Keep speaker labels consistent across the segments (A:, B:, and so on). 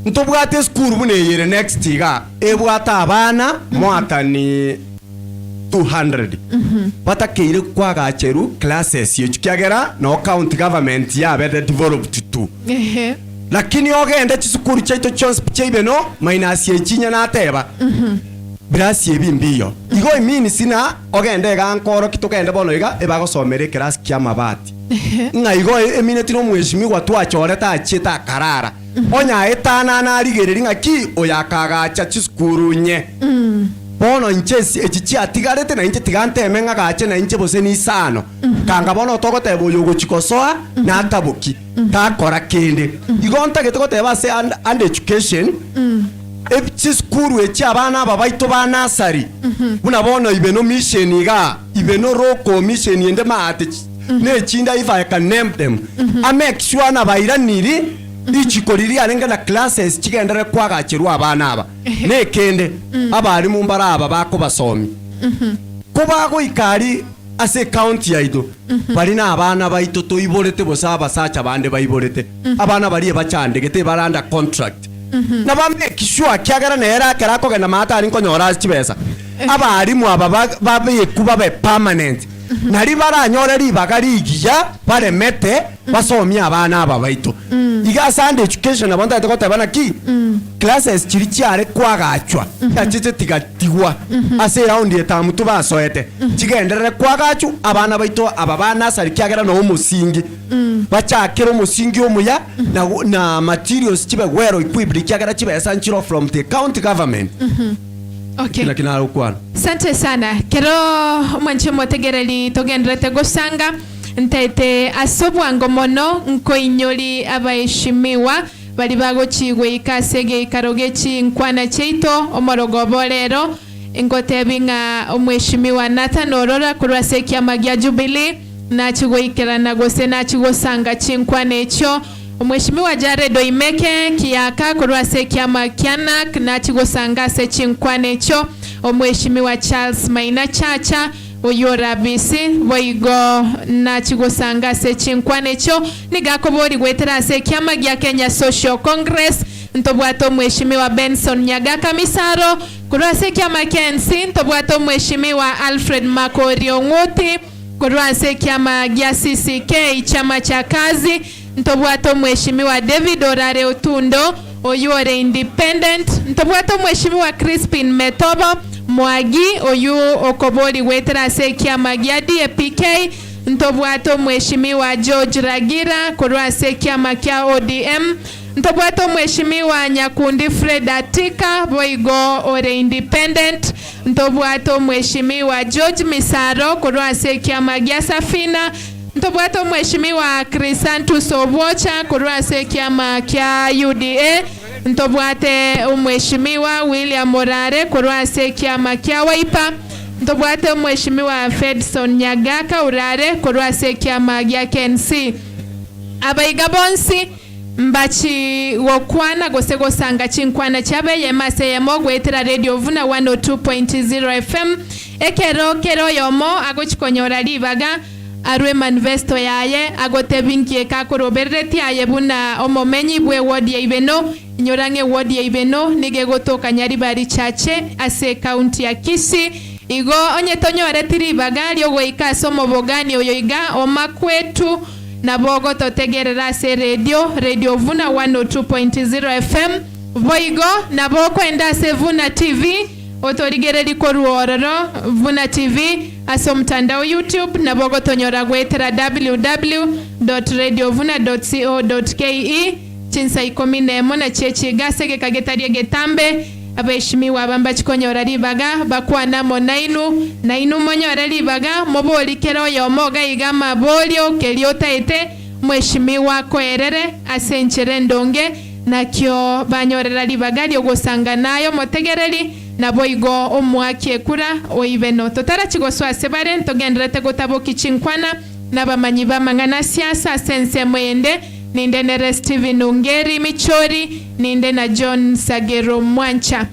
A: ntobwate school bune yere next ga ebwata abana mwaka ni 200 batakeire kwagacheru classes yechukyagera no county government yabe developed to lakini ogende chisukuru chaito chons IBENO minus yechinya nateba brasi ebimbiyo igo imini sina ogende gankoro kitugende bono iga ebagosomere class kya mabati nga igo emine tino mweshimiwa twachoreta achita karara onya etana na rigereri ngaki oyakagacha chisukuru nye bono inchesi echichi atigarete na inche tigante menga gache na inche bose ni sano kanga bono togote boyogo chikosoa na atabuki takora kende igonta getogote base and education echi school echi abana babaito ba nasari buna bono IBENO mission iga IBENO roko mission yende mate ne chinda if I can name them I make sure na bairaniri ichikoriri arenga na classes chigendere kwagachirwa abana aba ne kende abari mu mbaraba bako basomi kuba ko ikari ase county yaido bari na abana baito toiborete bosaba sacha bande baiborete abana bari bachandegete baranda contract na bambe kishwa kyagara nera karako genda mata ari nkonyora chibesa abari mu aba babe kuba be permanent nari baranyora ribagari igiya bare mete basomi abana aba baito iga Sunday education abanda tokota bana ki classes chiri cyare kwagachwa yachite tigatiwa ase round yetamu tubasoete kigendere kwagachu abana baito ababana sari kyagera no umusingi bachakero umusingi omuya na materials kibe wero equipment kyagera kibe essential from the county government.
B: Okay.
A: Lakini ukwana.
B: Asante sana. Kero mwanche motegereli togendrete gosanga ntete asobwango mono nkoinyoli abayishimiwa bali bagochigwe ikasege ikarogechi nkwana cheito omorogobolero ingotebinga omweshimiwa Nathan Orora kurwase kyama gya Jubilee na chigoikera na gose na chigosanga chinkwane echo omweshimiwa Jared Oimeke kiyaka kurwase kyama kyanak na chigosanga se chinkwane echo omweshimiwa Charles Maina Chacha oyorabisi boigo na chigosanga se chinkwane cho nigakobori gwetera se kyama gya Kenya Social Congress ntobwato mweshimiwa Benson Nyagaka Misaro kurwase kyama Kensi ntobwato mweshimiwa Alfred Makorio Nguti kurwase kyama gya CCK chama cha kazi ntobwato mweshimiwa David Orare Otundo oyore independent ntobwato mweshimiwa Crispin Metobo Mwagi oyu okobori wetera se kyama gya DPK ntobwato mweshimiwa George Ragira kurwa se kyama kya ODM ntobwato mweshimiwa Nyakundi Fred Atika boigo ore independent ntobwato mweshimiwa George Misaro kurwa se kyama gya Safina ntobwato mweshimiwa Crisantus Obocha kurwa se kyama kya UDA ntobwate umweshimiwa William Morare kurwase kyama kya Wiper ntobwate umweshimiwa Fedson Nyagaka urare kurwase kyama gya KNC abaiga bonsi mbachi wokwana gosego sanga chinkwana chabe yemase yemogwetera Radio Vuna 102.0 FM kero yomo agochikonyora libaga arwe manifesto yaye agotebinkie kakorobereti aye buna omomenyi bwe ward ya IBENO nyorange ward ya IBENO nigegotoka Nyaribari chache ase county ya Kisii igo onye tonyore tiribaga lyogo ikaso mobogani oyoiga omakwetu na bogo totegerera se radio Vuna 102.0 FM boigo na boko enda se Vuna TV otorigere likoruororo Vuna TV aso mtandao YouTube na bogo tonyora gwetera www.radiovuna.co.ke chinsa 14 na chechi gasege kagetarie getambe abeshimiwa abamba chikonyora libaga bakwana mo nainu monyora libaga moboli kero yomoga igama bolio keliota ete mweshimiwa koerere asenchere ndonge nakyo banyorera libaga lyo gosanga nayo motegereri na boigo omwake kura oibeno totara chigoswa sebare ntogendrete gotaboki chinkwana nabamanyi bamangana siasa sense mwende ninde nere Steven Ungeri Michori ninde na John Sagero Mwancha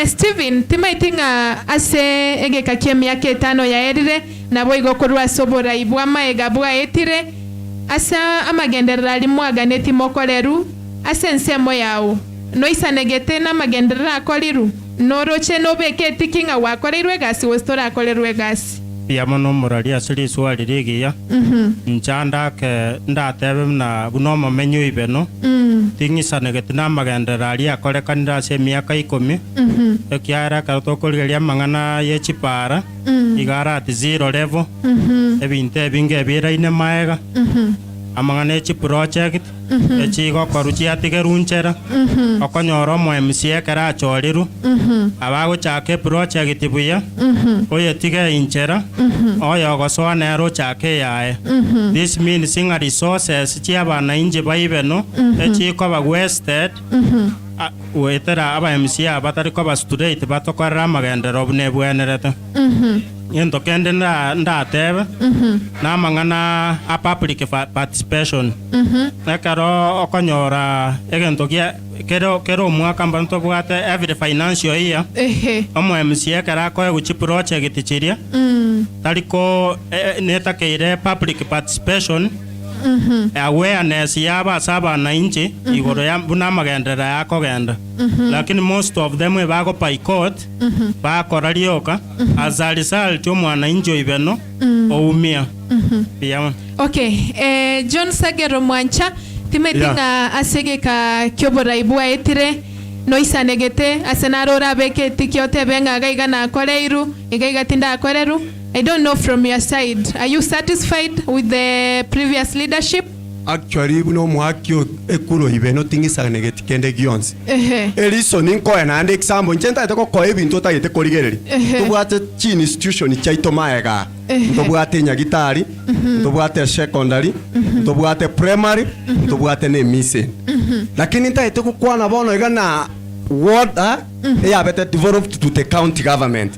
B: Steven timaitinga ase egeka kemi yake 5 ya erire na boigo korwa sobora ibwama egabwa etire asa amagenderera limwaga neti mokoleru ase nsemo yawo noisanegete n'amagenderera akoriru noroche nobeketi kinga wakorirwe egasi westora akorirwe egasi
C: Piamo no morari asiri swali rigiya. Nchanda ke ndatebe na bunomo menyu IBENO. Tingisa negetina magendera ali akore kanira se miaka 10. Ekiara ka tokoligeria mangana yechipara. Igara at 0 level. Ebinte binge biraine maega. Amangana echi project. Echi gokoruchi atigerunchera. Okonyoro mo MCA kara choriru. Abago chake project tibuya. Oye tige inchera. Oyo gosoa nero chake yae. This means singa resources chiaba na inje ba IBENO. Echi ko ba wasted. Wetera aba MCA batari ko ba student batokara magendera obne bwenerete. Yento kende ndatebe na mangana a public participation nekaro okonyora egento kia kero mwaka mbanto bwate every financial year omo MCA kara ko guchi project chiria taliko netakeire public participation awareness yaba saba na inchi igoro ya buna magendera yako genda lakini most of them bago by court ba korarioka as a result omwana injo IBENO oumia pia
B: okay John Sagero Mwancha timetinga asege ka kyobora ibwa etire noisanegete asenarora beketi kyote benga gaiga na koreiru igaiga tinda akoreru. I don't know from your side. Are you satisfied with the previous leadership?
A: Actually, no mwakyo ekulo IBENO tingisa negeti kende gionsi. Eliso ninko na ande example nchenta itako ko ebintu tayete koligereri. Tubwate chi institution chaito maega. Tubwate nyagitari, tubwate secondary, tubwate primary, tubwate ne mise. Lakini tayete ko kwana bono igana what ya better developed to the county government.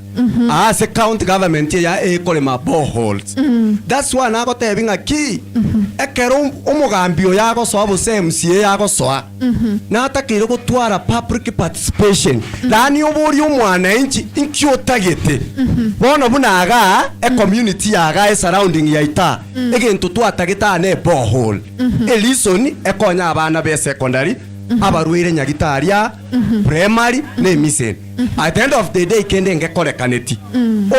A: As a county government ya ekolema boreholes. That's why na gote binga ki ekero omugambio yago so abo MCA yago so na atakire gutwara public participation lani obori omwana inchi inkyo tagete bono bunaga a community yaga surrounding ya ita egento twatageta ne borehole elisoni ekonya abana be secondary abaruire nyagitaria primary ne mise at the end of the day kende ngekore kaneti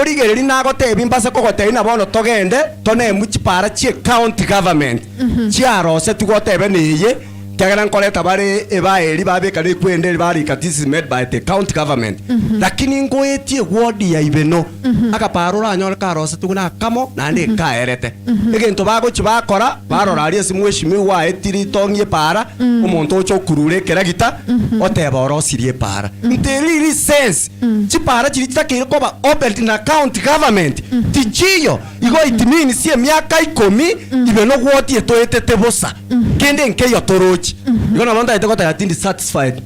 A: origereri nago tebi mbase kogote na bono togende tone muchipara chi county government chiaro se tugotebe neye kagana nkoleta bare ebaeri babekane kwende bari katisi made by the county government lakini ngoetie ward ya IBENO akaparura anyora karose tuguna kamo nande kaerete egento bago chibakora barorarie simweshimi wa etiri tongie para omonto ocho kurure keragita oteba orosirie para nteriri sense chipara chiritakire koba open na county government tichiyo igo itimini sie miaka 10 IBENO ward etoetete bosa kende nkeyo torochi igona bonda itoko yatindi satisfied.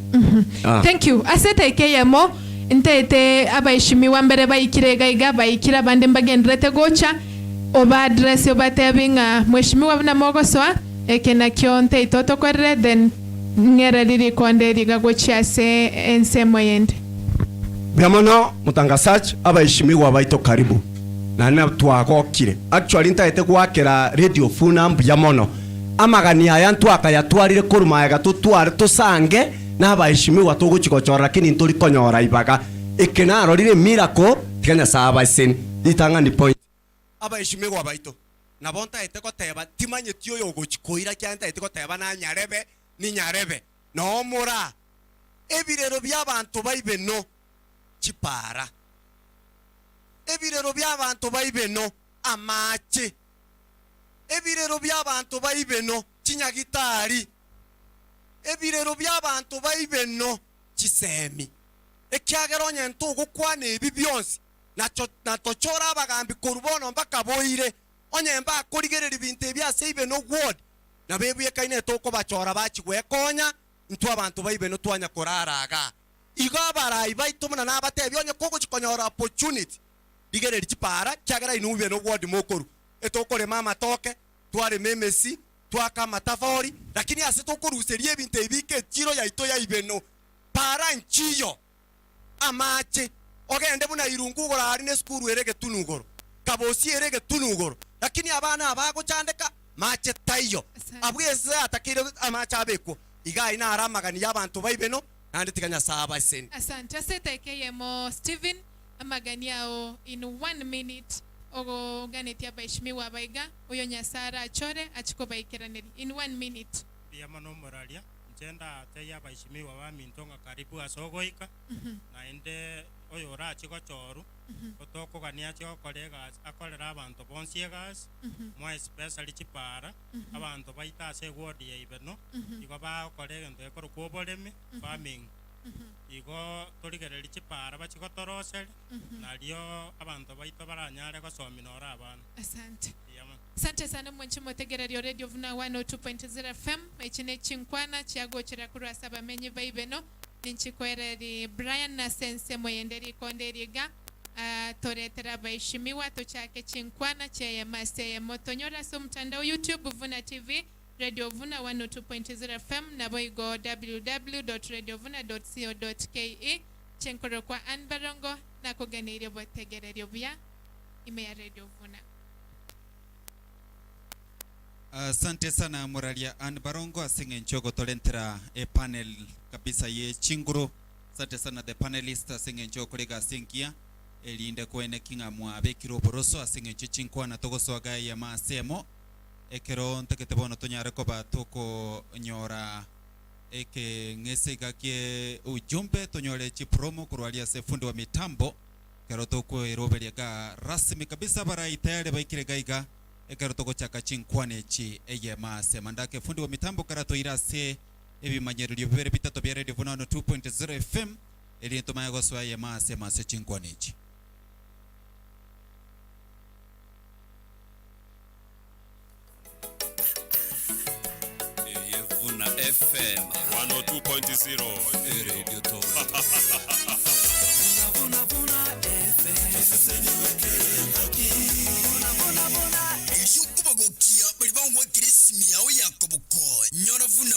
B: Thank you. Asete keyemo ntete abayishimiwa mbere bayikirega iga bayikira bande mbagendrete gocha oba address obatebinga mweshimiwa bna mogoswa ekena kyonte itoto kwerre then ngere liri konde liga gocha se ensemo yende.
A: Biamono mutangasaji abayishimiwa baito karibu na twagokire actually ntete kwakira radio Vuna biamono amagani aya ntwaka yatwarire kurumayaga tutware tusange n'abayishimiwa tuguchikochora lakini nturi konyora ibaga ikenaro rire miracle tiganya saba sen itanga ni point abayishimiwa baito nabonta eteko teba timanye tiyo yogochikoira kyanta eteko teba na nyarebe ni nyarebe no mura ebirero by'abantu ba IBENO chipara ebirero by'abantu ba IBENO amache ebirero by'abantu ba IBENO chinyagitari ebirero by'abantu ba IBENO chisemi ekyageronye ntugo kwana ebi byonsi natochora abagambi korubono mpaka boire onye mba akorigerera ibintu byase IBENO ward na bebuye kaine toko bachora bachigwekonya ntu abantu ba IBENO twanya koraraga igo abarayi baitumuna n'abatebi onye koko chikonyora opportunity digerera chipara kyagera inu IBENO ward mokoru etokore mama toke tware memesi twaka matafori lakini asitokuruserie ebintu ebike chiro ya ito ya IBENO para nchiyo amache ogende buna irungugoro ari ne skuru erege tunugoro kabosi erege tunugoro lakini abana abago chandeka mache tayo abwese atakire amacha abeko iga ina aramagani y'abantu ba IBENO andi tiganya saba sen
B: Asante. Asetekeyemo Steven amaganiao in 1 minute ogo ganetia baishimiwa baiga uyo nyasara achore achiko baikiraneri in 1 minute.
C: Pia mano moralia njenda teya baishimiwa wa mintonga karibu asogoika na ende oyo ra chiko choru otoko gania chiko kolega akolera abantu bonsiegas mo especially chipara abantu baita ase ward ya IBENO igo ba kolega ndo ekoro kuobolemi farming igo torigereri chipara bachiko torosel nalio abantu baito baranyare gosominora abana.
B: Asante. Asante sana mwanchi motegererio Radio Vuna 102.0 FM echine chinkwana chiago chirakuru saba menyi ba IBENO ninchikwereri Brian na sense moyenderi konderiga toretera baishimiwa tochake chinkwana cheye mase motonyora so mtandao YouTube Vuna TV Radio Vuna 102.0 FM na boigo www.radiovuna.co.ke chenkoro kwa anbarongo na kuganirio botegererio bya ime Radio Vuna.
D: Asante sana Moralia Anbarongo asinge nchogo tolentera panel kabisa ye chinguro. Asante sana the panelist asinge nchogo kolega asingia elinde kwene kinga mwa bekiro boroso asinge nchichinkwa na togo swaga ya masemo ekero ntakete bono tonyare koba toko nyora eke ngese gakie ujumbe tonyore chipromo kurwalia se fundi wa mitambo kero toko erobelia ga rasmi kabisa bara itayare baikire gaiga ekero toko chaka chinkwane chi eye mase mandake fundi wa mitambo karato irase ebi manyerilio bibere bitatu bya Radio Vuna 2.0 FM eli ntomaye goswa eye mase chinkwane chi.
E: Vuna FM 102.0 Radio Talk. Vuna FM. Yukubagokia balibangwa kiresimi yao yakobuko. Nyora Vuna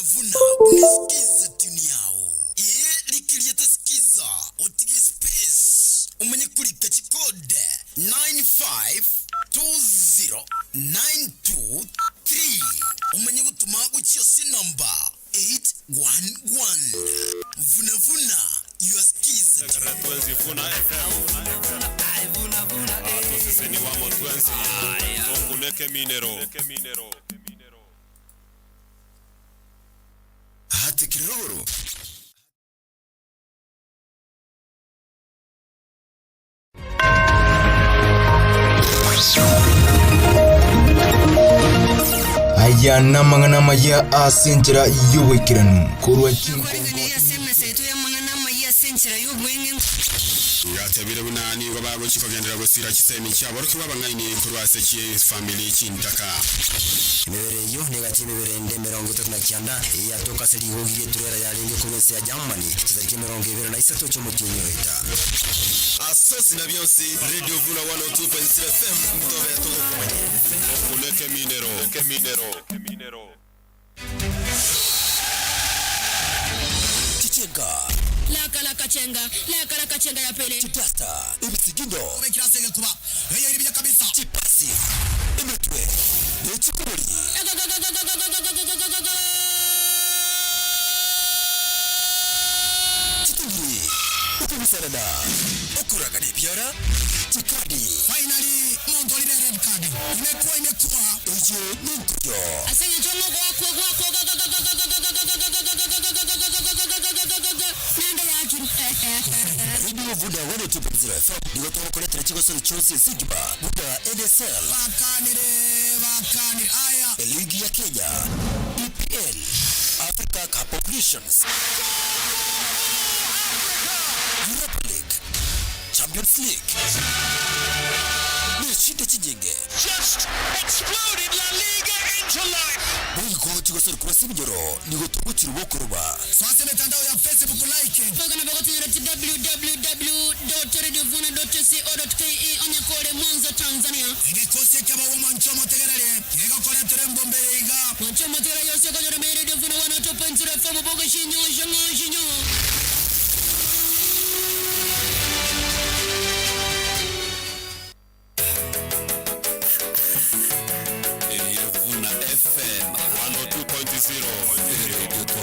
E: unisikiza tuni yao. Likilia tasikiza otige space. Umenye kulika chikode 9520923. Umenye gutuma guchio si number 811. Vuna your skis. Tuenzi Vuna FM. Vuna. Sisi ni wamo tuenzi. Tokuleke minero. Hati kiroro.
F: Aya namangana maya asenjera yuwekiranu kurwa chinko
E: Yatabire bunani babago chikogendera gusira kisemi cyabo ruko babanganye kurwase ki family chintaka
G: Mibere yo negati mibere nde 39 yatoka seri hogiye turera yaringe kurese ya Germany kizarike 23 cyo mutinyo ita
E: Asosi na byose Radio Vuna 102.0 FM mtobe yatoko kuleke minero
G: Chichenga la kachenga ya pele Chitasta ibisigindo
E: umekirasenge kuba yeye ibya kabisa
G: chipasi imetwe nechikuri chitungiri ukumisarada okurakani piara chikadi
E: finally Montoli red card imekuwa
G: ejo ninkujo
B: Asenge jongo kwa
G: Radio Vuna 102.0 FM nigo tokoletera chigosoro cyose Sigba Buda NSL
E: bakani aya
G: Ligi ya Kenya EPL Africa Cup of Nations Europa League Champions League Nishinde chijenge
E: just exploded La Liga into life.
G: Nigo chigosoro kura Sibijoro nigo tokuchira bokoroba
E: Swase mitandao ya Facebook like
B: Pagana bagotira www.radiovuna.co.ke onyakore Mwanza Tanzania.
E: Igikosi cy'aba woman cyo motegerere igakora turembo mbere iga
B: Mwancho motera yose konyora Radio Vuna 102.0 FM bogo shinyo.
E: Vuna FM 102.0 Radio Talk.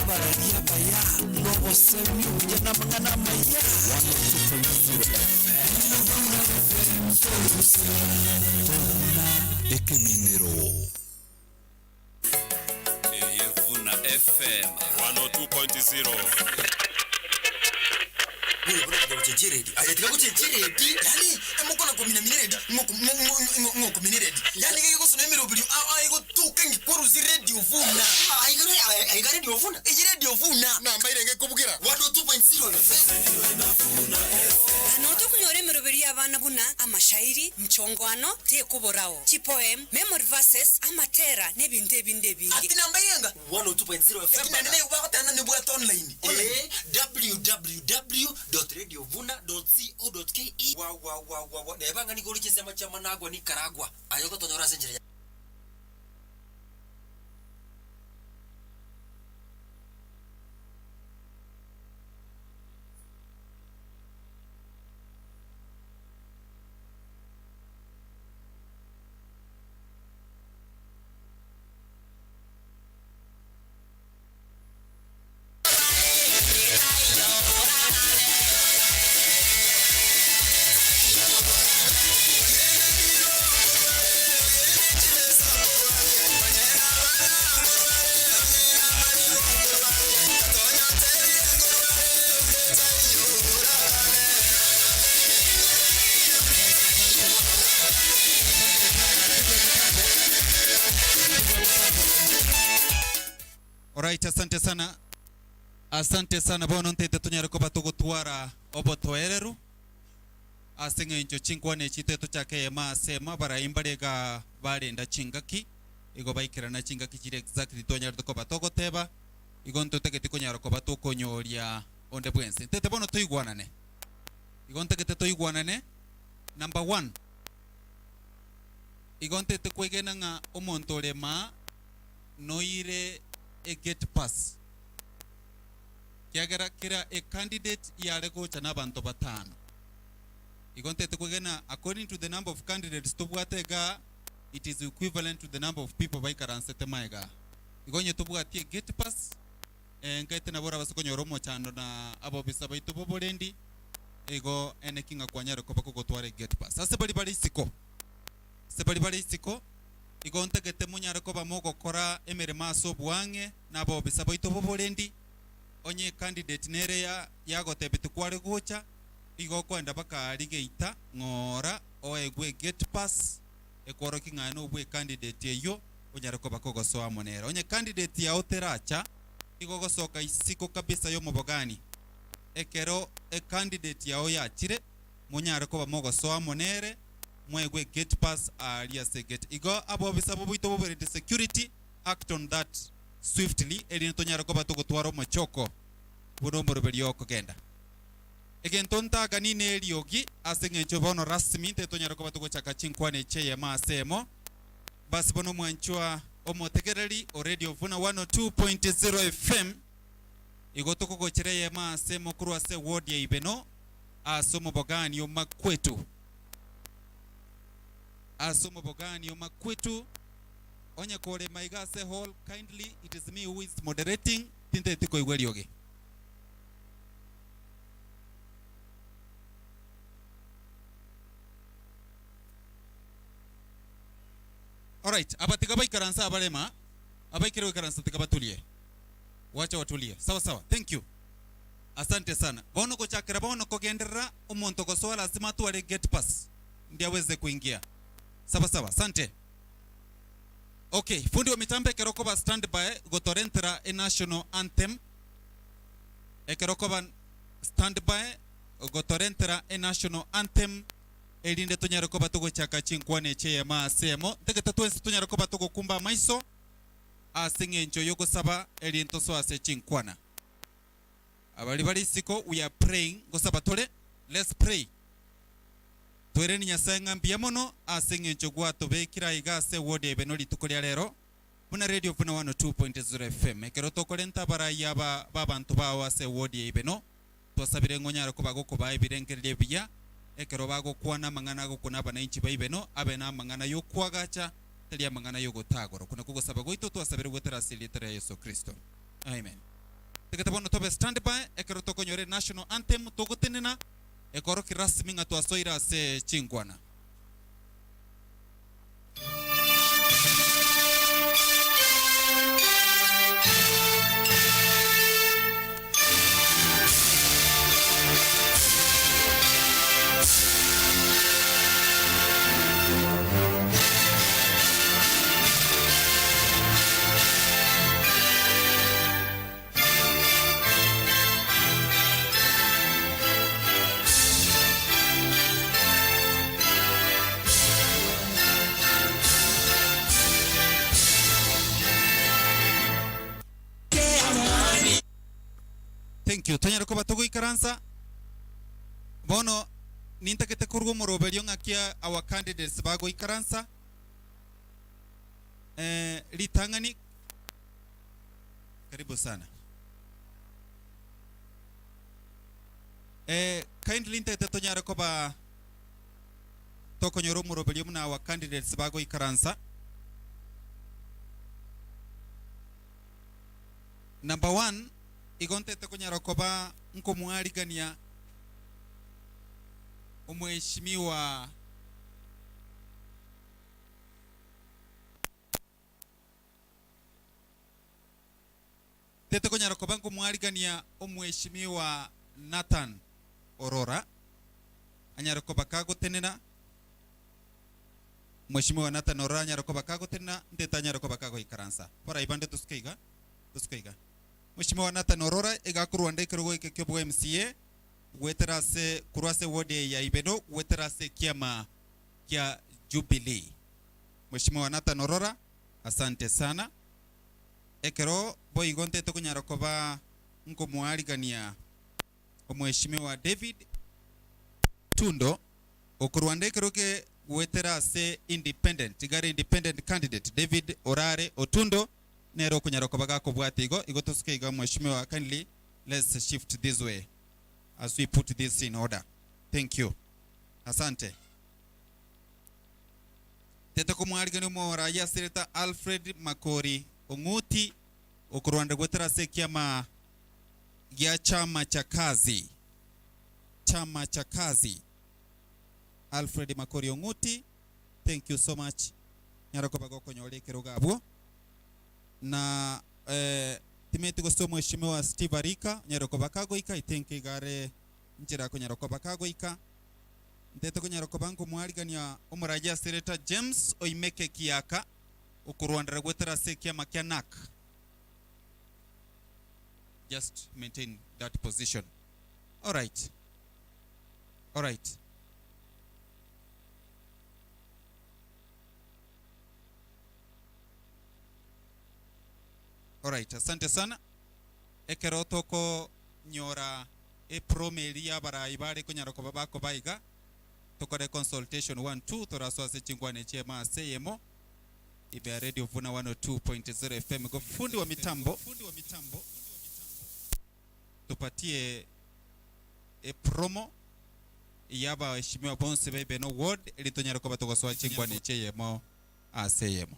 E: bararia baya nobo semi ujana mangana maya 102.0 Ekeminero Vuna FM 102.0
G: kuchenjeredi ayatika kuchenjeredi yani emukona kuminiredi ngokuminiredi yani kiko nemero bili ayigo tukengi koruzi radio Vuna ayiga radio Vuna radio Vuna namba irenge kubukira 102.0
H: anoto kunyore meroberi abana buna amashairi mchongwano te kuborao chipoem memory verses amatera nebinde bingi
G: ati namba irenga 102.0 FM nene ubakotana nebwata online www.radiovuna.co.ke wa nebanga ni goli chesema chama nagwa ni karagwa ayoko tonyora senjere.
D: Alright, asante sana bono ntete tunyare ko batugutwara obotoereru asinga incho chinkwane chiteto chake masema baraimbarega barenda chingaki igo baikirana chingaki chire exactly tonyare ko batogoteba igo ntotegete konyara ko batokonyoria onde bwense ntete bono tuigwanane igo ntegete tuigwanane number 1 igo ntete kwegena nga omonto lema noire a get pass kiagera kira a candidate yale ko chana bantu batano igonte tukugena according to the number of candidates tubwatega it is equivalent to the number of people by karansete maiga igonye tubwatie get pass ngate na bora basokonyoro mo chando na abo bisaba ituboborendi ego ene kinga kwanyare ko bakogotware get pass sasa bali siko igonte gete munyare ko bamogo kora emerema so bwange nabo bisaba ituboborendi onye candidate nereya yagotebete kware gocha igo kwenda bakari geita ngora oegwe get pass ekoro kingano obwe candidate eyo onyare ko bakogosoa monera onye candidate ya oteracha igo gosoka isiko kabisa yo mubogani ekero candidate ya oyachire munyare ko bamogosoa monere mwegwe get pass alias get igo abo bisabo bito bobere security act on that swiftly eri ntonyara ko batugutwara omachoko buno morobelio kogenda egentonta ganine eriogi asengecho bono rasmi tetonyara ko batugochaka chinkwane cheye masemo basi bono mwanchwa omotegereri o radio Vuna 102.0 FM igotoko gochereye masemo kurwa se ward ya IBENO asomo bogani yo makwetu onye kore maigase hall kindly it is me who is moderating tinte tiko igwerioge alright abatika baikaransa abalema abaikire karansa tikabatulie wacha watulie sawa thank you asante sana bono gochakira bono kogenderera omonto gosoala lazima tuwale get pass ndiye aweze kuingia sawa asante. Okay, fundi wa mitambo kerokoba standby gotorentera a national anthem. Kerokoba standby gotorentera a national anthem. Elinde tunyarokoba tugo chaka chinkwane cheye masemo. Tegeta twensi tunyarokoba tugo kumba maiso. Asinge ncho yoko saba elinto so ase chinkwana. Abali siko we are praying go sabatole. Let's pray. Twereni nyasenga mbiamono asinge nchogwa tobekira igase wode benoli tukolia lero Vuna radio Vuna 102.0 FM ekero tokolenta baraya babantu bawo ase wode IBENO twasabire ngonyara ko bagoko bayibirengerere biya ekero bago kwana mangana go kuna bananchi ba IBENO abena mangana yo kwagacha telia mangana yo gotagoro kuna kugosaba goito twasabire gotera silitera Yesu Kristo amen. tikatabono tobe standby ekero tokonyore national anthem togotenena ekoro kirasmi ngatwasoira se chingwana. Thank you. Tonyara koba togo ikaransa. Bono nintakete kurgo moroberio ngakia our candidates bago ikaransa. Litangani. Karibu sana. Kindly ntakete tonyara koba toko nyoro moroberio na our candidates bago ikaransa. Number 1, igonte tekonyara koba nko muarigania umheshimiwa tekonyara koba nko muarigania umheshimiwa Nathan Orora anyara koba kago tenena mheshimiwa Nathan Orora anyara koba kago tenena ndeta anyara koba kago ikaransa pora ibande tuskeiga Mheshimiwa Nathan Orora egakurwande kirogo ikekyobo MCA weterase kurwase wode ya IBENO weterase kiama kia Jubilee. Mheshimiwa Nathan Orora asante sana. Ekero boigonte tokonyara koba nko muarigania Mheshimiwa David Tundo okurwande kiroge weterase independent igare independent candidate David Orare Otundo nero kunyara kobaga ko bwatigo igotoskeiga mheshimiwa kindly let's shift this way as we put this in order. Thank you. Asante. Tete ko mwarigani mo raya sireta Alfred Makori Onguti okurwanda gwetera sekiama ya chama cha kazi. Chama cha kazi. Alfred Makori Onguti, thank you so much. Nyara kobaga konyole kirogabo. Na timeti gosto mheshimiwa Steve Arika nyaroko bakago ika itenke gare njira ko nyaroko bakago ika nteto ko nyaroko banko mwarigania umuraja sereta James Oimeke Kiaka okurwandira gwetera sekia makianak. Just maintain that position. All right. Alright, asante sana. Ekero toko nyora promelia bara ibare kunyara ko babako baiga. Toko de consultation 1-2 toraswa se chingwane chema seyemo. Ibe radio Vuna 102.0 FM go fundi wa mitambo. Tupatie promo yaba waheshimiwa bonse bebe no ward elitonyara ko batoko swa chingwane chemo aseyemo.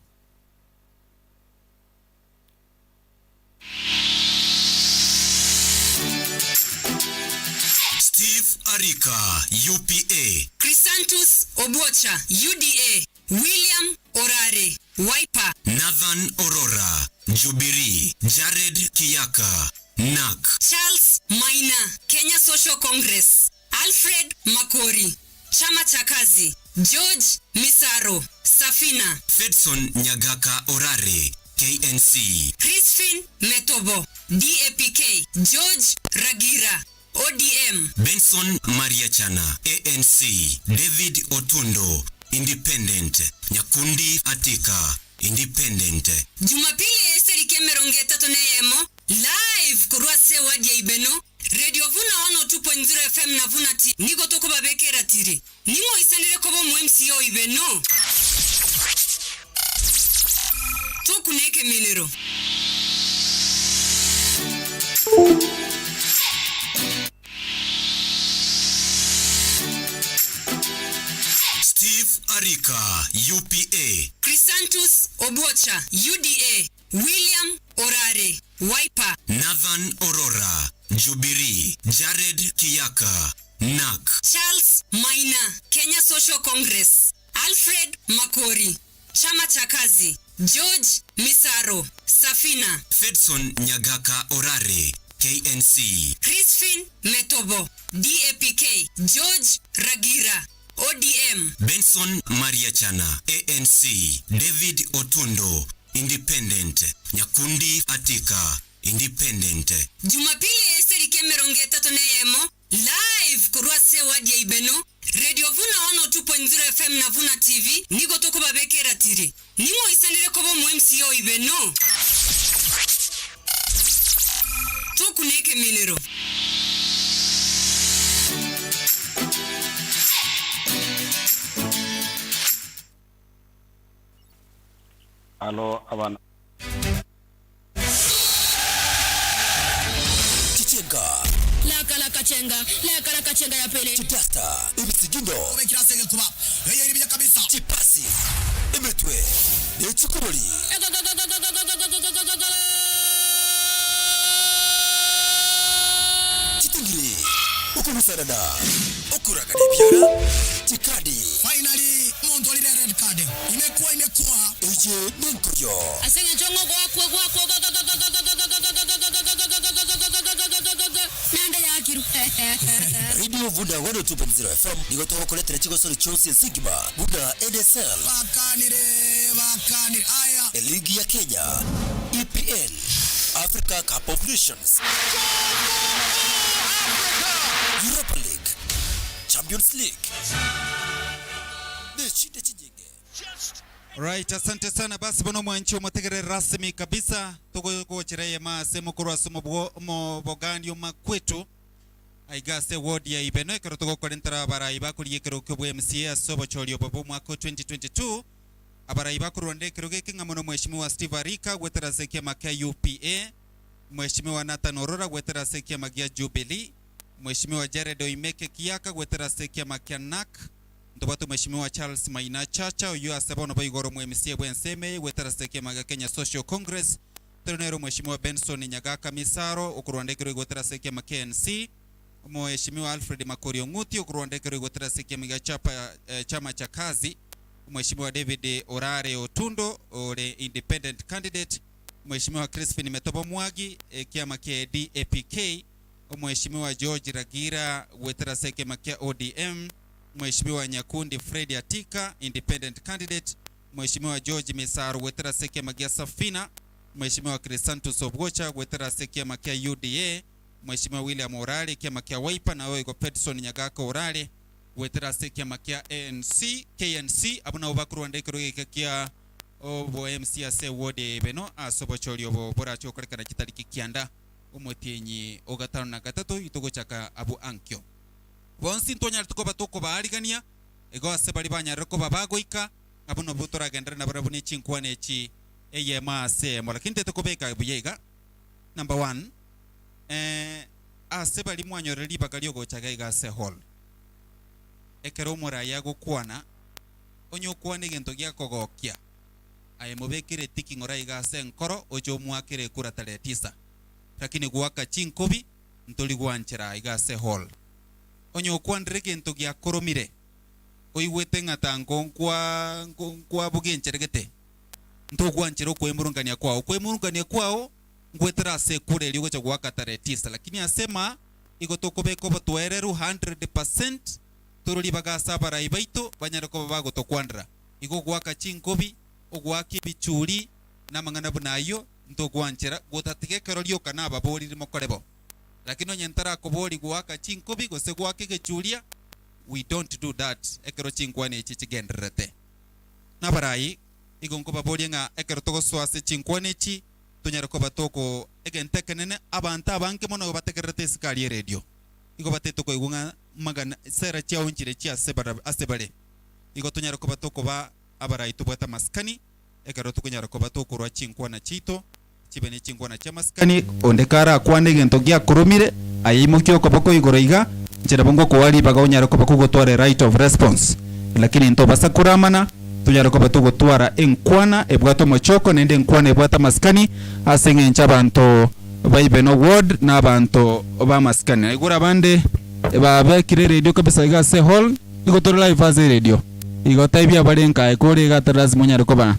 E: Steve Arika, UPA.
H: Chrysanthus Obocha, UDA. William Orare, Wiper.
E: Nathan Orora, Jubilee. Jared Kiaka, NAK.
H: Charles Maina, Kenya Social Congress. Alfred Makori, Chama cha Kazi. George Misaro, Safina.
E: Fedson Nyagaka Orare, KNC.
H: Crispin Metobo, DAPK. George Ragira, ODM.
E: Benson Mariachana, ANC. David Otundo, Independent. Nyakundi Atika, Independent.
H: Jumapili Esteri Kemeronge Tatoneyemo, live kurwase wadi ya IBENO. Radio Vuna 102.0 FM na Vuna T. Nigo toko babekera tiri. Nimo isanire kobo mu MCO IBENO. Tokuneke minero.
E: Steve Arika, UPA.
H: Chrysanthus Obocha, UDA. William Orare, Wiper,
G: Nathan Orora, Jubilee, Jared Kiyaka, NAK,
H: Charles Maina, Kenya Social Congress, Alfred Makori, Chama cha Kazi, George Misaro, Safina,
G: Fedson Nyagaka Orare, KNC,
H: Crispin Metobo, DAPK, George Ragira, ODM,
G: Benson Mariachana, ANC, David Otundo, Independent, Nyakundi Atika, Independent.
H: Jumapili Esteri Kemeronge Tatoneyemo, live kurwa sewadi ya IBENO, Radio Vuna 102.0 FM na Vuna TV, nigo toko babekera tiri. Nimo isanire kobo mu MCO IBENO. Tukuneke minero.
C: Alo abana
G: Kichenga,
H: La kachenga ya pele.
G: Chitasta, Ibisigindo,
I: Umekira senge kuba. Yeye ilibia kabisa.
G: Chipasi, Imetwe, Nechukuri. Chitungiri, Ukumusarada, Ukuragade Biara, Chikadi.
I: Finally, Monto ile red card. Imekuwa.
G: Eje Ninkoyo.
H: Asenge chongo kwa. Nanda ya akiru.
G: Radio Vuna 102.0 FM nigotoka kuletera chigo sori chose Sigma Vuna NSL
I: Bakanire. Aya.
G: Ligi ya Kenya EPL Africa Cup of Nations Europa League Champions League Nechinde chijinge.
D: Right, asante sana basi bono mwanchi omutegere rasmi kabisa tuko chireye masemo kurwasa mo bogandi makwetu aigase ward ya IBENO ekero tuko korentara barayi bakuriye kero kyo MCA sobo cholio bobo mwaka 2022 abarayi bakuronde kero gekinga mono mheshimiwa Steve Arika gwetera sekia makia UPA, mheshimiwa Nathan Orora gwetera sekia makia Jubilee, mheshimiwa Jared Oimeke Kiyaka gwetera sekia makia NAK, ndobatu mheshimiwa Charles Maina Chacha uyu asebono bayigoro mu MCA bwenseme gwetera sekia makia Kenya Social Congress, tronero mheshimiwa Benson Nyagaka Misaro ukuronde kero gwetera sekia makia NC, mheshimiwa Alfred Makori Onguti ukuronde kero gwetera sekia makia chama cha kazi, mheshimiwa David Orare Otundo ole independent candidate, mheshimiwa Crispin Metobo Mwagi kiama kia DAPK, mheshimiwa George Ragira wetera seke makia ODM, mheshimiwa Nyakundi Fred Atika independent candidate, mheshimiwa George Misaru wetera seke makia Safina, mheshimiwa Crisantus Obgocha wetera seke makia UDA, mheshimiwa William Orale kiama kia Wiper na wego Peterson Nyagaka Orale wetera sekia makia ANC KNC abuna obakurwande kero kia obo MCAs wode IBENO asobo cholio bo bora chokolekana kitariki kianda omwetenyi ogatano na gatatu itugo chaka abu ankyo bonsi ntonya tukoba toko baarigania ego asebali banyareko babagoika abuno butora gendera na barabuni chinkwane chi eyema ase molakinte tukobeka buyega number 1 asebali mwanyoreli bagalio gochaga igase hall ekero muraya gukwana onyo kwane gento gya kogokia aye mubekire tiki ngora igase nkoro ojo mwakire kura tare tisa lakini gwaka chinkobi ntoli gwanchira igase hall onyo kwandire gento gya koromire oigwete ngatango kwa bugencheregete ndo gwanchira kwemurungania kwao ngwetera se kure ligo cha gwaka tare tisa lakini asema igotokobeko batwereru 100% turuli bagasa barayi baito banyareko bago tokwandra igo gwaka chinkobi ogwaki bichuri namangana bunayo ndo gwanchera gotatike kerolio kana babori mokorebo lakini onyentara kobori gwaka chinkobi gose gwake gechuria we don't do that ekero chinkwane echi chigendrete na barayi igo ngo babori nga ekero togo swase chinkwane echi tunyareko batoko egentekenene abanta abanke mono batekerete sikali radio igo bateto ko igunga magana sera chia onchire chia asebare igo tunyara ko batoko ba abara itubata maskani ekaro tukunyara ko batoko rwa chinkwa na chito chibene chinkwa na cha maskani ondekara kwande gento gya kurumire ayimukyo ko bako igoroiga nchira bongo ko wali bagonyara ko bako gotware right of response lakini nto basa kuramana tunyara ko batoko twara enkwana ebwato mochoko nende enkwana ebwata maskani asenge nchabanto
J: ba IBENO ward na abantu ba maskani igura bande babekire radio kabisa igase hall igotora live as radio igota ibya barenka ikore igataraz munyare koba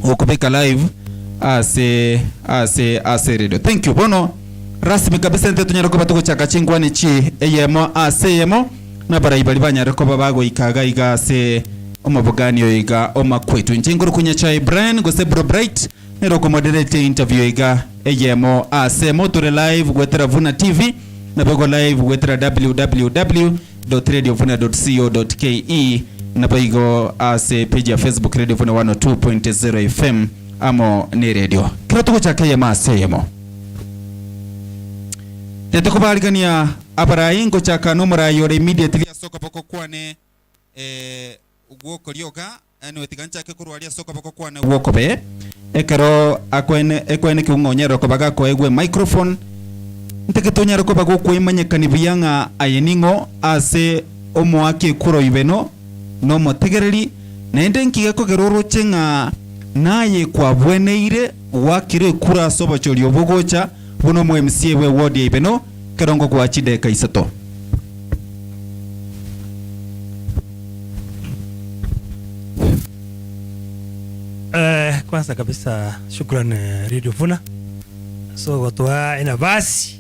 J: okubeka live ase radio. Thank you bono rasmi kabisa nte tunyare koba tugochaka chingwani chi eyemo ase yemo na bara ibali banyare koba bago ikaga igase omabuganio iga omakwetu nchinguru kunya chai Brian gose bro bright nero ko moderate interview iga eyemo ase motore live gwetera Vuna TV na bego live gwetera www.radiovuna.co.ke na bego ase page ya Facebook Radio Vuna 102.0 FM amo ni radio kira tuko chake yema ase yemo teto kubaligania abarai ngo chaka numara yore immediately
D: soko poko kwane ugwoko lyoga eno etigancha ke kurwalia soko poko kwane
J: ugwoko be ekero akwene kiungonyero ko baga ko egwe microphone nteketonyero ko bago ko imanyekani biyanga ayeningo ase omwake kuro IBENO no motegereri nende nkiga ko geroro chenga naye kwa bweneire wakire kura soba cholyo bogocha buno mu MCA we ward ya IBENO kerongo kwa chide kaisato.
K: Kwanza kabisa shukrani Radio Vuna so gotoa ina basi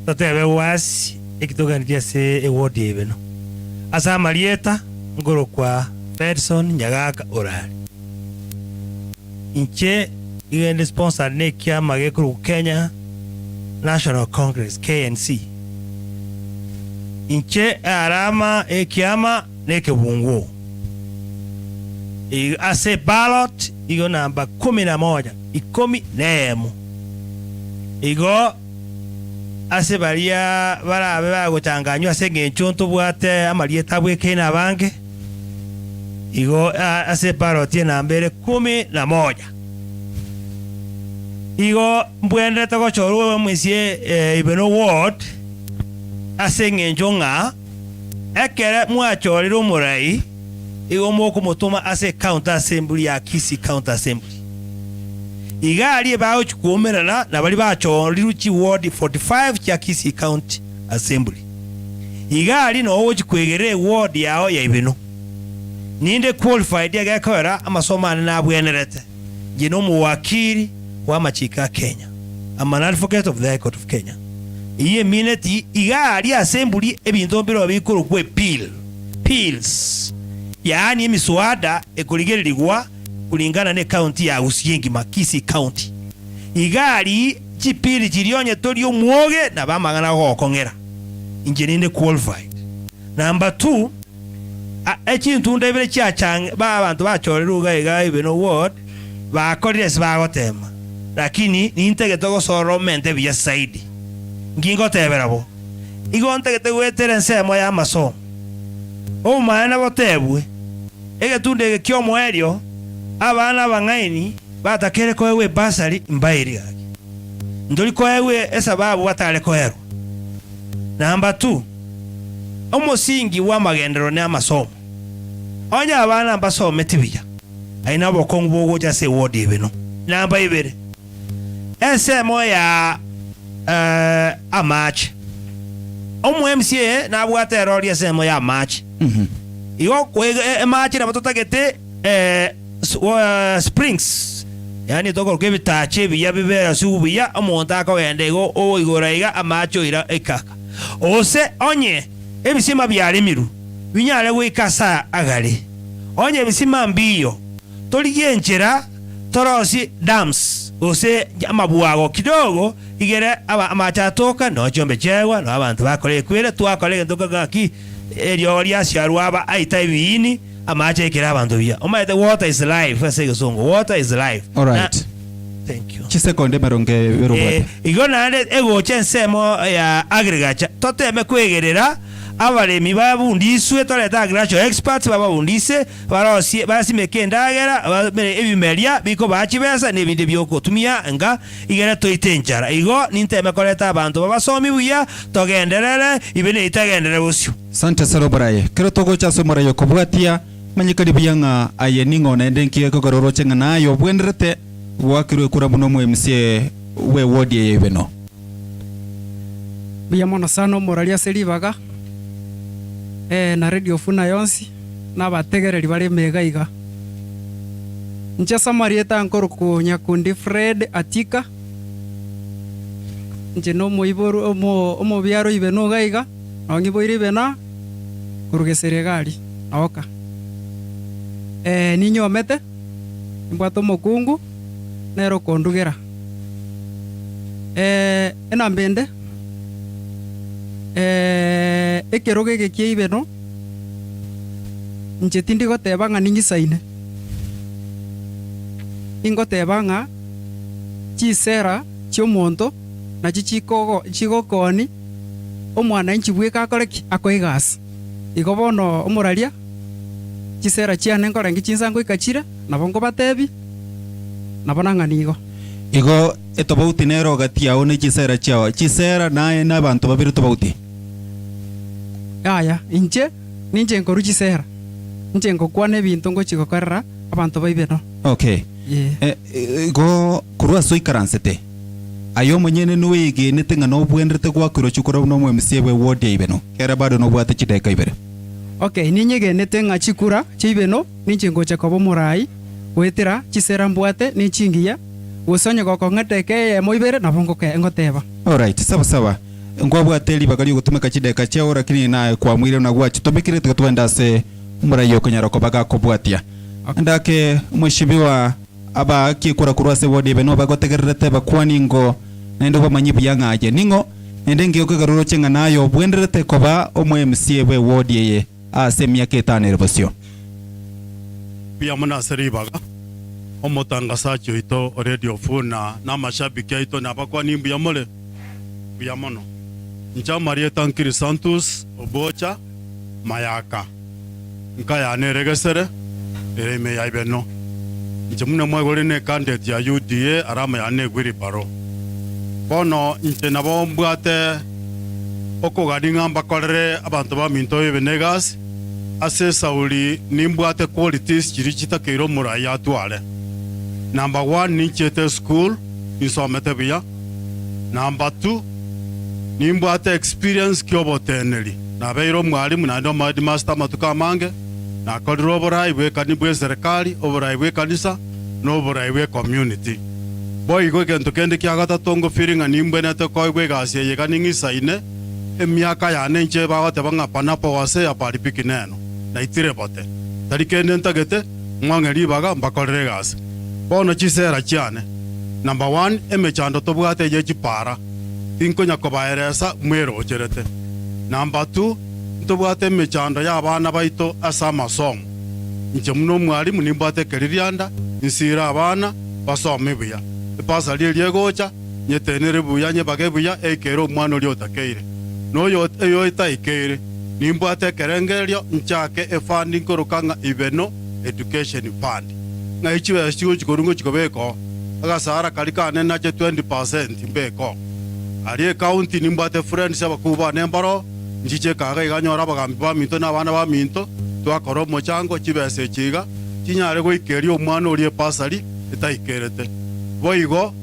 K: tatewe wasi ikitoga ndia se ward ya IBENO asa marieta ngoro kwa Person nyagaka orali inche igende sponsor ne kia magekuru Kenya National Congress KNC inche arama ekiama neke bungu ase ballot igo namba 11 ikomi nemo igo ase baria barabe bagochanganywa ase ngenchonto bwate amarieta bweke na bange igo ase ballot ye nambere 11 igo mbwende to chorwe mwesie IBENO ward ase ngenjonga ekere mwachoriro murai igo moko motoma ase county assembly ya Kisi county assembly igari bawo chikuomerana na bali bachoriru chi ward 45 ya Kisi county assembly igari no wo chikwegere ward yao ya IBENO ninde qualified ya gakora amasoma na bwenerete gino muwakiri wa machika Kenya I'm an advocate of the High Court of Kenya iye mineti igari assembly ebintu mbiro bikuru kwe pills yaani emiswada ekoligererigwa kulingana ne county ya Usiengi Makisi county igari chipili chirionye tori omwoge na bamagana gokongera injeninde qualified. Number 2 ekintu ndebere kyachang abantu bachoriruga iga IBENO ward bakorire sibagotema lakini nintegete gosoromente bya saidi ngingo teberabo igo ntegete gwetere nsemo ya masomo o maana botebwe egetunde kyomo erio abana bangaini batakere ko ewe basari mbairi yake ndoli ko ewe esababu batale ko ero. Number 2 omusingi wa magendero ne amasomo onya abana basome tibya aina bokongo bogo jase ward IBENO. Number 2 esemo ya amach omu MCA na bwatero ori esemo ya amach iyo kwe match na batotagete springs yani toko ke bitache biya bibera subiya omonta ko endego o igora iga amacho ira ekaka ose onye ebisima byalimiru binyale wikasa agale onye bisima mbiyo toliyenchera torosi dams ose amabuago kidogo igere amacha toka no chombe chewa no abantu bakole kwere twakole ndoka gaki elio lyasharwaba aitaibini amache kira abantu bya omaite water is life asege songo water is life.
J: All right.
K: Thank you.
J: Chisekonde maronge berobate
K: igona ego chensemo ya agriculture toteme kwegerera abaremi babundiswe toleta agriculture experts babundise barosi basimeke ndagera ebimeria biko bachibesa nebinde byokotumia nga igera toitenjara igo ninteme koleta abantu babasomi buya togenderere ibene itagendere busyo.
J: Sante sarobraye kero togo chaso morayo kobwatia manyikari biyanga ayeningo na endenkie ko gororo chenga nayo bwenrete wakirwe kura muno mu MCA we ward ya IBENO.
L: Biamono sana moralia seribaga na radio Vuna yonsi n'abategereri bari megaiga nche samarieta nkoro ku Nyakundi Fred Atika nche no moiboru omo biaro IBENO gaiga ongiboire IBENO kurugeseregari aoka ninyomete mbwato mokungu nero kondugera enambende ekeroge gekie IBENO nche tindi goteba ng'a ningisaine ingoteba ng'a chisera chiomonto na chigokoni omwananchi bweka akoreki akoigasi igo bono omoraria chisera chiane nkorengi chinsango ikachire nabo ngobatebi nabo nang'anigo
M: igo etobauti nero gati yao ne chisera chiao chisera naye n'abantu babiri tobauti
L: aya inche ninche nkoru chisera inche ngokwana ebinto ngochigokorera abantu ba IBENO.
M: Okay.
L: Yeah.
M: Go kurwa soikaransete ayo monyene nuwigenete ng'a nobwenderete gwakiro chukura no MCA bwe ward ya IBENO kera bado nobwate chideka ibere.
L: Okay, ninyegenete ng'a chikura cha IBENO ninche ngocha kobo morai gwetera chisera mbwate nichingia gusonye goko ng'eteke moibere nabo ngoteba.
M: Alright, sawa ngwabwate libagari gutumika chideka chao lakini na kwa mwire na gwachi tumikire tukatwenda se murai yokonyaroko baga kobwatia. Okay. Ndake mheshimiwa aba kikura kurwase ward IBENO bagotegererete bakwani ngo nendo bamanyibu yangaje ningo nende ngiyo kugaruro chenga nayo bwenderete koba omo MCA bwe ward yeye asemia ketane rebosio
N: pia muna seribaga omotangasaji ito radio Vuna na mashabiki ito na bakwani mbu yamole pia mono ncha Marieta Nkiri Santos obocha mayaka nkaya neregesere ereme ya IBENO nche muna mwegole ne candidate ya UDA arama ya negwiri baro bono nche nabo mbwate okogadinga mbakorere abantu ba minto yebenegas ase sauli nimbwate qualities chiri chitakeiro murai atware. Number 1 nichete school nisomete biya. Number 2 nimbwate experience kyoboteneri nabeiro mwalimu na ndo master matuka mange na kodro oborai bwe kanibwe serikali oborai bwe kanisa no oborai bwe community boy go gento kende kya gatatongo feeling animbenete ko bwe gase ye kaningisaine emiaka yane nche bagote banga panapo wase ya paripiki neno na itire bote tarikende ntagete mwangeri baga mbakorere gase bono chisera chiane. Number 1 emechando tobwate ye chipara tinko nyakobaeresa mwero ocherete. Number 2 tobwate emechando ya abana baito asa masomo nche muno mwalimu nimbwate keririanda nsira abana basome buya epasa liye gocha nyetenere buya nyebage buya ekero mwana oli otakeire noyo eyo itaikere nimbwate kerengerio nchake efunding korokanga IBENO education fund na ichiwe chigo chikorungo chikobeko agasara kalikane nache 20% mbeko ali county nimbwate friends abakuba nembaro njiche kaga iganyora bagambi ba minto na bana ba minto twakoro mochango chibese chiga chinyare goikerio omwana oli epasari itaikerete boigo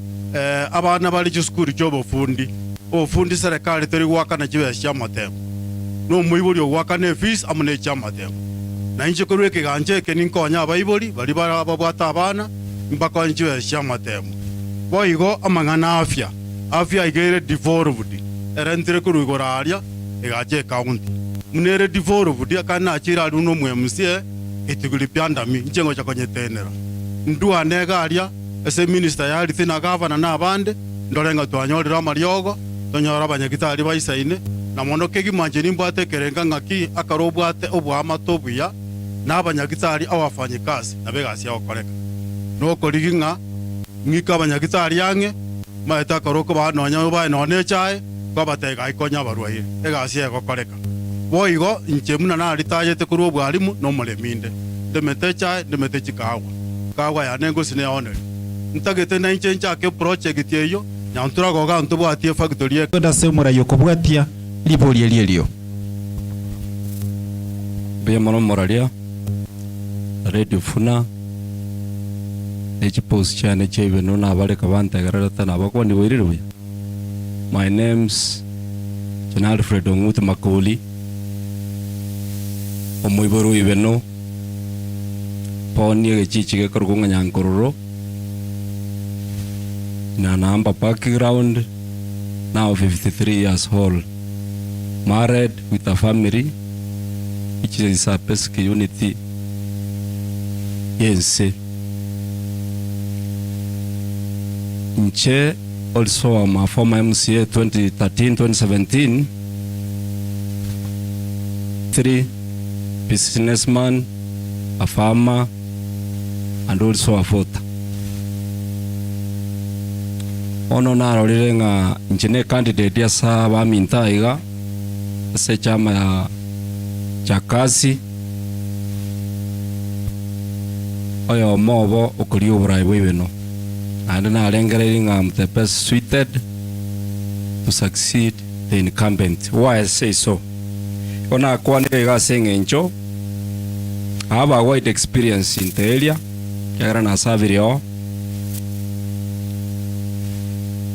N: abana bali chiskuru chobofundi ofundi serikali teri gwakana chibese chamatembo no muibori ogwakana fees amune chamatembo na inche korweke ganje ke ninkonya abaibori bali babwata abana mbako chibese chamatembo boigo amangana afya igere devolved erentire kurugoraria egaje county munere devolved akana achira runo MCA itiguli pyandami njengo chakonyetenera ndua negaria ese minister ya rithi na governor na abande ndorenga twanyorira mariogo tonyora abanyagitari baisaine na mono kegi manje nimbwate kerenga ngaki akarobwate obwama tobuya na abanyagitari awafanyikazi na begasi abakoreka no koriginga ngika abanyagitari yange maeta karoko banonya ba none chae kwabatega ikonya barwaye egasi egokoreka boigo nchemuna na ritayete kuri obwalimu no muleminde ndemete chae ndemete chikawa ya nengo sine onere ntagete na inchencha ke project yeyo nyantura goga ntubwatie factory ye
M: kwenda semura yokobwatia libolie lielio
O: bemano moralia radio Vuna echipost chane chebeno na bale kabanta garata na bakwani wirire. My name's tuna Alfred Onguti Makuli omuiboru IBENO poni gechichi ge korunga nyankororo na number background, now 53 years old, married with a family, which is a basic unity. Yes. Nche, also I'm a former MCA 2013-2017. 3 businessman, a farmer, and also a voter. Ono na rolile nga nchine candidate ya saa wa minta iga se chama ya chakasi oyo mobo ukuli ubrai IBENO and na alengere nga the best suited to succeed the incumbent. Why I say so? Ona kwa nega sengencho I have a wide experience in the area kagara na savirio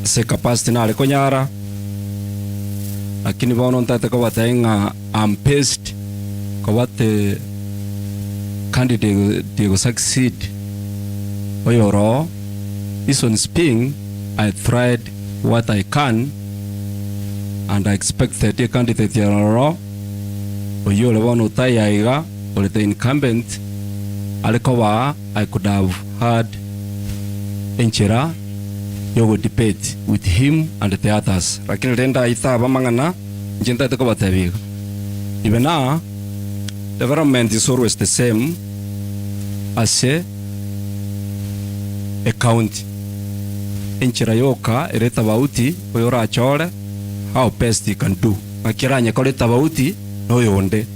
O: se capacity na aliko nyara lakini bono ntate ko batenga am pest ko bate candidate go succeed oyoro this one speaking I tried what I can and I expect that the candidate yoro oyole bono tayaiga or the incumbent aliko ba I could have had enchera you debate with him and the others. Lakini renda ita bamangana njenta teko batabiga. Even now, development is always the same as a county. Inchira yoka ereta bauti oyora chole how best you can do. Makiranya koleta bauti no yonde.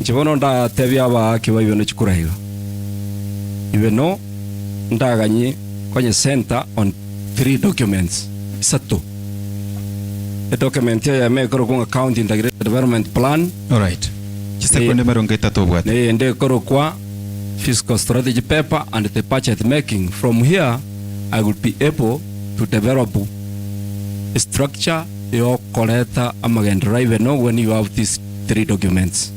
O: Nchibono nda tebya ba kiba IBENO chikurahiga. IBENO ndaganyi kwenye center on 3 documents. Sato. The document ya mekoro kunga county integrated development plan.
M: All right. Chiste kwende merongeta to bwate.
O: Ende koro kwa fiscal strategy paper and the budget making. From here, I will be able to develop a structure your collector amagenda IBENO when you have these 3 documents.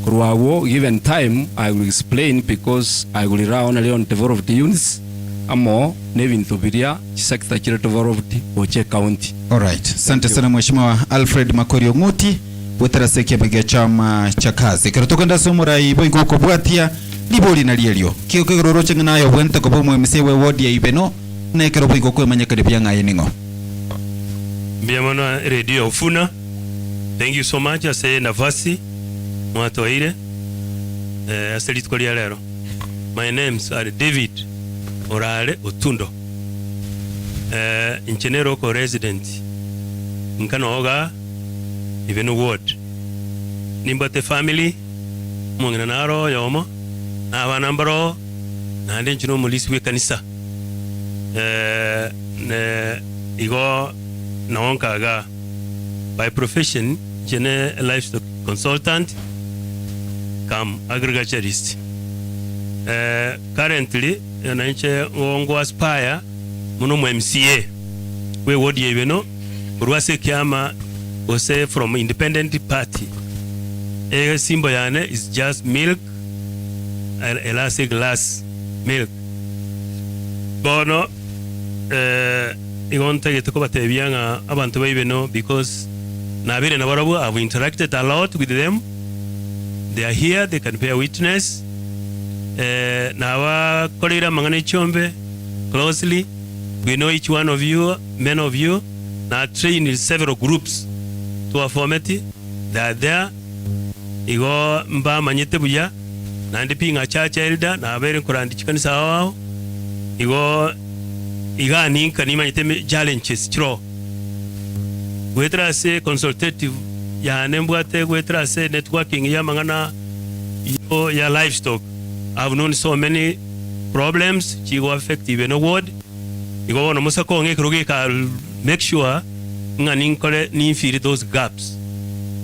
O: Kuruawo, given time, I will explain because I will rely only on developed units. Amo nevin tubiria sector chile developed Oche County.
M: All right. Asante sana Mheshimiwa Alfred Makori Onguti wetara sekia bega chama cha kazi. Kutoka nda somora ibo ngoko bwatia liboli na lielio. Kio kegoro chengana yo bwenta ko bomo MCA we ward ya IBENO na kero bo ngoko manya kadibia nga yeningo.
P: Biamana Radio Vuna. Thank you so much ase nafasi mwatoire aselit kwa lero. My names are David Orale Otundo. Inchenero ko resident. Nkano oga IBENO ward. Nimbate family mungina naro yomo abana mbaro nande nchino mulisi we kanisa. Ne igo naonkaga by profession jene livestock consultant come agriculturist. Currently nanche ngo aspire muno mu MCA we ward ya IBENO urwase kiama ose from independent party. Simbo yane is just milk, elastic glass milk. Bono igonta yetoko batebianga abantu ba IBENO because nabire na barabu I've interacted a lot with them. They are here, they can bear witness. Nawa kolira mangane chombe closely. We know each one of you, many of you. Now train in several groups to a format. They are there. Igo mba manyete buya. Nandi pinga church elder. Na abere kurandi chikanisa wao. Igo iga ninka ni manyete challenges chro. Wetra se consultative ya nembuate wetra se networking ya mangana yo ya livestock. I've known so many problems chigo affect IBENO ward. Igo no musako nge kroge ka make sure ngani kole ni fill those gaps.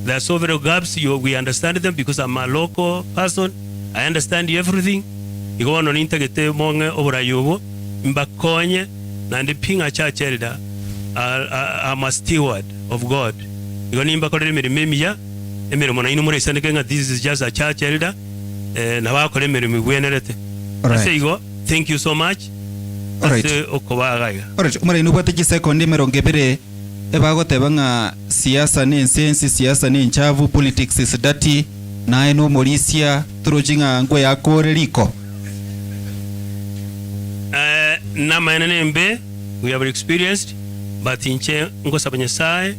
P: There are several gaps. We understand them because I'm a local person. I understand everything. Igo no integrate monge obra yobo mbakonye na ndi pinga church elder. I'm a steward of God. Igo nimba korere mirimo emiya emirimo na inu muri sandike nga this is just a church elder na bakore mirimo igwenerete. Ase igo thank you so much. Ase okobagaiga.
M: Alright, umara inu bwate second emerongebere ebagoteba nga siasa ni nsensi siasa ni nchavu politics is dirty na eno morisia turujinga ngwe yakore liko.
P: Na maana mbe we have experienced but inche ngo sabanyasaye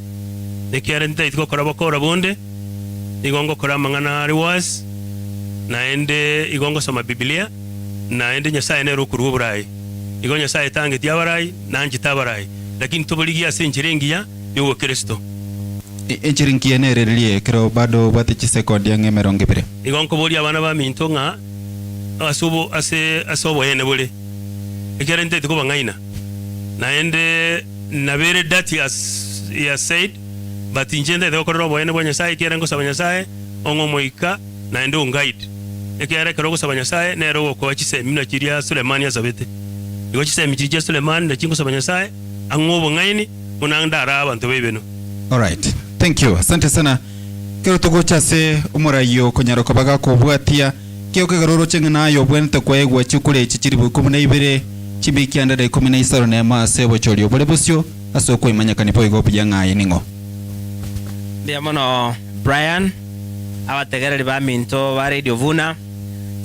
P: nekiara nta itiko kora bakora bonde igongo kora mangana rewas naende igongo soma biblia naende nyasaye ne rukuru burai igongo nyasaye tange tiabarai nanji tabarai lakini toboligia senjirengia yogo Kristo
M: enjiringia nerelie kero bado batichi second yange merongebere
P: igongo boli abana ba mintonga asubo asobo yene bole ikiara nta itiko bangaina naende nabere that he has said but injenda de okoro boyene bonya sai kiera ngo sabanya sai ongo moika naende unguide ekiara kero sabanya sai nero ko chise mina chiria Sulemani azabete igo chise michiria Sulemani na chingo sabanya sai angobo ngaini unanga raba nto bebeno.
M: All right, thank you, asante sana kero togocha se umurayo konyaroko baga ko bwatia kyo kegaroro chenga nayo bwente kwa egwa chukule chichiribu 12 chibiki andade 17 na ma sebo cholio bole bosio asoko imanya kanipo igo pijanga yiningo.
Q: Ndia mono Brian abategereri ba minto ba Radio Vuna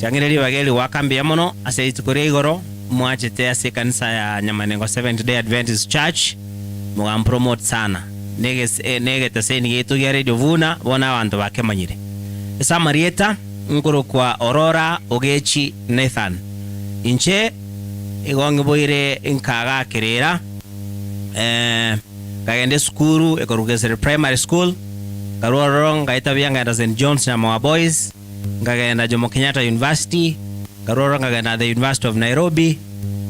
Q: changireri bageli wakambia mono ase itukore igoro mwachete ase kanisa ya Nyamanengo Seventh Day Adventist Church mwam promote sana nege taseni yetu ya Radio Vuna bona abantu bakemanyire esa Marieta ngoro kwa Aurora Ogechi Nathan inche igonge boire inkaga kerera kagende skuru ekorugezere primary school karoro ngaita byanga St John's na Moa Boys ngagenda Jomo Kenyatta University karoro ngagenda the University of Nairobi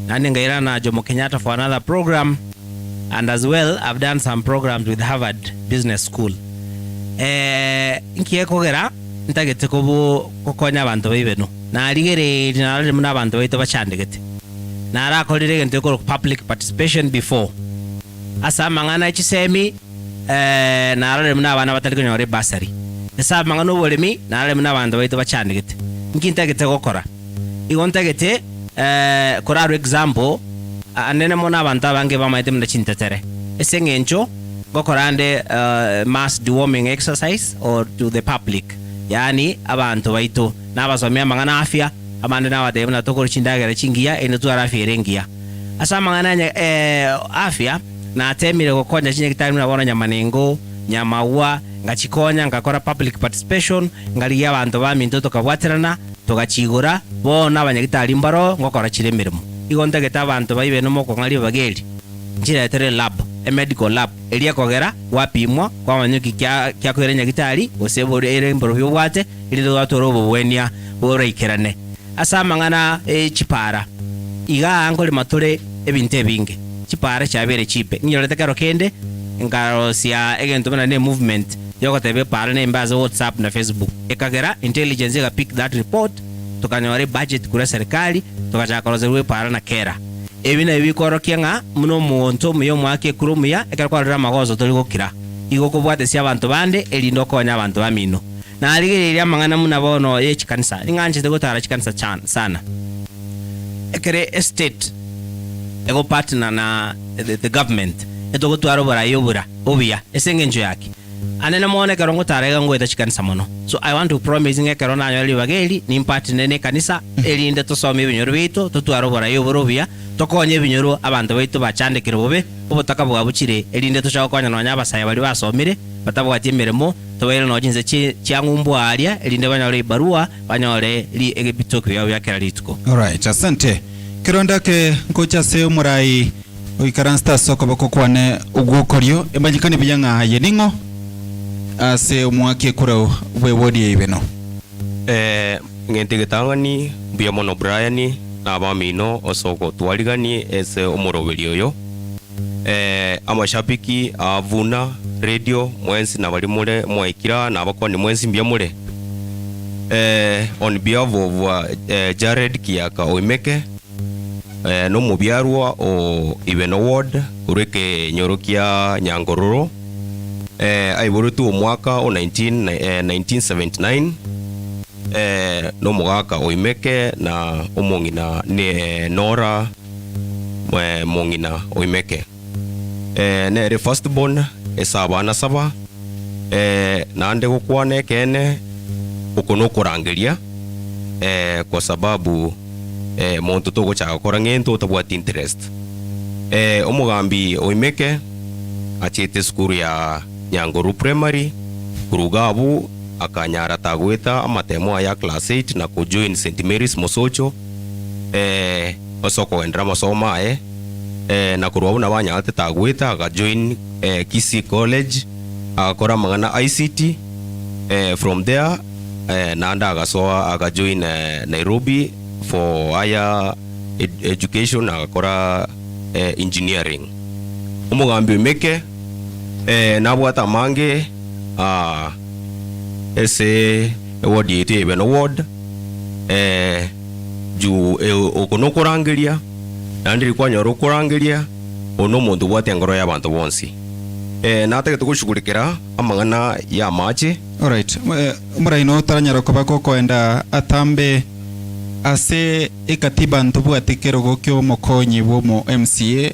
Q: nani ngaira na Jomo Kenyatta for another program and as well I've done some programs with Harvard Business School nkiye kogera ntagete kokonya abantu bibeno na rigere dinalo muna abantu baito bachandegete na rakolire ngente ko public participation before asa mangana chisemi na rale muna bana bataliko nyore basari esa mangano bolemi na rale muna bantu baito bachandegete nkintagete gokora igontagete koraro example anene mona abantu abange bamaite mna chintetere esengencho gokorande mass deworming exercise or to the public yani abantu baito nabasomya mangana afya abandi nabade mna tokoro chindagera chingia ene tu afya erengia asa mangana afya na temire gokonya chinye kitari mna bona Nyamanengo Nyamaua ngachikonya ngakora public participation ngaliya abantu ba minto tokabwaterana togachigura bona abanyagitari mbaro ngokora chiremirimo igonta geta abantu baibeno moko ngali bageli njira tere lab a medical lab elia kogera wapimwa kwa manyuki kya kwerenya gitari osebore ere mboro byobwate ilido watorobo bwenia borekerane asa mangana chipara iga angole matore ebinte binge chipara chabere chipe nyolete karo kende ngaro sia egento bana ne movement yoko tebe para ne mbazo WhatsApp na Facebook ekagera intelligence ga pick that report tukanyore budget kura serikali tukachakorozewe para na kera ebina ebikoro kyenga muno monto muyo mwake kurumuya ekarkwara magozo toligokira igokobwate sia abantu bande elindo konya abantu bamino na aligereria mangana muna bono yechikanisa inganje tegotara chikanisa sana ekere estate ego partner na the government etogotwaro barayobura obia esengenjo yake anene muone karongo tarega ngweta chikanisa mono so I want to promise nge karona anyali bageli ni partner ne kanisa elinde tosome binyoro bito totwaro barayobura obia tokonye binyoro abantu baitu bachandikire bobe obotaka bwabukire elinde toshaka kwanya no nyabasaya bali basomire batabwati emiremo tobaire no jinze cyangumbu alia elinde banyore barua banyore li ebitoko yawe yakera lituko.
M: All right, asante kironda ke ngocha se umurai oikaransta soko bakokwane ugokoryo embanyikane byanga yeningo ase umwake kura wewodi ibeno
R: ngente getangani bya mono Brian na bamino osoko twaligani ese umurobeli oyo amashabiki avuna radio mwensi na bali mure mwaikira na bakoni mwensi mbya mure on behalf of Jared Kiaka Oimeke no mubyarwa o IBENO ward ureke nyorokia Nyangororo aiborutu omwaka o 1979 no mogaka oimeke na omongina ne Nora mongina oimeke nere first born esabana saba nande gukwane kene ukono kurangeria kwa sababu muntu tuguchaga kora ngento tabwati interest omugambi oimeke achete skuru ya Nyanguru primary kurugabu akanyara tagweta amatemo ya class 8 na kujoin St Mary's Mosocho osoko endra masoma na kurugabu na banyate tagweta akajoin Kisii College akora magana ICT from there nanda agasoa akajoin Nairobi for higher education akora engineering umugambi Oimeke nabwata mange ese award yetu IBENO award ju okono kurangiria nandiri kwanyoro kurangiria ono muntu bwate ngoro y'abantu bonsi natake tugushugurikira amangana ya mache.
M: Alright, muraino taranyara kobako koenda atambe ase ekatiba ntubwate kerogo kyo mokonyi bo mo MCA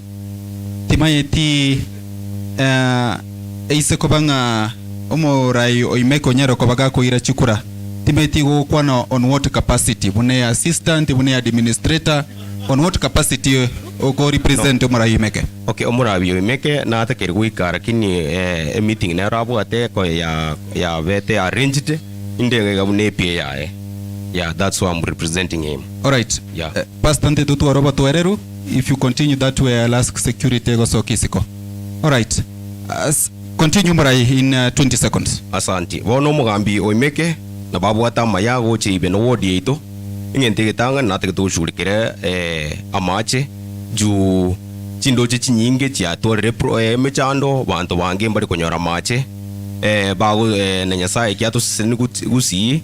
M: timayeti eise kobanga omorai Oimeke nyaro kobaga koira chukura timayeti go kwana on what capacity bune assistant bune administrator on what capacity go represent omorai Oimeke.
R: Okay, omorai Oimeke na atakeri guikara kini meeting na rabwate ko ya vete arranged inde gabune PA. Yeah, that's why I'm representing him.
M: All right.
R: Yeah.
M: Pastor Ntetutu Aroba Tuereru, if you continue that way, I'll ask security go so kisiko. All right. Continue Murai in 20 seconds.
R: Asante. Wono mugambi Oimeke na babu ata mayago che IBENO award yeito. Ingente tanga na teketu shurikire amache ju chindo che chinyinge chia tore pro mechando bantu bange mbali konyora mache bago na nyasaye kiatu sini gusi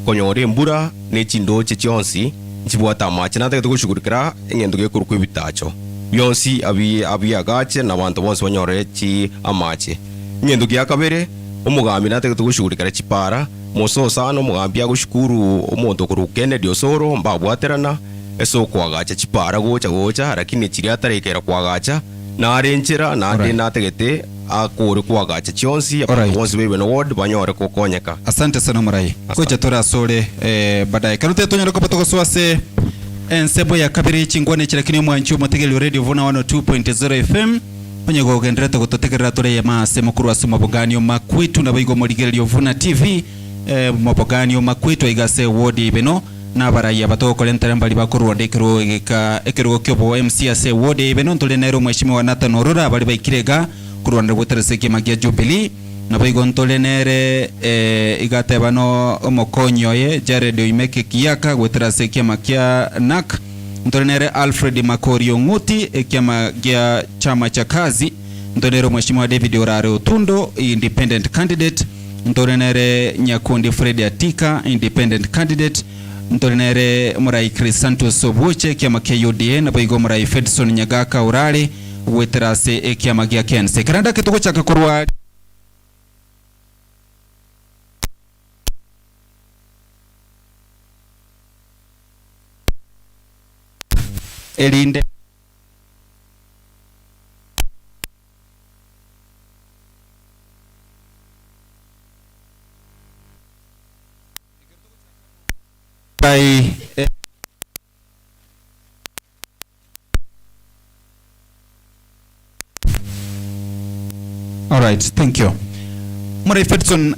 R: konyore mbura ne chindo che chionsi chibwata mache na teketu kushugurikira ingendo ke kurukwe bitacho yonsi abi agache na bantu bonse banyore chi amache ingendo ke akabere umugambi na teketu kushugurikira chipara moso sana umugambi agushukuru umuntu kurukene diosoro mbabwaterana eso kwagacha chipara gocha lakini chiri atarekera kwagacha na arenchera na ande na tegete akore kwagacha chionsi abonse IBENO award banyore kokonyeka.
M: Asante sana Murai koja tora sore baadaye karute tonyora ko patoko swase ensebo ya kabiri chingwane chirakini mwanchu motegeli radio Vuna 102.0 FM onye gogendreta gutotegerera tore ya mase mukuru wa suma boganio makwitu na bigo morigelio Vuna TV moboganio makwitu igase award IBENO na baraya batoko lentera mbali bakuru ndekero ekero kyobo MCAs award IBENO ntolenero mheshimiwa Nathan Orora bali baikirega kurwanda gutereseke magia Jubilee na bigo ntolenere igate bano omokonyo ye Jared Oimeke kiaka gutereseke magia nak ntolenere Alfred Makorio Nguti ekiama gia chama cha kazi ntonero mheshimiwa David Orare Otundo independent candidate ntolenere Nyakundi Fred Atika independent candidate ntolenere Murai Chris Santos Obuche kiama KUDA na bigo Murai Fedson Nyagaka Urare weterase ekiama gia Kense karanda kitugo chaka kurwa elinde by all right, thank you Murai Fedson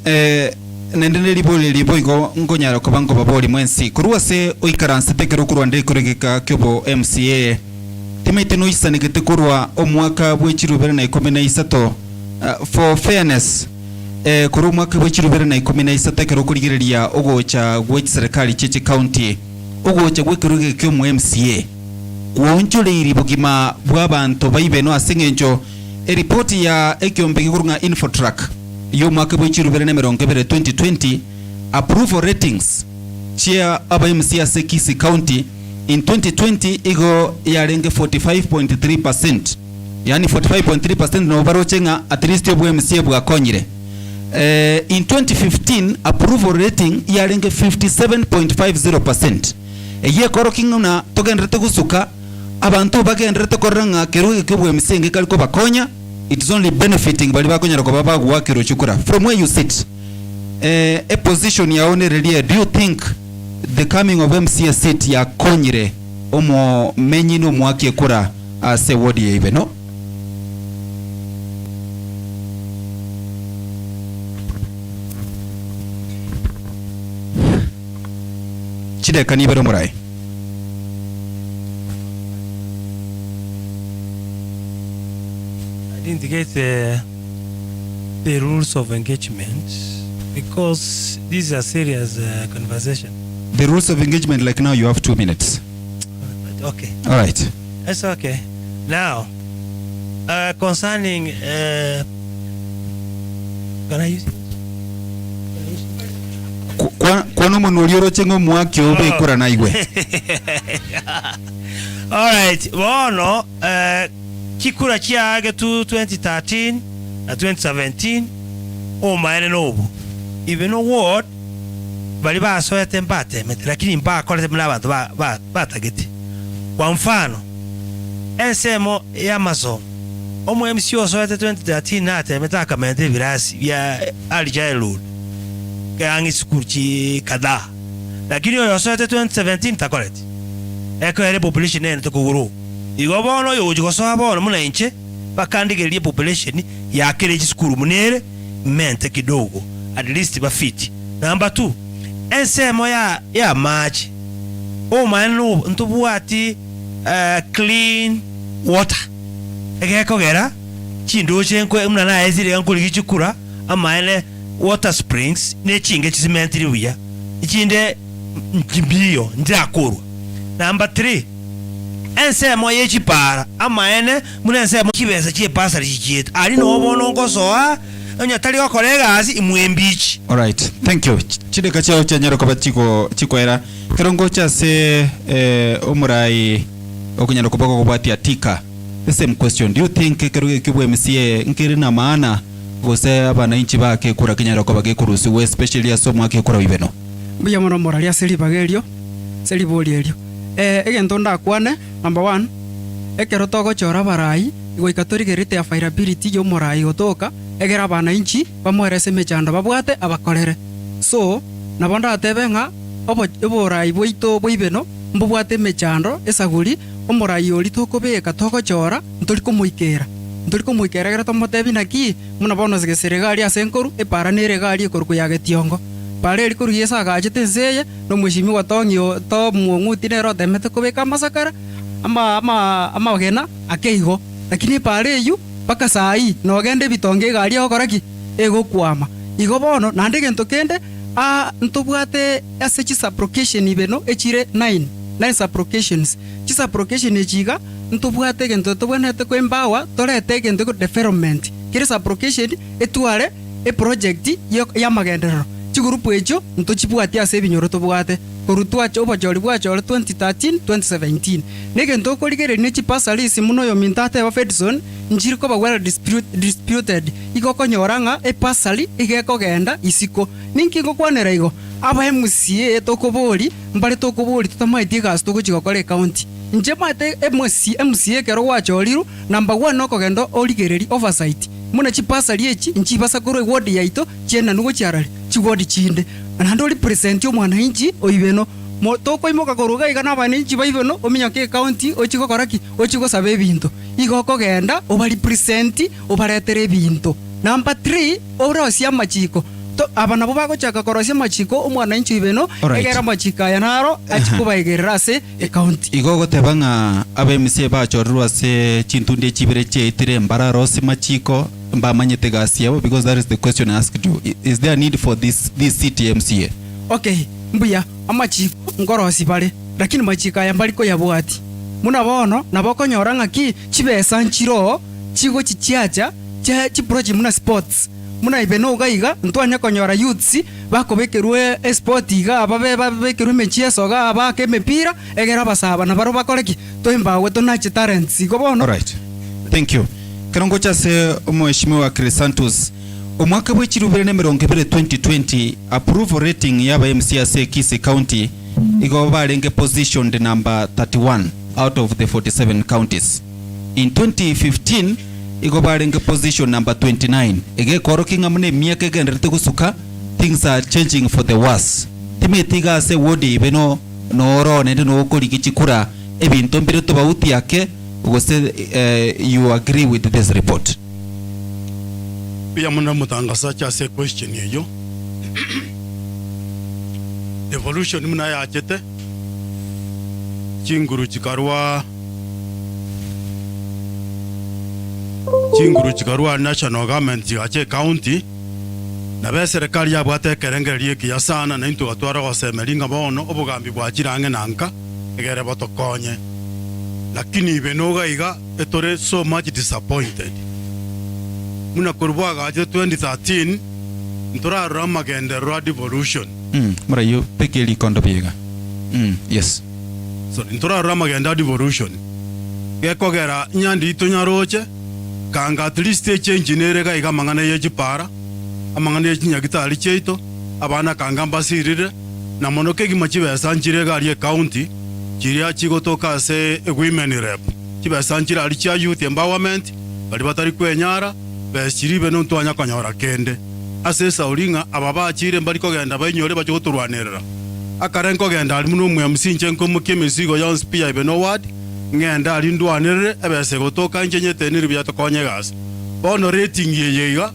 M: nendene libo igo ngonyara kubango baboli mwensi kuruwase oikaranse tekero kurwande kuregeka kyobo MCA timete no isanigete kurwa omwaka bwechirubere na 13 for fairness kuru mwaka bwechirubere na 13 tekero kurigireria ogocha gwechi serikali cheche county ogocha gwekeruge kyo mu MCA wonchule iri bugima bw'abantu baibeno asengenjo report ya ekyombege kurunga infotrack yo mwaka bwechirubere na 2020 approval ratings chia aba MCAs Kisii County in 2020 igo yarenge 45.3% yani 45.3% no barochenga at least obwe MCA bwakonyire. In 2015 approval rating yarenge 57.50%. Eye korokinga na togendrete gusuka abantu bagendrete koranga keruge kebwe MCA kaliko bakonya. It is only benefiting bali bakonya ko baba gwakiro chukura. From where you sit, a position ya onerelia, do you think the coming of MCA seat ya konyire omo menyino mwaki kura se wodi ya IBENO? Chide kanibero murai.
K: I didn't get the rules of engagement because this is a serious conversation.
M: The rules of engagement, like now you have 2 minutes.
K: Okay.
M: All right.
K: That's okay. Now, concerning, can I use it?
M: Kwano monolioro chengo mwaki obe kura na igwe.
K: All right. Bono, chikura chiage tu 2013 na 2017 o maene nobu. IBENO ward bali basoete mbate lakini mba kolete mna abantu batageti. Kwa mfano ensemo ya Amazon omu MCO soete 2013 na atemeta mente virasi ya alijailud kangi skurchi kada lakini yo soete 2017 takolete eko ele population ene tokuguru igobono yo ujigoso bono muna inche bakandigelie population ya kile skuru munere mente kidogo at least bafiti. Number 2 ensemo ya maji o manu ntubuati clean water egeko gera chindo chenko muna na ezire ngankuli gichukura amaene water springs ne chinge chisementiri uya ichinde njimbiyo ndakorwa. Number 3 ensemo yechipara amaene muna ensemo kibesa chepasa lichieta ali no bono ngosoa onyatali okolegazi imwembichi.
M: All right, thank you. Chide kachao chanyaro kwa chiko era kerongo cha se omurai okunyaro kubako kubati atika. The same question, do you think keruge kibwe MCA nkiri na maana gose abana inchi bake kura kenyaro kwa bage kurusi we especially asomo ake kura IBENO?
L: Mbuya mono moralia seli bagelio seli bolelio egento ndakwane number 1 ekero togo chora barai igo ikatorige rite affordability yo morai gotoka egera abana inchi bamwerese mechando babwate abakorere so nabonda atebenga oborai boito boibeno mbubwate mechando esaguri omorai oli tokobeka togochora ntoli komoikera egera tomotebi naki muna bono segeseregali asenkoru epara nere gali ekorku yagetiongo pare eri koru yesa agachete nseye no mwishimi watongio to mwonguti nero temete kobeka masakara ama ogena akeigo lakini pare yu paka sai no gende bitonge gali okoraki ego kwama igo bono nande gento kende ntobwate ase application IBENO echire 9 applications application echiga ntobwate gento tobwenete ko embawa torete gento ko development kire application etware e project ya magenderero chigurupu echo ntochibwate ase binyoro tobwate korutwa cho bajori bwachore 2013 2017 negento koligere ne chipasalisi muno yo mintate wa Fedson njiri ko bagwera disputed iko konyoranga e pasali igeko genda isiko ninki ngo kwanera igo aba MCA tokobori mbale tokobori tutamaiti gas tokochigo kore county nje mate MCA kero wachoriru number 1 noko gendo oligereri oversight muna chipasali echi nchibasa koro ward yaito chena nugo chiarari chiwodi chinde anando represent yo mwana inchi oibeno toko imoka koruga igana abana inchi baibeno ominya ke county ochiko koraki ochiko sabe binto igoko genda oba represent obaretere binto. Number 3 orosia machiko to abana bo bagochaka korosia machiko omwana inchi IBENO egera machika ya naro achikuba igerase e county
M: igogo tebanga abemse bachorwa se chintunde chibere cheitire mbararosi machiko mbamanyete gasiabo because that is the question I asked you. Is there a need for this city MCA?
L: Okay, mbuya amachiko ngorosi bale lakini machika ya mbaliko ya bwati muna bono naboko nyoranga ki chibesa nchiro chigo chichiacha chi project muna sports muna IBENO gaiga ntwanya konyora youths bakobekerwe sport iga ababe babekerwe mechieso ga abake mepira egera basaba na baro bakoreki to imbawe to nache talents igo bono.
M: All right, Thank you. Karongo chase mheshimiwa Crisantus. Omwaka bw'ekirubire ne 2020 approval rating yaba MCAs Kisii County igo balenge positioned number 31 out of the 47 counties. In 2015 igo balenge position number 29. Ege korokinga mune miaka genderete gusuka, things are changing for the worse. Timetiga se wodi IBENO no nende no okori kichikura ebintu mbire to bauti yake ugo say you agree with this report.
N: Pia muna mutangasa cha se question yeyo. Evolution muna ya achete. Chinguru chikarua national government yache county. Na be serikali ya bwate kerengeri ya sana na into atwara wasemelinga bono obugambi bwachirange nanka egere botokonye. Lakini IBENO iga etore so much disappointed. Muna kurwaga aje 2013 ntora rama gende road devolution.
M: Mara yo pekeli kondo biega. Yes.
N: So ntora rama gende devolution. Geko gera nyandi itonyaroche kanga at least change nerega iga mangana yechipara amangana yechinyagitari cheito abana kanga mbasirire na monoke gimachibe sanchirega ali county chiria chigotoka se women rep chibe sanchira ali cha youth empowerment bali batari kwenyara besiri beno ntwanya kanyora kende ase saulinga ababa achire mbali kogenda banyore bachoturwanirira akarenko genda ali muno mwe msinche nko mukemisigo ya spia IBENO ward ngenda ali ndwanirire ebese gotoka njenyete niri byatokonye gas bono rating yeyega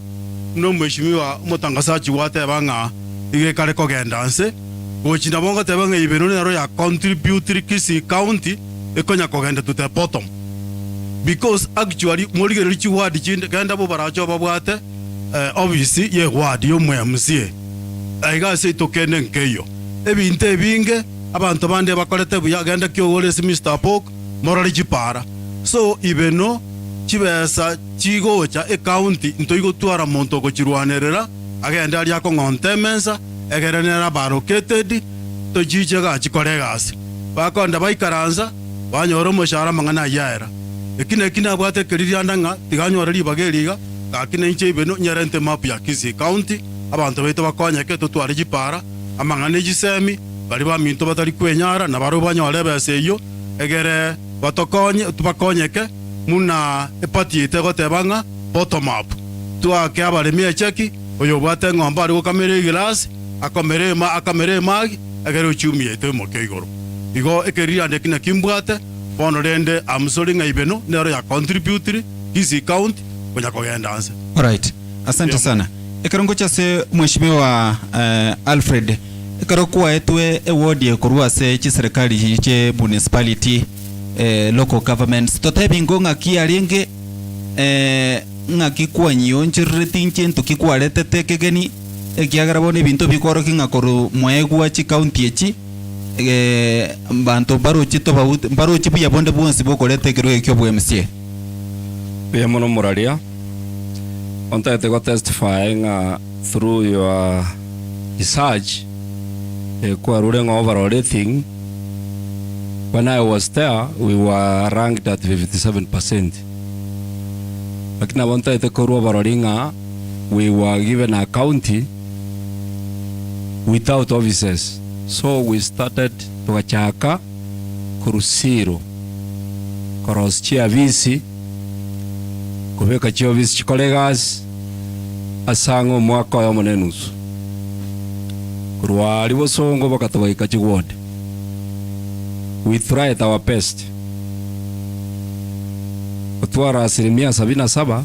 N: no mheshimiwa mutangasaji wate banga ige kare kogenda nse gochina bonga tebanga IBENO nero ya contributory Kisii County ekonya kogenda to the bottom because actually moligere chi ward chinde genda bo baracho babwate obviously ye ward yo mwe MCA aiga se tokene nkeyo ebinte binge abantu bande bakolete buya genda kyo wole Mr. Pok morali chipara so IBENO chibesa chigocha county ntoigo twara monto go chirwanerera agenda ali akongontemensa egerenera baroketedi to jichega chikoregasi bakonda baikaranza banyoro mushara mangana yaera ekina bwate kiriria ndanga tiganyora libageriga kakine inche IBENO nyerente map ya Kisii County abantu baito bakonyeke tutwari jipara amangane jisemi bali ba minto batari kwenyara na baro banyore beseyo egere batokonye tubakonyeke muna epatiete gotebanga bottom up twake abaremi echeki oyo bwate ngomba ari gukamere glass akamere magi egere uchumi ete mokeigoro igo ekeriria ndekina kimbwate bono rende amsolinga IBENO nero ya contributory Kisii County konya kogenda anse.
M: Alright, asante sana. Ekarongo chase mheshimiwa Alfred ekarokuwa etwe award ye kurwa se chiserikali che municipality local governments totebingo ngaki alenge ngaki kwanyo nchirretinche ntukikwarete tekegeni ekiagara bone bintu bikoro kingakoru mwegwa chi county echi bantu baruchi buya bonde bonsi bokorete kero ekyo bwa MCA
O: Pia mono moralia ontaete go testifying through your research kwa ruling overall rating. When I was there, we were ranked at 57%. Lakini ontaete koru overallinga, we were given a county without officers. So we started tukachaka kurusiro koroschia visi kubeka chio visi chikolegas asango mwaka wa monenusu kurwa libosongo bakatobaika chigwode. We tried our best. Otwara 77%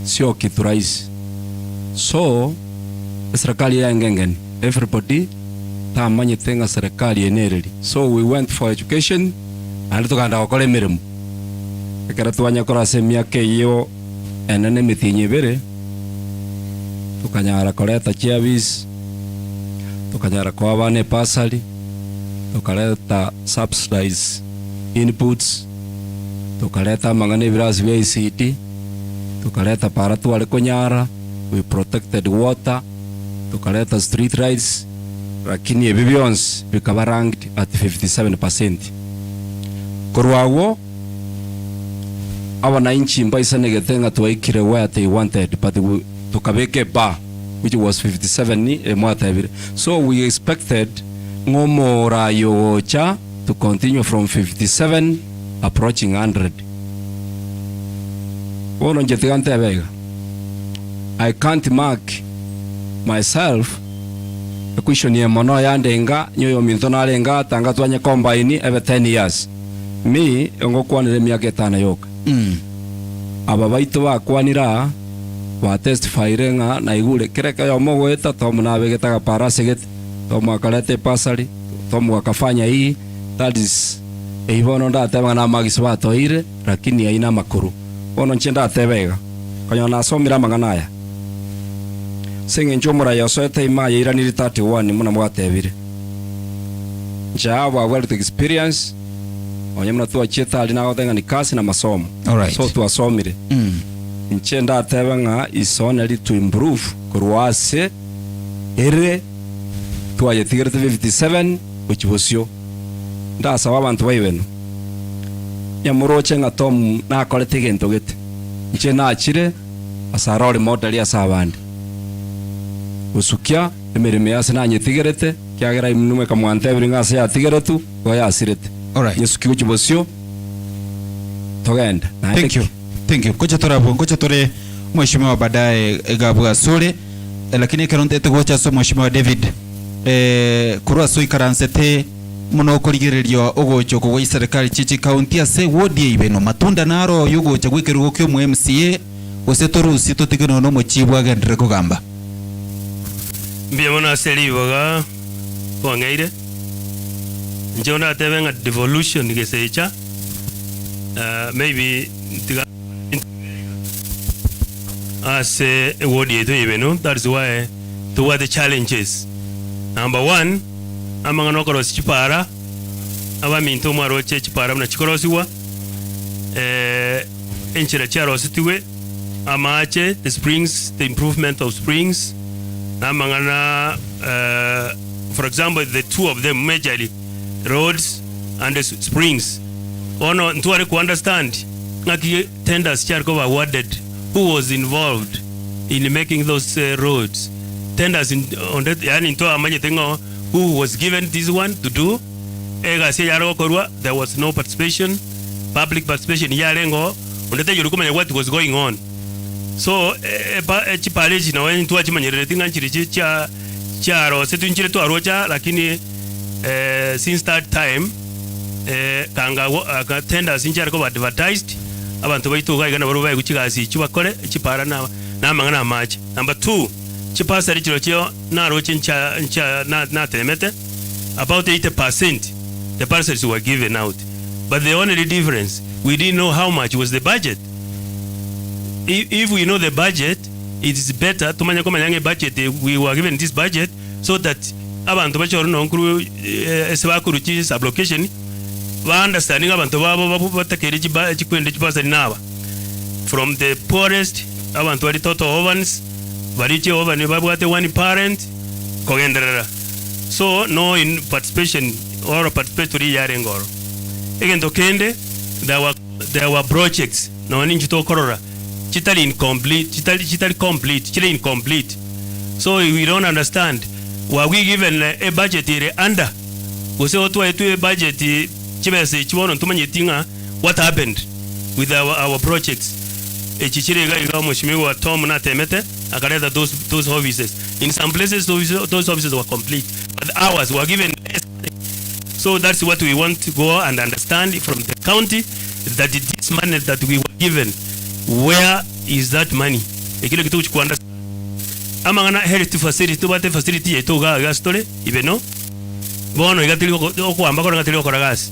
O: sio kitu rahisi. So serikali ya ngengeni everybody tamanye tenga serikali enereli. So we went for education and tukanda okole mirimo ekera twanya kora semia keyo enene mitinyi bere tukanyara koleta chiavis tukanyara kwa bane pasali tukaleta subsidize inputs tukaleta mangane viras vya ICT tukaleta para tuwale konyara we protected water tukaleta street rights lakini ebibyons bikaba ranked at 57%. Korwago wananchi mbaisanegete nga twaikire where they wanted, but tukabeke bar which was 57 mwatebire. So we expected ngomora yocha to continue from 57 approaching 100. Wono njetigante bega. I can't mark myself question ye mono yandenga nyoyo minto nalenga tanga twanye combine every 10 years. Me ngokwanire myaka 5 yoka. Aba baitu bakwanira wa testify renga na igure kireka yo mogweta tomu na begetaga parasegete tomu akalete pasali tomu akafanya hii. That is eibono ndateba na magisi batoire lakini aina makuru bono nchenda tebega kanyo nasomira maganaya singe nchomora yosoete ima ira ni 31 muna mwatebire njawa wealth experience onyamna tu acheta alina otenga ni kasi na masomo.
M: Alright.
O: So tu asomire nchenda tebanga is only to improve kurwase ere tu ayetigere 57 which was yo ndasaba abantu baibeno yamuroche nga tom na kolete gento gete nche na chire asarori model asabandi usukia emereme yase na nyetigerete kyagera imnume kamwante biringa se yatigeretu goya asirete.
M: Alright.
O: Yesu kibosio togenda.
M: Thank you. Kocha torabo, kocha tore mheshimiwa baadaye gabu sore lakini karonte tegocha so mheshimiwa David kurwa so ikaransete muno kurigererio ogocho ko serikali chichi county ase wodi ibeno matunda naro yugocha gwikirugo kyo mu MCA osetorusi totigeno no mochibwa gendere kugamba
P: mbia mona selivaga kongeire njona tevenga devolution gesecha maybe tiga as a wodi to ibeno. That is why to what the challenges. Number 1, amanga no korosi chipara aba minto maro che chipara na chikorosiwa enchira charo situwe amache the springs, the improvement of springs amanga na for example the two of them majorly roads and the springs ono ntuare ku understand ngaki tenders charko awarded who was involved in making those roads tenders on that yani nto amanye tengo who was given this one to do ega se yaro korwa. There was no participation, public participation yarengo ondete yuru kumanya what was going on. So chipaleji na wani tuwa chimanyerere tinga nchiri charo setu nchiri tu arocha lakini since that time kanga tenders nchari ko advertised abantu baitu gaigana barubaye kuchigasi chibakore chipara na mangana match. Number 2, chipasa richiro chio na roche ncha na temete about 80% the parcels were given out, but the only difference we didn't know how much was the budget. If we know the budget, it is better to manya koma yange budget we were given this budget so that abantu bachoro no nkuru esabakuru chi sublocation ba understanding abantu babo batakere chikwende chipasa naba from the poorest abantu bali total ovens baliche ovani babwate one parent kogenderera. So no in participation or participatory yarengoro again tokende there were projects no ninji to korora chitali incomplete. So we don't understand were we given a budget ire under ose otu a budget chibese chibono tumanyetinga what happened with our projects echichirega iga mheshimiwa Tom na temete akareta those offices. In some places those offices were complete but ours were given less. So that's what we want to go and understand from the county, that this money that we were given, where is that money? Ekile kitu ku understand amangana health facility bate facility yeto ga story IBENO bono igatili okwamba ko ngatili okora gas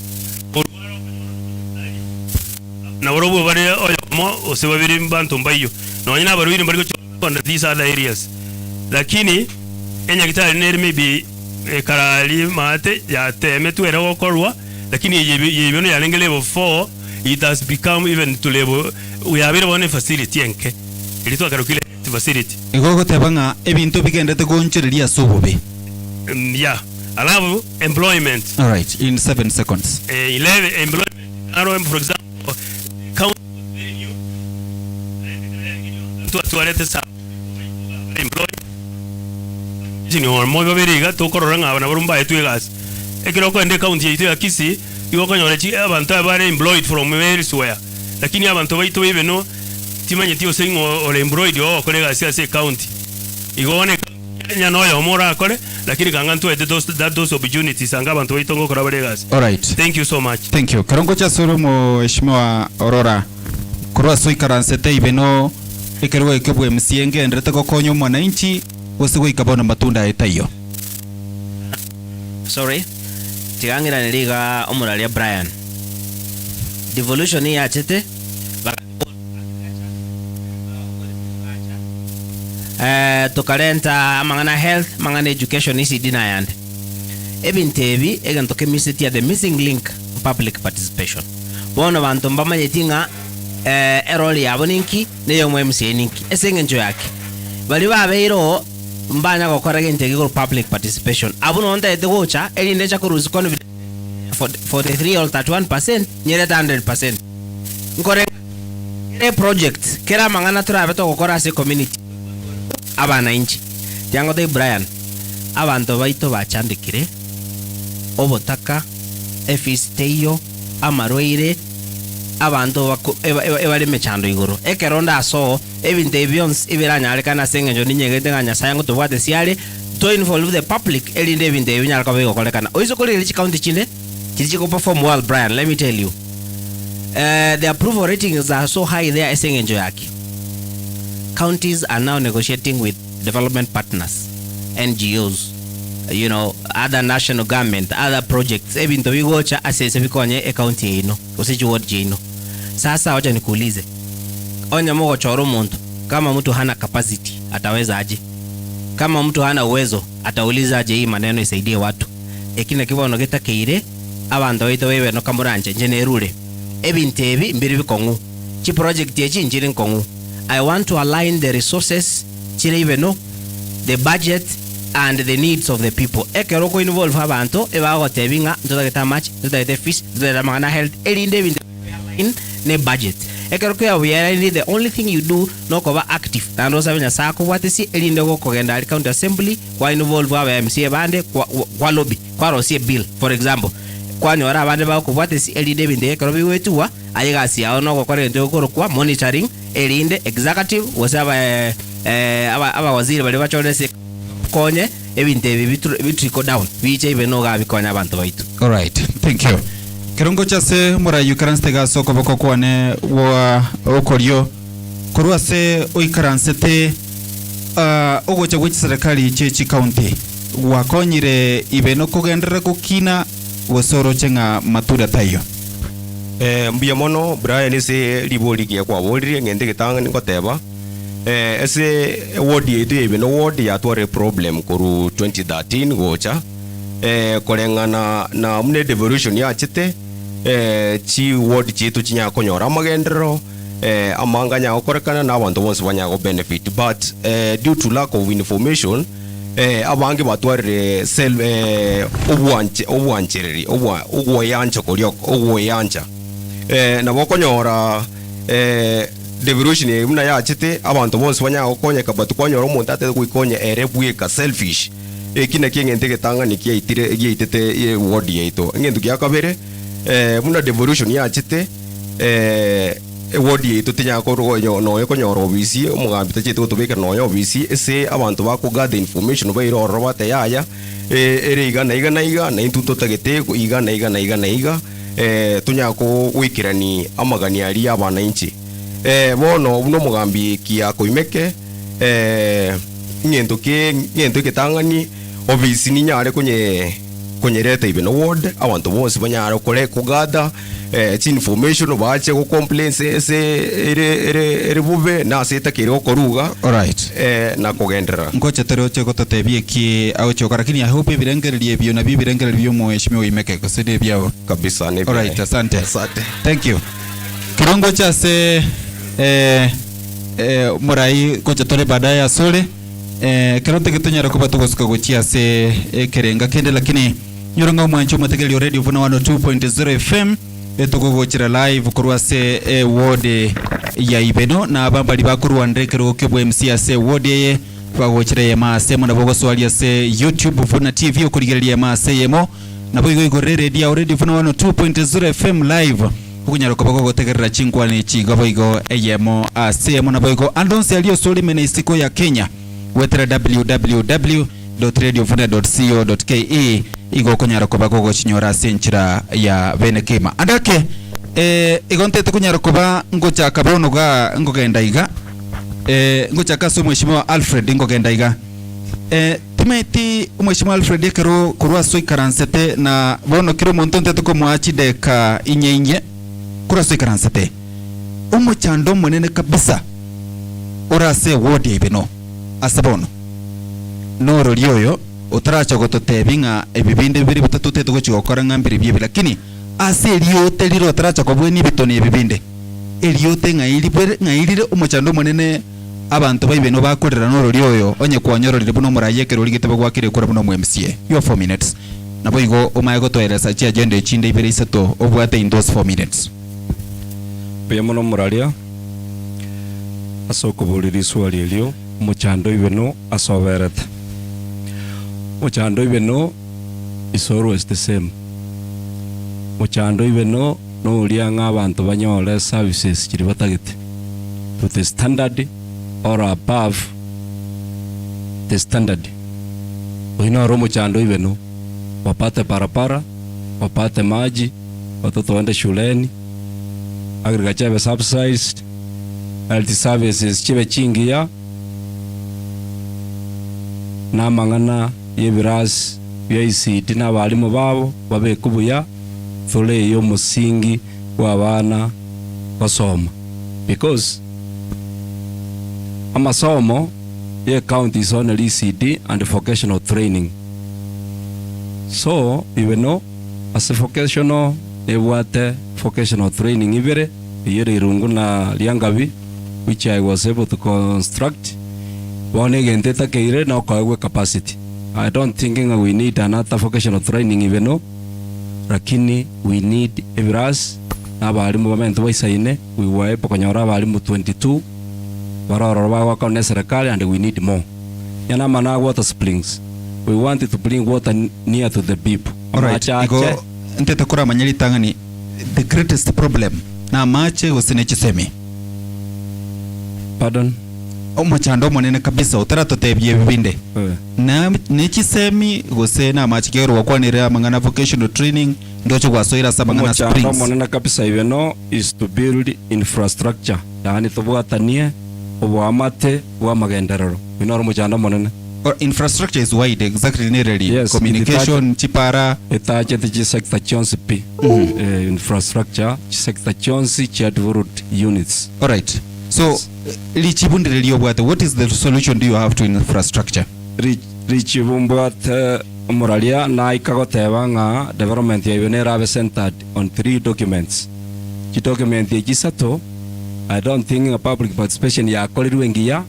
P: na borobo bare oyomo osebabiri mbantu mbayo no nyina barubiri mbari ko these other areas lakini enya kitali neri maybe karali mate ya teme tuera gokorwa lakini yibino ya level 4 it has become even to level we have one facility enke ilito akarukile facility
M: igogo tebanga ebintu bigendete gonchereria sobobe
P: yeah allow employment.
M: All right, in 7 seconds.
P: 11 employment for example count tuarete sa employee jini mo babiriga to korora ngabana barumba etwegas ekiro ko ende county yitu akisi igo konyore chi abantu abare employed from elsewhere lakini abantu baito IBENO timanye tio singo ole employed o kolega sia county igone nya no yo mora kore lakini kangantu those opportunities anga abantu baito ngo kora baregas.
M: All right,
P: thank you so much.
M: Thank you karongo cha soro mo heshimiwa Aurora kurwa soi karansete IBENO ikero ekebwe msienge ndrete ko konyo mwananchi usigo ikabona matunda etayo.
Q: Sorry tigangira niliga omuralia Brian devolution ya chete tukarenta mangana health mangana education isi dinayande ebintebi egantoke misiti the missing link public participation bono bantu mbamayetinga eroli yabo ninki neyo MCA ninki esengenjo yake bali babeiro mbanya gukora gente giko public participation abuno onda edegocha elinde cha kuruzi confidence 43 or 31% nyereta 100% nkore project kera mangana turabe to gukora ase community abana inchi yango de Brian abantu baito bachandikire obotaka efisteyo amaroire abantu ebali mechando igoro ekeronda so ebinte evions ibiranya kana sengenjo ninyegete nganya sayango tubwate siale to involve the public elinde ebinte ebinyala ka bego kolekana oizo kolele chi county chinde chichiko perform well. Brian, let me tell you the approval ratings are so high there sengenjo yake. Counties are now negotiating with development partners, NGOs, you know, other national government, other projects. Ebinto bigocha asese bikonye e county ino, usichu ward jino. Sasa wacha nikuulize. Onya mogo choro muntu, kama mtu hana capacity, ataweza aje? Kama mtu hana uwezo, atauliza aje hii maneno isaidie watu? Ekina kiwa nogeta keire, abantu baito IBENO kamuranje njene rule. Ebintebi mbiri bikongu. Chi project yechi njiri nkongu. I want to align the resources chile IBENO, the budget and the needs of the people. Ekeroko involve abantu ebago tebinga ntotageta match, ntotageta fish, ntotageta mangana health, elinde in ne budget. Ekeroko ya we the only thing you do no cover active. Nando sabenya sako watesi elinde go kogenda ali county assembly kwa involve aba MCA bande kwa lobby, kwa rosie bill for example. Kwa nyora abande ba ko watesi elinde binde ekero biwetuwa ayigasi aho no gukora ento kwa monitoring elinde executive wasaba aba waziri bali bachonese konye ebinte bitriko down biche IBENO ga bikonya abantu baitu.
M: All right, thank you. Kirongo chase mura yukaranstega soko boko kwane wa okoryo kurwa se oikaransete ogocha gwichi serikali chechi county wakonyire IBENO kugendera kukina wosoro chenga matura tayo.
R: Mbuya mono Brian ese liboli kia kwa wodi ngende kitanga ngoteba ese wodi yetu IBENO wodi yatware problem kuru 2013 gocha kolengana na mune devolution ya chite chi wodi chitu chinya konyora magendero amanganya okorekana na abantu bonse banya go benefit but due to lack of information abange batware sel obwanchereri obwoyancha koryok obwoyancha na bokonyora devolution muna yachite abantu bonse banya okonyeka but konyora omuntu ate kuikonya erebweka selfish ekina kingente getanga nikiaitire giaitete ward yaito ngendu kya kabere muna devolution yachite ward yaito tinya ko royo no ekonyora obisi omugambi tachite tubeka no obisi ese abantu bakugather information bayiro robate yaya ere iga na intuto tagete iga tunyako wikirani amagani ali abana inchi bono uno mugambi kia koimeke ngento ketangani obisi ni nyare kunyereta IBENO ward abantu bose banyara kore kugada chi information bache ko complaints ere bube na seta kiro koruga.
M: All right,
R: na kugendera
M: ngocha tero che gototebie ki au chokara kini I hope birengerelie bio na birengerelie bio mheshimiwa Imeke kusede biao
R: kabisa ne.
M: All right, asante. Thank you. Kirongo cha se murai ngocha tore baadaye asole kironte kitonyara kuba tugosuka gochia se kerenga kende lakini nyoronga mwancho mategelio radio Vuna 102.0 FM etugogochira live kurwa se ward ya IBENO na abambali bakurwandire kero kebwe MCAs ward ye bagochire maase mona bogoswalia se YouTube Vuna TV okurigereria maase yemo na boigo igorere dia already Vuna 102.0 FM live kunyaroko bako gotegerera chingwani chigo boigo yemo ase mona boigo andonse alio soli mena isiko ya Kenya wetere www.radiovuna.co.ke igo kunyaroko bako gochinyora senchira ya venekema andake igontete kunyaroko ba ngocha kabrono ga ngogenda iga ngocha kaso mheshimiwa Alfred ngogenda iga timeti mheshimiwa Alfred kero kurwa soi karansete na bono kiro montonte to komwachi deka inyenye kurwa soi karansete umuchando munene kabisa urase ward IBENO asabono noro lyoyo utaracha gototebinga ebibinde biri bitatu teto gochigokora ngambiri bye lakini ase lyote liro utaracha kobweni bitoni ebibinde eliote ng'airire umuchando munene abantu baibeno bakorera noro lyoyo onye kwanyororire buno murayekero ligite bagwakire kora buno mu MCA you 4 minutes nabo igo omaye toeresa chi agenda echinde ibere isato obwate in those 4 minutes
O: peyamono muralia asoko buliri swali elio muchando IBENO asoberete muchando IBENO is always the same muchando IBENO no ulianga abantu banyole services kiri batagite to the standard or above the standard oino romo chando IBENO wapate barabara wapate maji watoto waende shuleni agriculture subsidized health services chibe chingia na mangana yebiras BICD na balimu babo babe kubuya thole yo musingi wa bana basoma because amasomo ye county is on ECD and vocational training so IBENO as a vocational ebwate vocational training ibere yere irungu na liangabi which I was able to construct one genteta keire na kwa capacity. I don't think we need another vocational training IBENO lakini we need ebras na balimu bamento baisaine we were able konyora balimu 22 baroro ba kwa serikali and we need more yana mana water springs we wanted to bring water near to the people.
M: Alright, iko ntete kura manyeli tangani the greatest problem na mache usinechisemi
O: pardon
M: omuchando munene kabisa utaratotebye bibinde na nechisemi gose na mache kero wakwanira mangana vocational training ndocho gwasoira sabangana springs
O: omuchando munene kabisa IBENO is to build infrastructure yani tobwatanie obwamate bwa magenderero binoro muchando munene
M: or infrastructure is wide exactly nearly yes, communication chipara
O: etache the sector chonsi p infrastructure sector chonsi chatworld units.
M: All right, so lichibundire liobwate what is the solution do you have to infrastructure
O: lichibumbwate muralia na ikagoteba nga development ya IBENO rabe centered on 3 documents chi document ya gisato I don't think a public participation ya kolerwe ngiya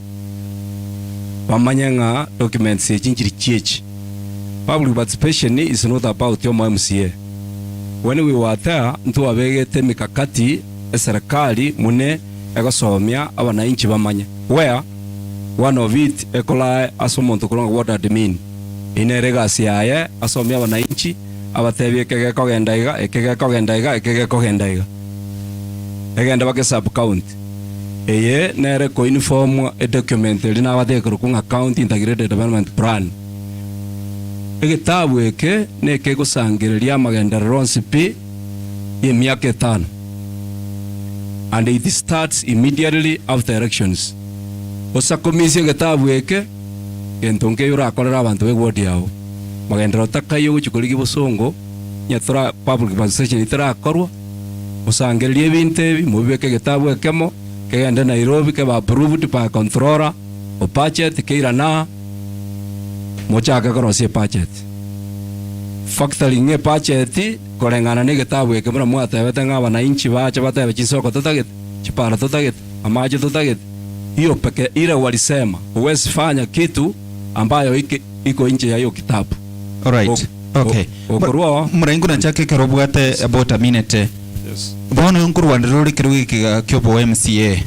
O: pamanyanga documents echinchiri chiechi public participation is not about your MCA when we were there ntu abegete mikakati serikali mune egosomya abananchi bamanya where one of it ekola asomonto kulonga what admin ineregasi yaye asomya abananchi abatebye kege kogendaiga egenda bake sub county eye nere ko uniform e document lina wade ko account integrated development plan egitabu eke neke gusangiria magenderero nsipi ye miaka 5 and it starts immediately after elections osa komisi egitabu eke gentonge yura kolera abantu begwodi yao magendero takayo guchikoligi busongo nyatura public participation itara korwa usangiria ebinte mubeke gitabu ekemo kegenda Nairobi ke ba approved by controller o budget keirana mochaka korosie budget factoring e budget korengana ne gitabu eke mura mwata betanga abananchi bacha batebe chisoko tutagit chipara tutagit amaji tutagit hiyo peke ile walisema huwezi fanya kitu ambayo iko nje ya hiyo kitabu.
M: Alright. Okay. Muraingu na chake kerobwate about a minute. Yes. Bono yunkuru wandiruri kirugi kyobo MCA.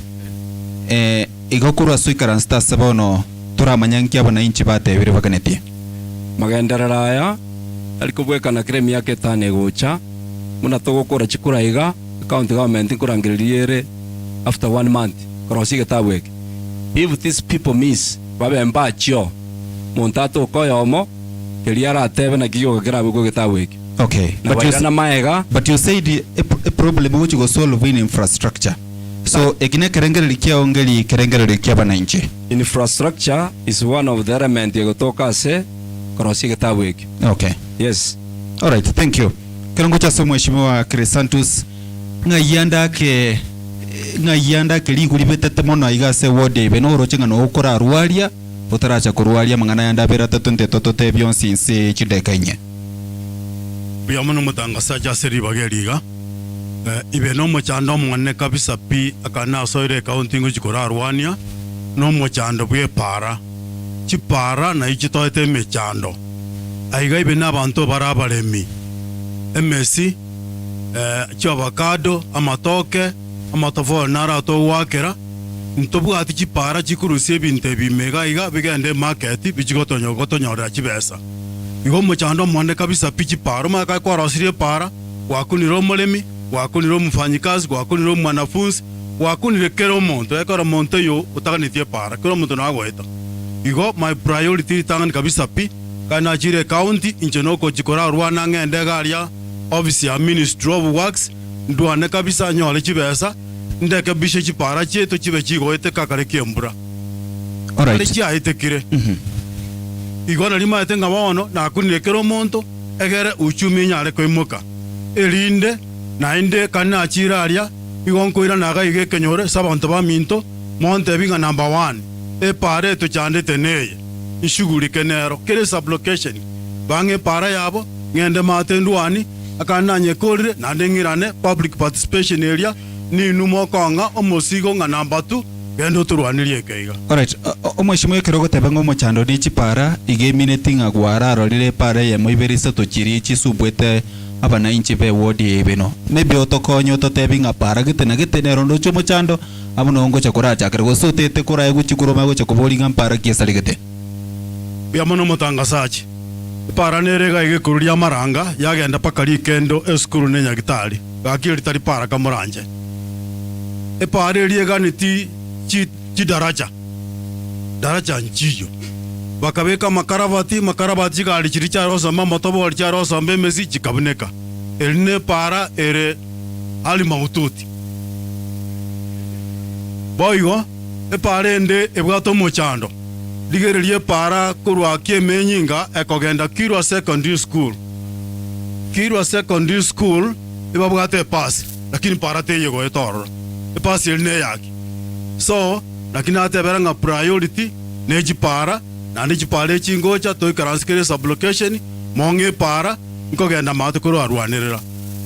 M: igokuru asuikara stars bono turamanya nki abana inchi batebire bakanetie
O: magenderera aya ariko bwekana kire miaka 5 egocha muna tugukura chikura iga county government kurangiririe after 1 month korosige tabwek if these people miss babe mbachio montato koyomo keliara tebe na kiyo kira bugo gitabwek.
M: Okay, but you said a problem which go solve in infrastructure. So egine kerengere likia ongeli kerengere likia bananchi.
O: Infrastructure is one of the element yegotoka se korosige tabwek.
M: Okay.
O: Yes.
M: All right, thank you. Kirongo cha somo mheshimiwa Crisantus ngayanda ke liguli betete mono igase wode beno rochenga no ukora rualia utaracha kurualia mangana yanda bera tatunte totote byonsi inse chidekanye.
N: Biamono mutangasa ja seri bageriga IBENO mochando mwanne kabisa pi akana soire counting chikora ruania no mochando bwe para chipara na ichitoete mechando aiga IBENO abantu barabaremi MSC avocado amatoke amatofo nara to wakera ntobu ati chipara chikurusie binte bimega iga bigende market bichigotonyogotonyorera chibesa igo mochando mwanne kabisa pi chiparo maka kwa rosirie para wakuniro molemi wakuniro mfanyikazi wakuniro mwanafunzi wakunire kero monto ekora monto yo utaganitie para kero monto na agweta igo my priority tangan kabisa pi kana chire county injenoko chikora ruana ngende garia office ya Ministry of Works ndwane kabisa nyole chibesa ndeke bishe chipara cheto chibe chigoete kakare kiembura.
M: All right.
N: Alichi aitekire. Igona lima etenga bono na kunire kero monto egere uchumi nyale koimuka. Elinde na inde kana achiraria igonko ira naga ige kenyore sabantu ba minto monte binga number 1 e pare to chande teneye ishuguri kenero kere sublocation bange para yabo ngende matendwani akana nyekorire na ndengirane public participation area ni numo konga omosigo nga number 2 gendo turwanirie keiga.
M: Alright, omweshimwe kirogo tebengo mochando ni chipara ige minuting agwara rolire pare ye moiberisa to chiri chisubwete abana inchi be wodi IBENO maybe otokonyo totebinga para gitene rondo chomo chando abuno ngo chakora chakere gosotete kora ego chikuroma go chakobolinga para kiesaligete
N: biamono motangasachi para nerega ige kururia maranga yagenda pakari kendo eskuru ne nyagitari gakiri tari para kamuranje e pare riega niti chi daraja njiyo bakabeka makarabati gali chiricha rosa mama tobo alicha rosa mbemesi chikabneka eline para ere ali maututi boyo e pare ende ebwato mochando ligerelie para kurwa kiemenyinga ekogenda Kirwa secondary school ibabwate pass lakini para te yego etoro e pass eline yaki so lakini ateberanga priority neji para nandi chipale chingocha to karanskere sublocation monge para nkogenda matukuru arwanirira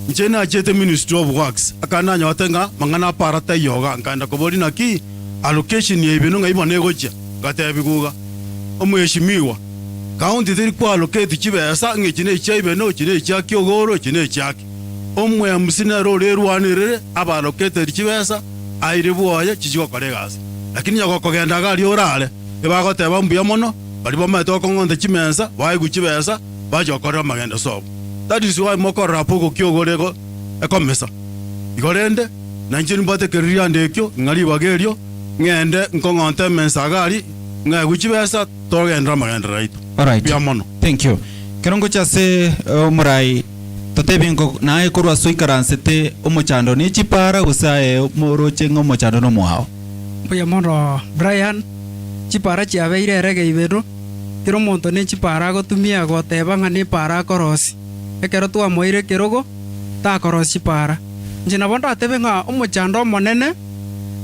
N: nchena achete Ministry of Works akana nyotenga mangana para ta yoga nkanda kobori naki allocation ye IBENO ngaibo negocha gatebiguga omweshimiwa county tiri kwa allocate chibesa ngechine cha IBENO chine cha kyogoro chine chaki omwe musina rore rwanirire aba allocate chibesa airebuoya chichiko kolegas lakini yako kogenda gali orale ebagoteba mbuya mono bali bamato kongonde chimensa baiguchibesa bajokora magenda sobo that is why mokora poko kyogorego ekomesa igorende nanjini bate keria ndekyo ngali bagerio ngende nkongonte mensa gali ngaiguchibesa togenda magenda right.
M: All right.
N: Bia mono.
M: Thank you. Kerongo chase murai totebingo nae kurwa soikaransete omochando ni chipara usae moroche ngomochando no mwao.
L: Buya mono Brian chipara chiabeire rege IBENO kiro monto ne chipara gotumia gotebanga ni para korosi ekero twa moire kirogo ta korosi chipara njina bondo atebenga omochando monene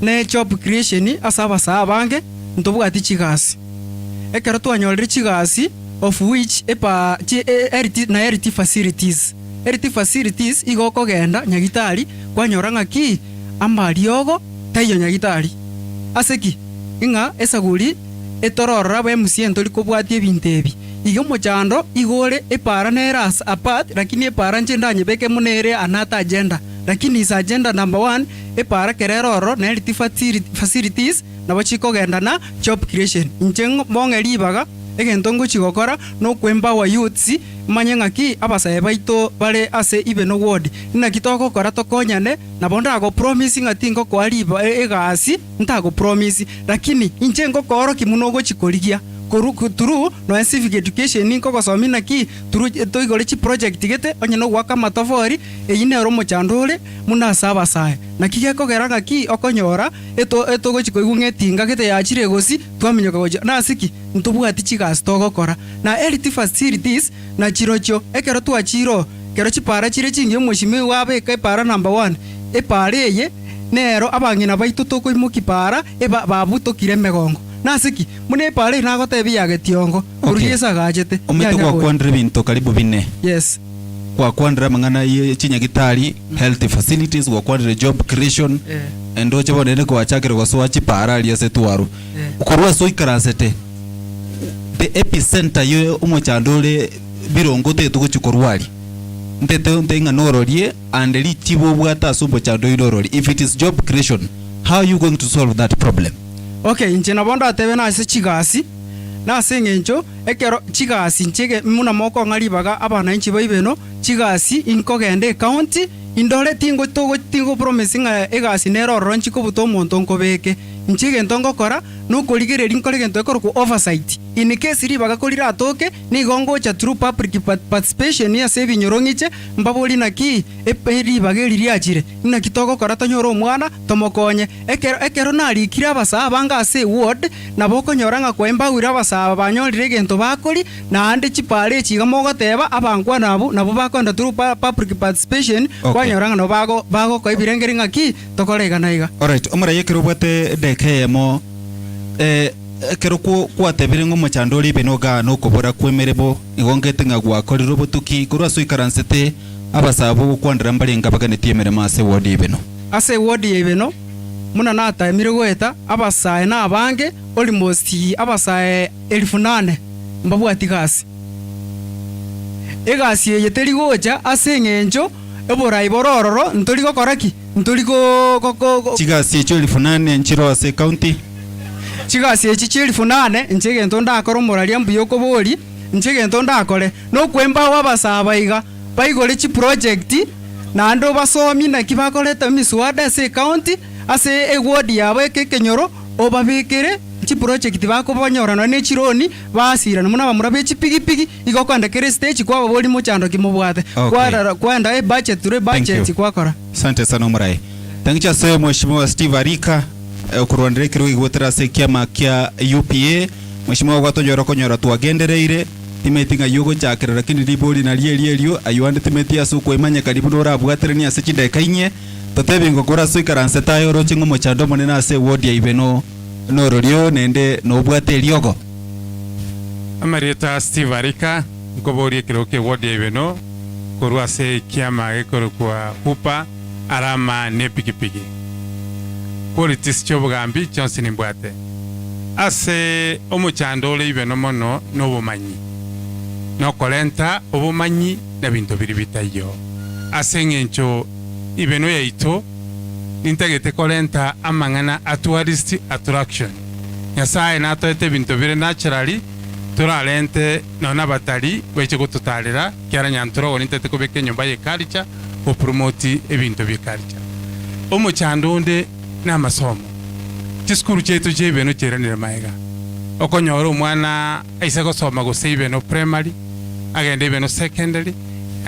L: ne job creation asaba sabange ntobwati chigasi ekero twa nyorire chigasi of which epa RT facilities igoko genda nyagitari kwanyoranga ki amariogo tayo nyagitari aseki inga esaguri etororora bwe musiento likobwatie bintebi iyo mochando igore epara neras apart lakini epara njenda nyebeke munere anata agenda lakini is agenda number 1 epara kereroro na health facilities nabo chikogendana job creation inche mong'eribaga egento ngochigokora nokwempower youths manye ng'aki abasae baito bare ase IBENO ward naki togokora tokonyane nabo ndagopromise ng'ati ngokoariba egasi ntagopromise lakini inche ngokoroki muno ogochikorigia turu no civic education ninkogosomi naki turu toigore chi project gete onye no gwaka matofori eyinero mochandore munasa abasae naki gekogera ng'aki okonyora etogochikoigu ng'etinga gete yachire gosi twamenyoka gocha nasiki ntobwati chigasi togokora na health facilities na chirocho ekero twachiro kero chipara chire chingi omoshimi wabeka epara number 1 epara eye nero abang'ina baito tokoimoki para babutokire megongo nasiki mune pale nagotebia getiongo kurugiesa gachete
M: omete kwa kwandre binto karibu bine
L: yes
M: kwa kwandra mangana ye chinya gitari health facilities kwa kwandre job creation endo chebonene kwa chakire kwa swachi para aliase tuaru ukorwa so ikaransete the epicenter yo umochandole birongo te tugochikorwali ntete nganororie and litibo bwata sumbo chando irorori if it is job creation how are you going to solve that problem?
L: Okay, inche nabondo atebe nase chigasi nase ng'encho ekero chigasi nchege muna moko ng'aribaga abana inchi ba IBENO chigasi inkogende county indore tingo promising egasi nerororo nchikobuta omonto nkobeke nchige ntongokora nukorigereri nkoregento ekoroku oversight in case ribaga korira atoke nigongocha through public participation ya sevi nyorongiche mbabori naki ribaga ririachire naki togokora tonyora omwana tomokonye ekero narikire abasa abanga ase ward nabokonyora ng'a kwembagwire abasa banyorire egento bakori naende chipare chiga mogoteba abangwa nabo bakonda through public participation kwanyora ng'a no bagokoibire ngeri ng'aki tokorega iga.
M: Alright, omara yekero bwate dekemo kero kwatebire ng'omochandori IBENO ga nokobora kwemerebo igongete ng'a gwakorire obotuki korwa so ikaransete abasabo gokwandera mbarenga baganetie emeremo ase ward IBENO
L: ase ward IBENO muna natamire goeta abasae na abange almost abasae 8,000 mbabwati gasi egasi eye teri gocha ase ng'encho eborai borororo ntori gokoraki ntori go
M: chigasi echo 8,000 nchiro ase county
L: chigasi echi 8,000 nchegento ndakora omorari mbuya okobori nchegento ndakore nokwemba wabasaba iga baigore chi project nando basomi naki bakoreta miswada ase county ase eward yabo ekekenyoro obabekere chi project bakobonyorana ne chironi basirana muna bamura bechi pigipigi igokwandekere stage kwa babori mochando kimobwate kwanda budget ture budget kwakora.
M: Asante sana Omurai. Tangicha sema Mheshimiwa Steve Arika okurondere kiro igwetera se kiama kia UPA Mheshimiwa gwatonjora konyora twagendereire timetinga yugo chakera lakini ribori na lielio ayuande timetia suko imanya karibu dora bwatereni ase chidekainye totebi ngokora so ikaranse tayo rochingo mochando monena ase ward ya IBENO nororio nende no bwate liogo
S: Amarieta Steve Arika ngobori kiro ke ward ya IBENO korwa se kiama ekoro kwa hupa arama ne pikipiki politics chobugambi Johnson Mbwate ase omuchandole IBENO mono nobumanyi nokolenta obumanyi na bintu biri bitayo ase ng'encho IBENO yaito nintagete kolenta amang'ana a tourist attraction nyasaye natoete bintu biri naturally turalente nona batari baiche gututarira kiara nyanturo nintete kubeka enyumba ye culture o promote ebintu bi culture omuchandonde n'amasomo chiskuru chetu che IBENO cheranire maega okonyora omwana aise gosoma gose IBENO primary agende IBENO secondary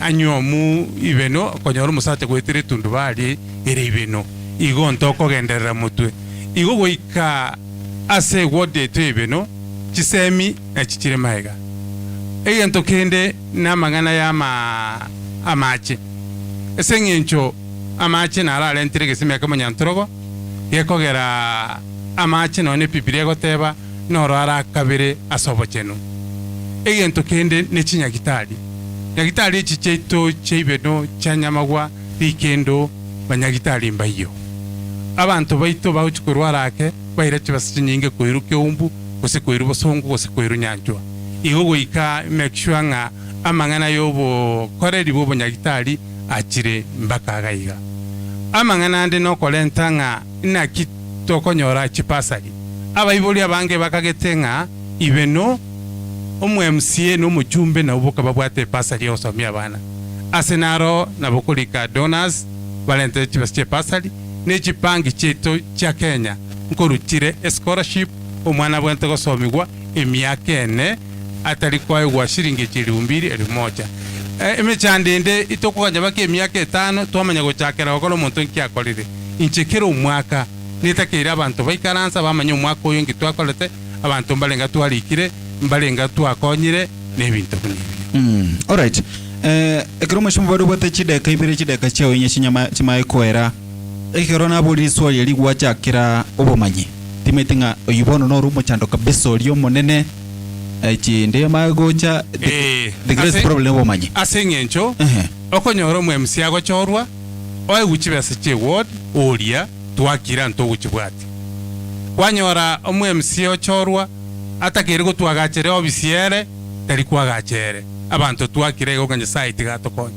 S: anyomu IBENO okonyora omusate gwetire tundu bari ere IBENO igo ntoko genderera mutwe igo goika ase ward yetu IBENO chisemi na chichire maega egento kende n'amang'ana ya amache ese ng'encho amache nararentire gesime kamonyantorogo gekogera amache none pipiria goteba noro arakabire asobo chenu egento kende ne chinyagitari nyagitari echi cheito che IBENO chanyamagwa rikendo banyagitari mbayo abantu baito bauchikorwarake baira chibasi nyinge koiruke umbu gose koiru bosongo gose koiru nyanjwa igo goika make sure nga amang'ana yobo koreri bo banyagitari achire mbaka gaiga amang'ana ande no kolenta nga naki tokonyora chipasari abaiboli abange bakagetenga IBENO omu MCA no mujumbe na uboka babwate pasali osomia bana asenaro na bokulika donors valente chibasche pasali ne chipangi cheto cha Kenya nkorutire scholarship omwana bwente gosomigwa emyaka ene atari kwayo gwa shiringi 2,100 emechandende itokuganya bake emyaka 5 twamanya gochakera okolo muntu nkiakorire inchekero umwaka nitakira abantu baikaransa bamanya umwaka oyo ngitwakorete abantu mbalenga twalikire mbalenga twakonyire n'ebintu bini.
M: Alright. Ekero mweshimu bado bwate chideka ibere chideka chao inye chimae kwera. Ekero nabuli swali yali gwachakira obumanyi. Timetinga oyibono no rumo chando kabisa olio monene chinde magocha the great problem obumanyi.
S: Asengencho okonyoro mu MC ago chorwa oyi guchibese che ward olia twakira nto guchibwati. Kwanyora omu MC ochorwa atakere gutwagachere obisiere tari kwagachere abantu twakire gokanye site gatokonya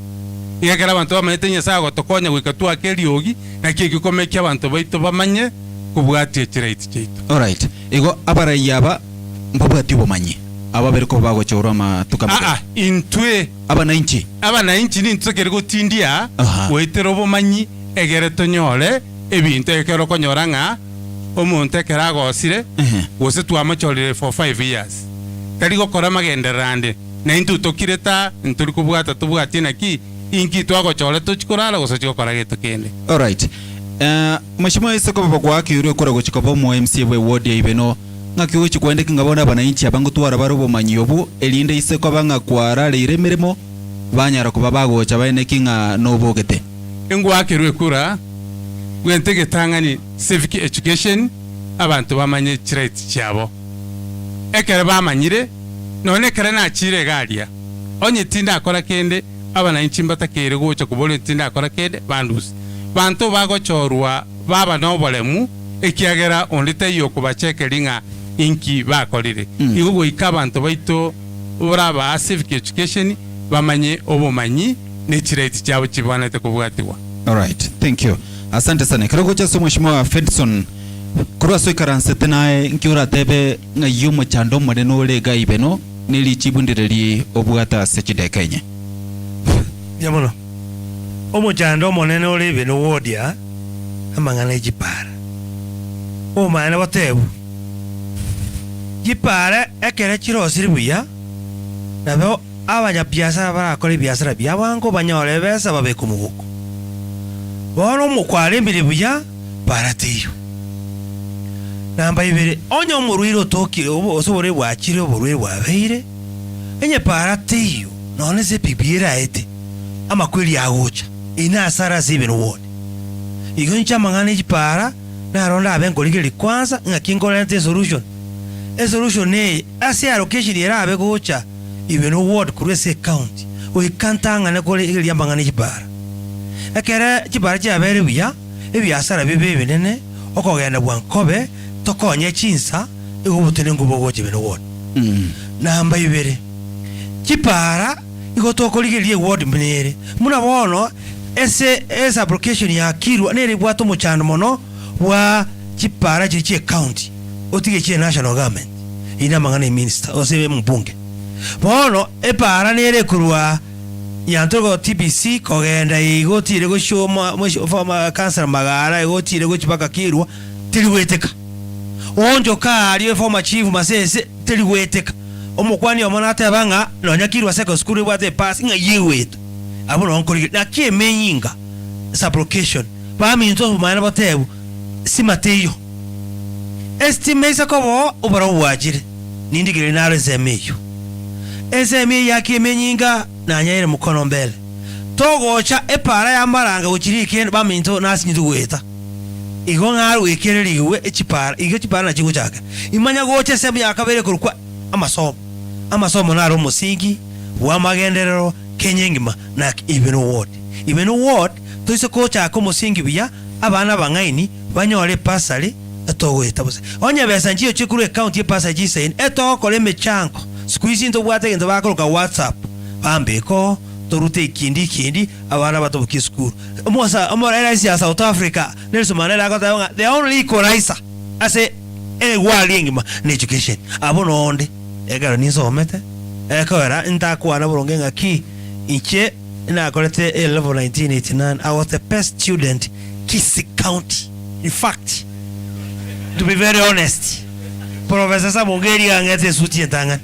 S: igakera abantu bamete nyesa gotokonya gwika twakeriogi na kigikomekya abantu baito bamanye kubwatie chirate chito.
M: Alright, igo abarayaba mbabwati bomanyi ababereko bagochora matukama
S: intwe abanainchi ni ntokere gotindia weitero bomanyi egere tonyore ebintu ekero konyoranga omuntu ekera agosire gose twamachorire for 5 years tari gokora magenderande na intu tokireta nturi kubwata tubwati naki inki twagochora tuchikorara gose chikokora geto kende.
M: Alright, mashimo ese ko bagwa kiure kora gochikoba mu MC we ward ya IBENO ngaki uchi kwendeka ngabona abananchi abango twara barobo manyobu elinde ise ko banga kwara leire mirimo banyara kuba bagocha bane kinga no bogete
S: engwa kirwe kura gwentege tangani civic education abantu bamanye chirate cyabo ekere bamanyire none kare na chire galia onye tinda akora kende abananchi mbatakere gocha kubole tinda akora kende bandusi bantu bagochorwa baba no bolemu ekiagera ondite yo kubachekeringa inki bakorire igo ikabantu baito uraba civic education bamanye obumanyi ne chirate cyabo kibonete kubwatiwa.
M: Alright, thank you. Asante sana. Kirogo cha somo Mheshimiwa Fedson kurwa so ikaranse tenae nkiura tebe ngayumo chando moneno lega IBENO nili chibundireri obwata sechide Kenya.
K: Yamono. Omo chando moneno le IBENO wodia amangana jipara. O maana watebu. Jipara ekere chiro siribuya. Nabo abanya biashara barakora biashara byabango banyore besa babeko muguko. Bono mukware mbere buya baratiyo. Namba ibere onyo muruiro tokire osobore bwakire oborwe bwabeire. Enye baratiyo none se bibiera ete. Amakweli agocha. Ina asara IBENO ward. Igoncha mangane jipara na ronda abengoligeri kwanza ngakingolente solution. A solution ne ase allocation era abegocha IBENO ward kurese county. Oikantanga ne kole igeri yambangane jipara. Ekere chibara cha bere buya ebyasara bibe binene okogenda bwankobe tokonye chinsa igobutene ngubogo IBENO ward. Namba ibere chipara igotokoligerie ward mnere muna bono ese application ya kirwa nere bwato muchando mono wa chipara chiche county otige che national government ina mangane minister osebe mbunge bono epara nere kurwa yantogo TBC kogenda igotire go shoma former councilor magara igotire go chipaka kirwa tiliweteka onjo ka aliwe former chief masese tiliweteka omukwani omona atabanga nonyakirwa second school bwate pass nga yewetu abono onkoli na kemenyinga supplication bami nto mana batebu simateyo estimate ko obara wajire nindigire nalo zemeyo ezeme yake menyinga nanyere mukono mbele togocha epara yamaranga ukirike baminto nasinyidu weta igo ngaro wekereriwe echipara igo chipara na chingo chaka imanya gocha semu yakabere kurukwa amasomo naro musingi wa magenderero kenyengima na IBENO ward toise kocha ko musingi biya abana bangaini banyore pasali atogweta bose onya besa nchiyo chikuru account ye pasali jisen etokole mechanko squeeze into bwate ngendo bakoroka WhatsApp bambeko torute ikindi abana batobuki school omosa omora isi ya South Africa Nelson Mandela akatanga the only equalizer ase wali ngima ni education abono onde egaro ni somete ekora ntakwana buronge ngaki inche na kolete level 1989 I was the best student Kisii County. In fact, to be very honest, Professor Samongeri angete suti entangan.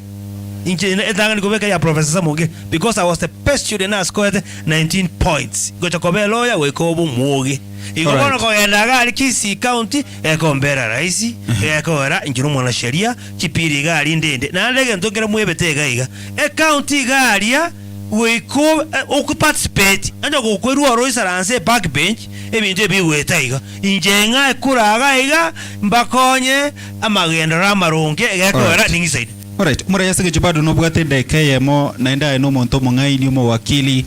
K: Inche entangan kubeka ya Professor Samongeri because I was the best student. I scored 19 points. Gocha kobe lawyer we kobu muoge. Ikobono ko endaga Kisii County ekombera raisi ekora injuru mwana sheria chipiri gali ndende. Na lege ntokera mwebetega iga. County galia we ko participate ando ko kweru oroisa ranse backbench ebintu ebiwetaiga injenga ekuraga iga mbakonye amagenda ramaronge egakora ningisaide.
M: Alright, mura yasige jubado no bwate ndekeyemo naenda eno monto mongai ni mo wakili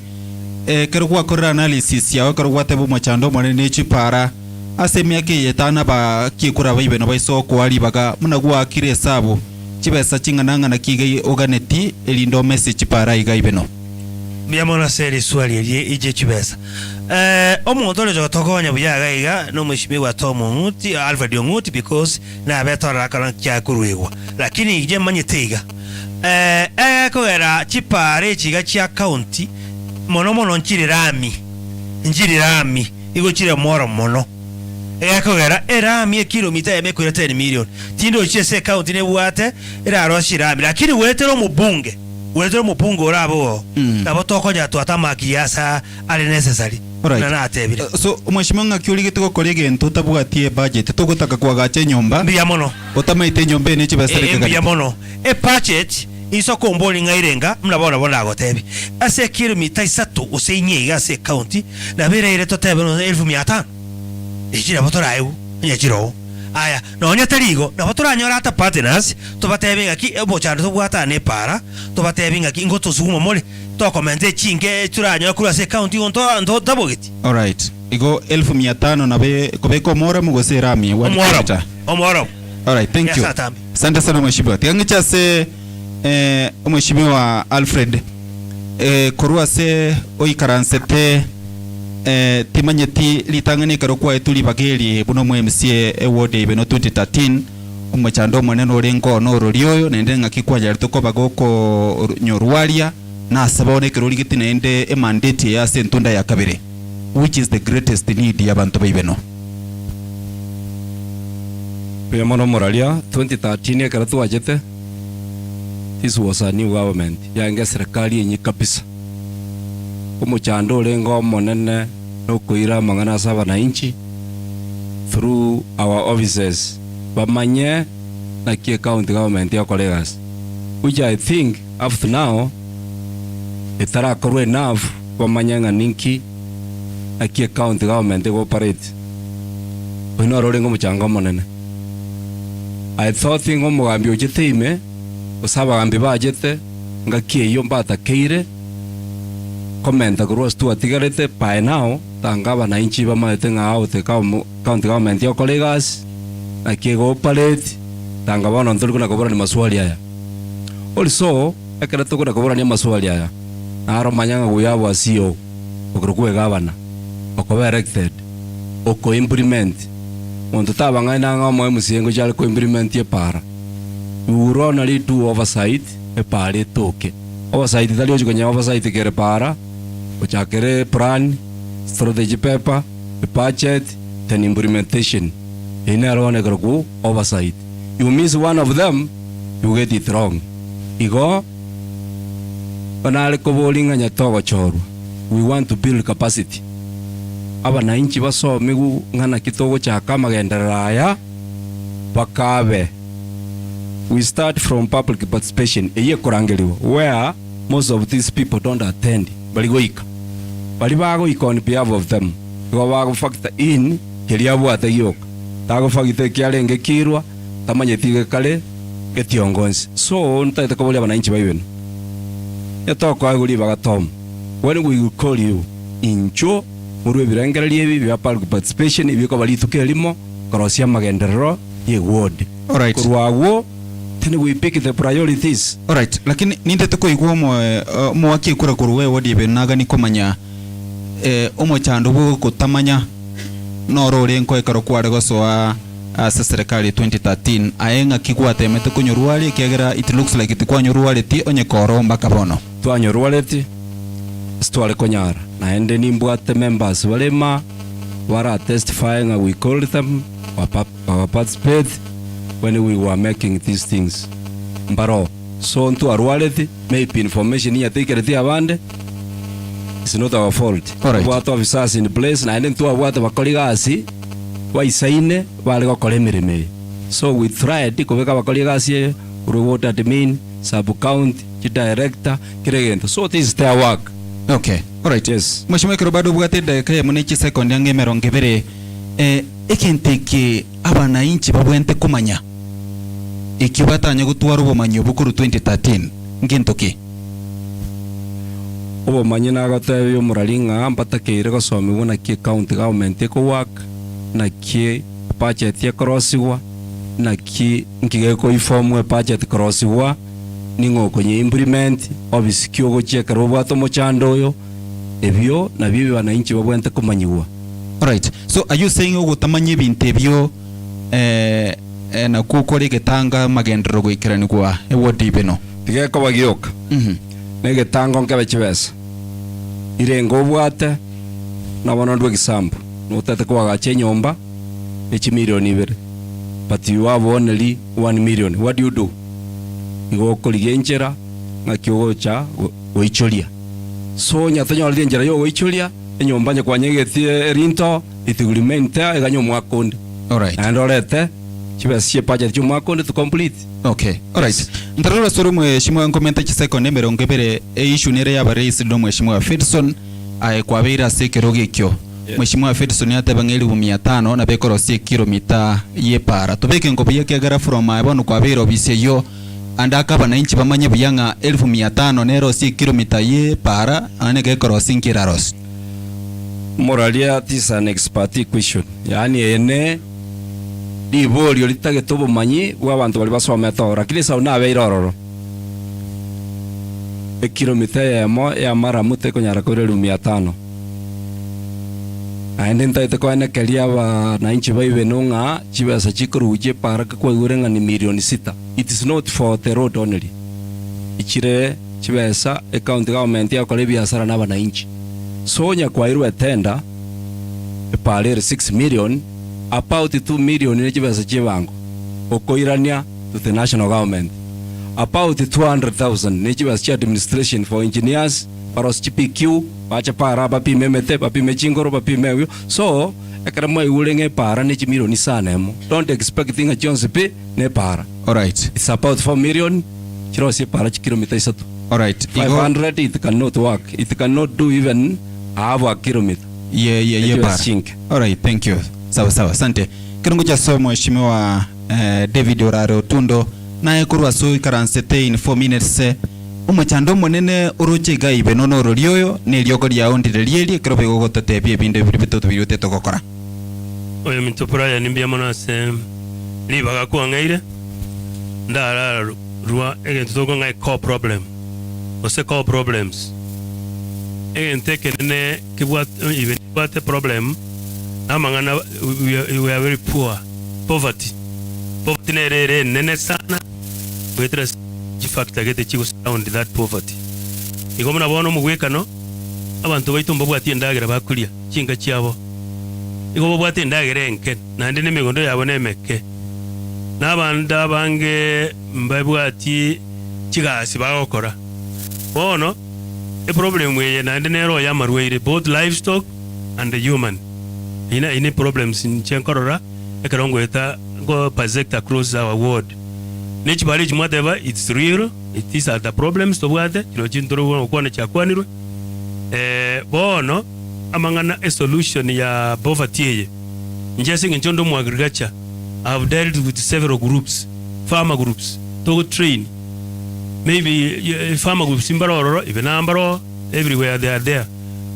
M: kero kwa kora analysis ya kero wate bo machando monene chipara asemi yake yetana ba kikura baibe no baiso ko ali baga muna gwa kire sabo chibesa chingananga na kige oganeti elindo message para iga IBENO.
K: Miyamona seri swali ije chibesa. Omuntu lejo tokonya buyaga iga no mushimiwa Tomo Nguti Alfred Nguti because na betora kana kya kuruiwa. Lakini ije manyetega. Ko era chipare chiga chia county mono nchiri rami. Nchiri rami igo chire moro mono. Ko era rami kilomita ya mekwira 10 million. Tindo chese county ne buate era roshirami lakini wetero mubunge. Wetero mupungo rabo nabo tokonya twatama kiasa ali necessary na natebire
M: so mwashimanga kyuligitiko kolege ntuta bwatie budget tugutaka kwagache nyumba
K: mbia mono
M: otamaite nyumba ne chibasarika
K: mbia mono budget isoko mboli ngairenga mnabona bona agotebi ase kilomita 3 useinyiga ase county na bire ile totebe 1500 ijira botorayu nyachiro aya nonya tarigo na baturanyora ata partners to batebinga ki ebochando to bwata ne para to batebinga ki ngoto zuma mole to komente chinge turanyora kula se county ndo tabogeti.
M: All right, igo 1500 na be kobeko mora mugose rami
K: omoro.
M: All right, thank you. Asante sana mheshimiwa. Tiangicha se mheshimiwa Alfred korua se oikaransete timanyeti litangani karokwa etuli bageli buno mu MCA award IBENO 2013 umachando moneno rengo no rorioyo nende ngakikwa yari to bagoko nyorwalia na sabone keroli giti nende mandate ya sentunda ya kabere which is the greatest need ya bantu ba IBENO.
O: Pemono moralia 2013 karatu ajete. This was a new government ya serikali yenye kabisa. Umuchando lengo monene no kuira mangana saba na inchi through our offices bamanye na ki county government ya colleagues which I think up to now itara korwe enough bamanye nganinki na ki county government go operate bino rolengo muchanga monene. I thought thing omugambi ojiteime osaba gambi bajete ngaki yo mbata keire komenta cross tu atigarete by now tangaba na inchi ba maete ngao te county government ya colleagues na kiego palette tangaba no ntuli kuna kobora ni maswali haya also akara to kuna kobora ni maswali haya aro manyanga guyabo asio okrukuwe governor okobe elected oko implement onto tabanga na ngamo MCA jali ko implement ye para urona li tu oversight e pare toke oversight dalio jikonya oversight kere para uchakere plan strategy paper budget then implementation inarone kroku oversight. You miss one of them you get it wrong igo banale ko bolinga nyatogo choru. We want to build capacity abana inchi baso migu ngana kitogo cha kama genderaya bakabe. We start from public participation eye korangeliwa where most of these people don't attend baligoika balibagoika on behalf of them go bago factor in kiriabo atayoka tago factor kialenge kirwa tamanyetige kale getiongonzi so ntaita kobolia bananchi ba IBENO yatoko aguli bagatom when we call you incho murwe birangeralie ebi bya public participation ibiko balituke limo korosia magenderero ye ward.
M: All right,
O: kurwawo then we pick the priorities.
M: All right, lakini ninde tuko igwo mo waki kura kuruwe ward IBENO naga ni komanya omo chando bo kutamanya noro renko ekaro kware gosoa asa serikali 2013 aenga kigwate mete kunyoruali kiagera it looks like it kwanyoruali ti onye koro mbaka bono
O: twanyoruali ti stwale konyara na ende nimbwate members walema were testifying and we called them participate when we were making these things mbaro so ntu arwaleti maybe information ya take abande it's not our fault. What officers in place na ende ntu abwate bakoligasi waisaine bali gokore mirime so we tried kubeka bakoligasi reward admin sub county director kiregento so this is their work.
M: Okay, alright.
O: Yes.
M: Mheshimiwa Kirobado bwate dakika munechi second yange meronge bere ekenteke abana inchi babwente kumanya ikibatanya gutwara ubumanyi bukuru 2013 ngintoki
O: ubumanyi nagoteyo muralinga mbatakeire gosomibwa na ki county government ko work na ki budget ya crosswa na ki ngigeko ifomwe budget crosswa ningo konye implement obisikyo gocheka robwato mochando yo ebyo na bibi bananchi babwente kumanyiwa.
M: Alright, so are you saying ugutamanye binte byo na kukore getanga magendero gwikirani kwa eward IBENO
O: tigeko bagioka negetanga nkabe chibesa irengo bwate na bono ndwe gisambu notete kwa gache nyomba echi milioni 2 but you have only 1 million. What do you do? Igo koligenjera na kyogocha oicholia so nyatanyo aligenjera yo oicholia enyomba nya kwanyegetie rinto itigulimente eganyo mwakonde.
M: Alright,
O: and olete chibesie budget chu mwakonde to complete.
M: Okay, alright. Ntarora soro mheshimiwa nkomenta chiseko meronge bere issue nere ya barisi do mheshimiwa Fedson kwa beira sekeroge kyo. Mheshimiwa Fedson yatebangeli 500 na bekoro sie kilomita ye para tobeke ngobye kyagara from abano kwa beira obise yo andaka bananchi bamanye buyanga 1500 nero sie kilomita ye para anege crossing kiraros.
O: Moralia this an expert question yani ene dibolio litage tobo manyi wabantu bali basoma tora kile sauna abeirororo kilomita ya mara mute konyara kore 500 aende ntaite kwa kelia ba na inchi IBENO nga chibesa chikuruje para kwa urenga ni milioni 6. It is not for the road only ichire chibesa account government ya kole biashara na bana inchi sonya kwa irwe tenda pale 6 million about 2 million ne chibesa chibango okoirania to the national government about 200,000 ne chibesa administration for engineers paros PQ bacha para bapime mete bapime chingoro bapime yo so ekramo iulenge para ne chimilioni sanemo don't expect thing Jones pe ne para.
M: Alright,
O: it's about 4 million chirosi para kilomita 3.
M: Alright,
O: 500 it cannot work, it cannot do even half a kilometer.
M: Yeah para. Alright, thank you. Sawa asante kirungu cha somo mheshimiwa David Orare Otundo naye kurwa so ikaransete in 4 minutes umachando monene uruche ga IBENO no rorioyo ne lyoko lya ondire lyeli kirobe gogotote bie binde bitoto biyote tokokora
P: oyo mitopura ya nimbia monase libaga kuangaire ndara ruwa egen togo ngai core problem ose core problems egen teke ne kibwat even bate problem amangana we are very poor poverty ne nene sana wetra factor gete chigo sound that poverty igomuna bono mugwekano abantu baitumba bwati ndagira bakulia chinga chiabo igo bwati ndagira enke nande ne migondo yabo nemeke nabanda bange mbabwati chigasi bagokora bono a problem we nande nero ya marweire both livestock and the human ina problems in chenkorora ekarongo eta go project across our world nichi bali whatever it's real it is the problems to what kilo chindoro kwa na chakwanirwe bono amangana a solution ya poverty njesi nchondo mu agriculture I have dealt with several groups farmer groups to train maybe farmer groups imbaroro even ambaro everywhere they are there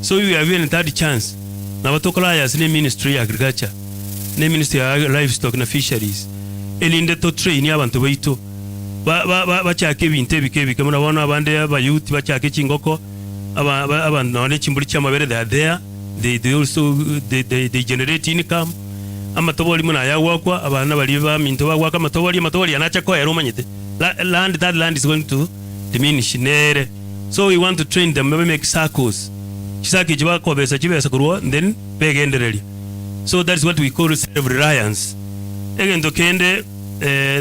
P: so we have even third chance na watokola ya sine ministry ya agriculture ne ministry ya livestock na fisheries elinde to train abantu baito bachake ibintu bikebike muna bona abande aba youth bachake chingoko abantu ne chimbuli chamabere they are there they also they generate income amatobori muna yagwakwa abana bali ba minto bagwaka amatobori anacha ko yero manyete that land is going to diminish nere. So we want to train them, maybe make circles chisaki chiba chibesa kurwa then begendereri. So that's what we call self-reliance. Egendo kende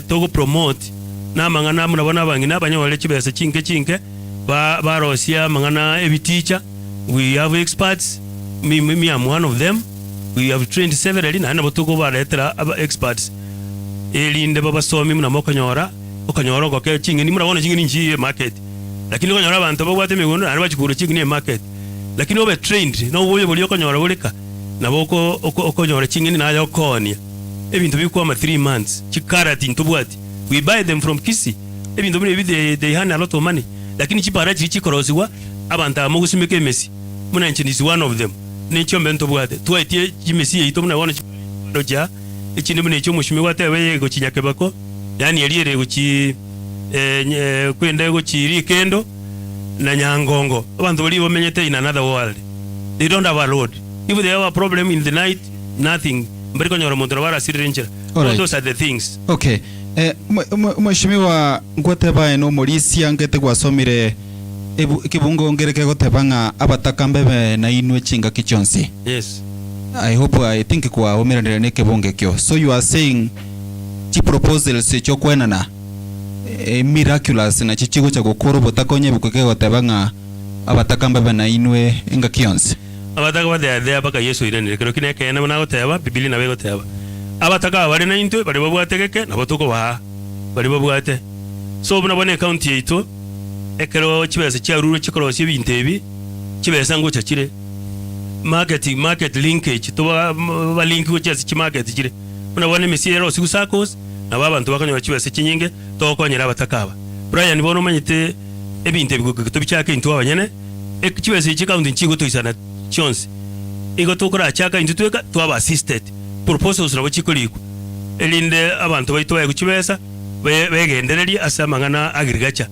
P: togo promote na mangana muna bangina banyole chibesa chinke barosia mangana ebiticha. We have experts, me I'm one of them. We have trained severally na nabotoko baretera experts elinde baba somi muna mokanyora okanyora goke chingeni muna bona chingeni nchi market lakini okanyora abantu bagwate megono na bachikuru chingeni market lakini obe trained no boye boli okanyora boleka naboko okanyora chingeni na yokonia ebintu bikwa ma 3 months chikarati ntubwati we buy them from Kisi ebintu bine they hand a lot of money lakini chipara chikorosiwa abantu amugusimeke Messi muna nchi is one of them nechombe ntobwate twaite chimesi yito muna wona chiroja echinde mune cyo mushimi watewe go chinyakebako yani eliere go chi kwenda go chiri kendo na nyangongo abantu bali bomenyete in another world. They don't have a road. If they have a problem in the night, nothing mbere konyora montoro bara sirenjera. Those are the things.
M: Okay. Mheshimiwa ngwateba eno morisia ngete gwasomire kibungo ngereke gotebanga abatakambe na inwe chinga kichonsi.
P: Yes.
M: I think kwa omerandere ne kibunge kyo. So you are saying chi proposals cho kwenana miraculous na chichigo cha gukoro botakonye bukeke gotebanga abatakambe na inwe inga kionsi.
P: Abataka there baka Yesu irene kero kineke na muna goteba Biblia na goteba. Abataka bari na into bari babwategeke na botoko ba bari babwate. So buna bone county yito ekero chibese cyaruru chikorosi bintebi chibese ngo cyakire market linkage to ba link go cyase chi market kire unabone misiyero sikusakos na babantu bakanywa chibese kinyinge to konyera abatakaba Brian bono manyite ebintebi go to bichake into abanyene chibese chikaunti nchigo to isana chance ego to kora chaka into tweka to aba assisted proposals rabo chikoliko elinde abantu bayitwaye ku chibesa begendereri asamangana agriculture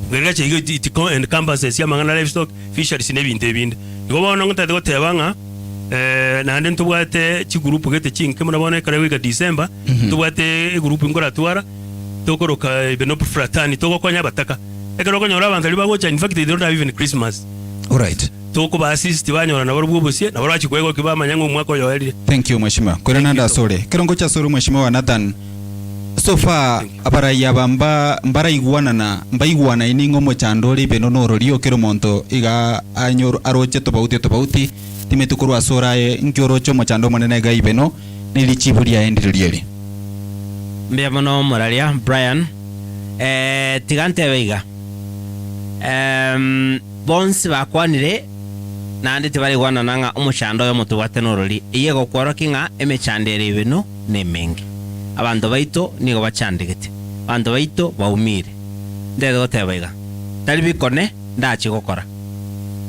P: Gagacha it encompasses ya mangana livestock fisheries nebinte binde ngoba no ngota gotebanga na nden tubwate chi group gete chinke murabona kare wika December tubwate group ngora twara tokoroka IBENO fratani tokokonya bataka ekero konyora abantu ali bagocha in fact they don't have even Christmas.
M: All right.
P: Toko ba assist banyora na barububusie na barachi kwego kibama nyango mwako yoeli.
M: Thank you mheshimiwa. Korana nda sore. Kerongo cha sore mheshimiwa Nathan. So far abaraya bamba mbaiguana iningo mochando IBENO norori kero monto iga anyor aroche tofauti timetukuru asorae nkiorocho mochando monene ga IBENO nilichiburia endirieri
Q: mbia mono moralia Brian tigante veiga bonsi bakwanire nandi tibari gwana nanga omochando yo motubate norori iyego kworokinga emechandere IBENO nemenge abantu baito nigo bachandegete abantu baito baumire ndego gotebaiga tari bikone ndachi gukora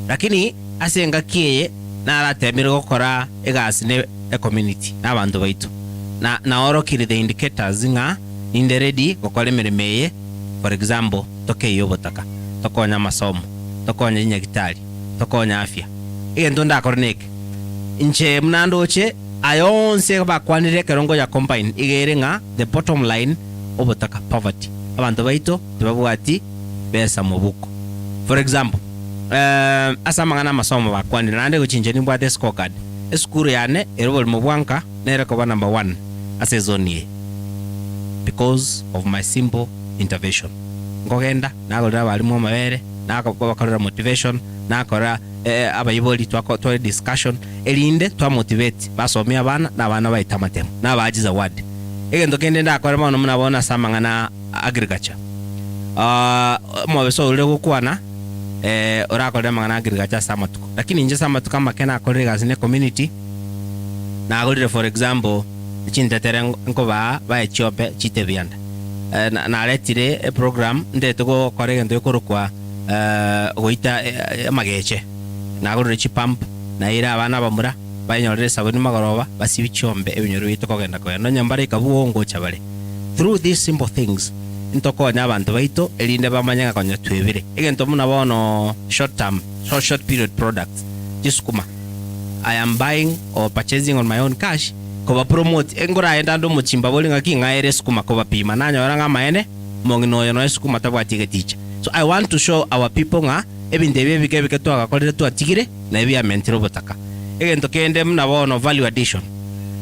Q: lakini asenga kiye na aratemire gukora egasine e community n'abantu baito na orokire the indicators nga inde ready gukora emiremeye for example tokeyo botaka tokonya masomo tokonya nyagitari tokonya afya igendo ndakorneke inche mnandoche ayonse bakwanire kerongo ya combine igerenga the bottom line obotaka poverty abantu baito tibabwati besa mubuko for example asamangana masomo bakwanire nande guchinje ni bwate scorecard eskuru yane erobol mubwanka nere ko number 1 asezoni because of my simple intervention ngogenda nagora balimu mabere nakabakorera motivation nakora abayiboli twa discussion elinde twa motivate basomya abana nabana baitamatemo nabagiza word egendo kende ndakora bano munabona samangana agriculture mwabeso ule gukwana orakorera mangana agriculture samatuko lakini nje samatuka makena akorera gazine community na agorire for example chintetere nkoba baechope chitebianda na retire a program ndetego korega ndo yokorokwa goita mageche nagorore chipamp na ira abana bamura banyorere sabuni magoroba basibichombe ebinyoro bito kogenda ko no nyambare ikabuongo chabale through these simple things ntokonya abantu baito elinde bamanyanga konya twebire egento muna bono short period products jiskuma I am buying or purchasing on my own cash koba promote engora enda ndo muchimba boli ngaki ngaere sukuma koba pima nanyora ngamaene mongino yo no sukuma tabwatike teacher. So I want to show our people nga ebinde bike to agakolere to atigire na ebi amentiro botaka egento kende mna bono value addition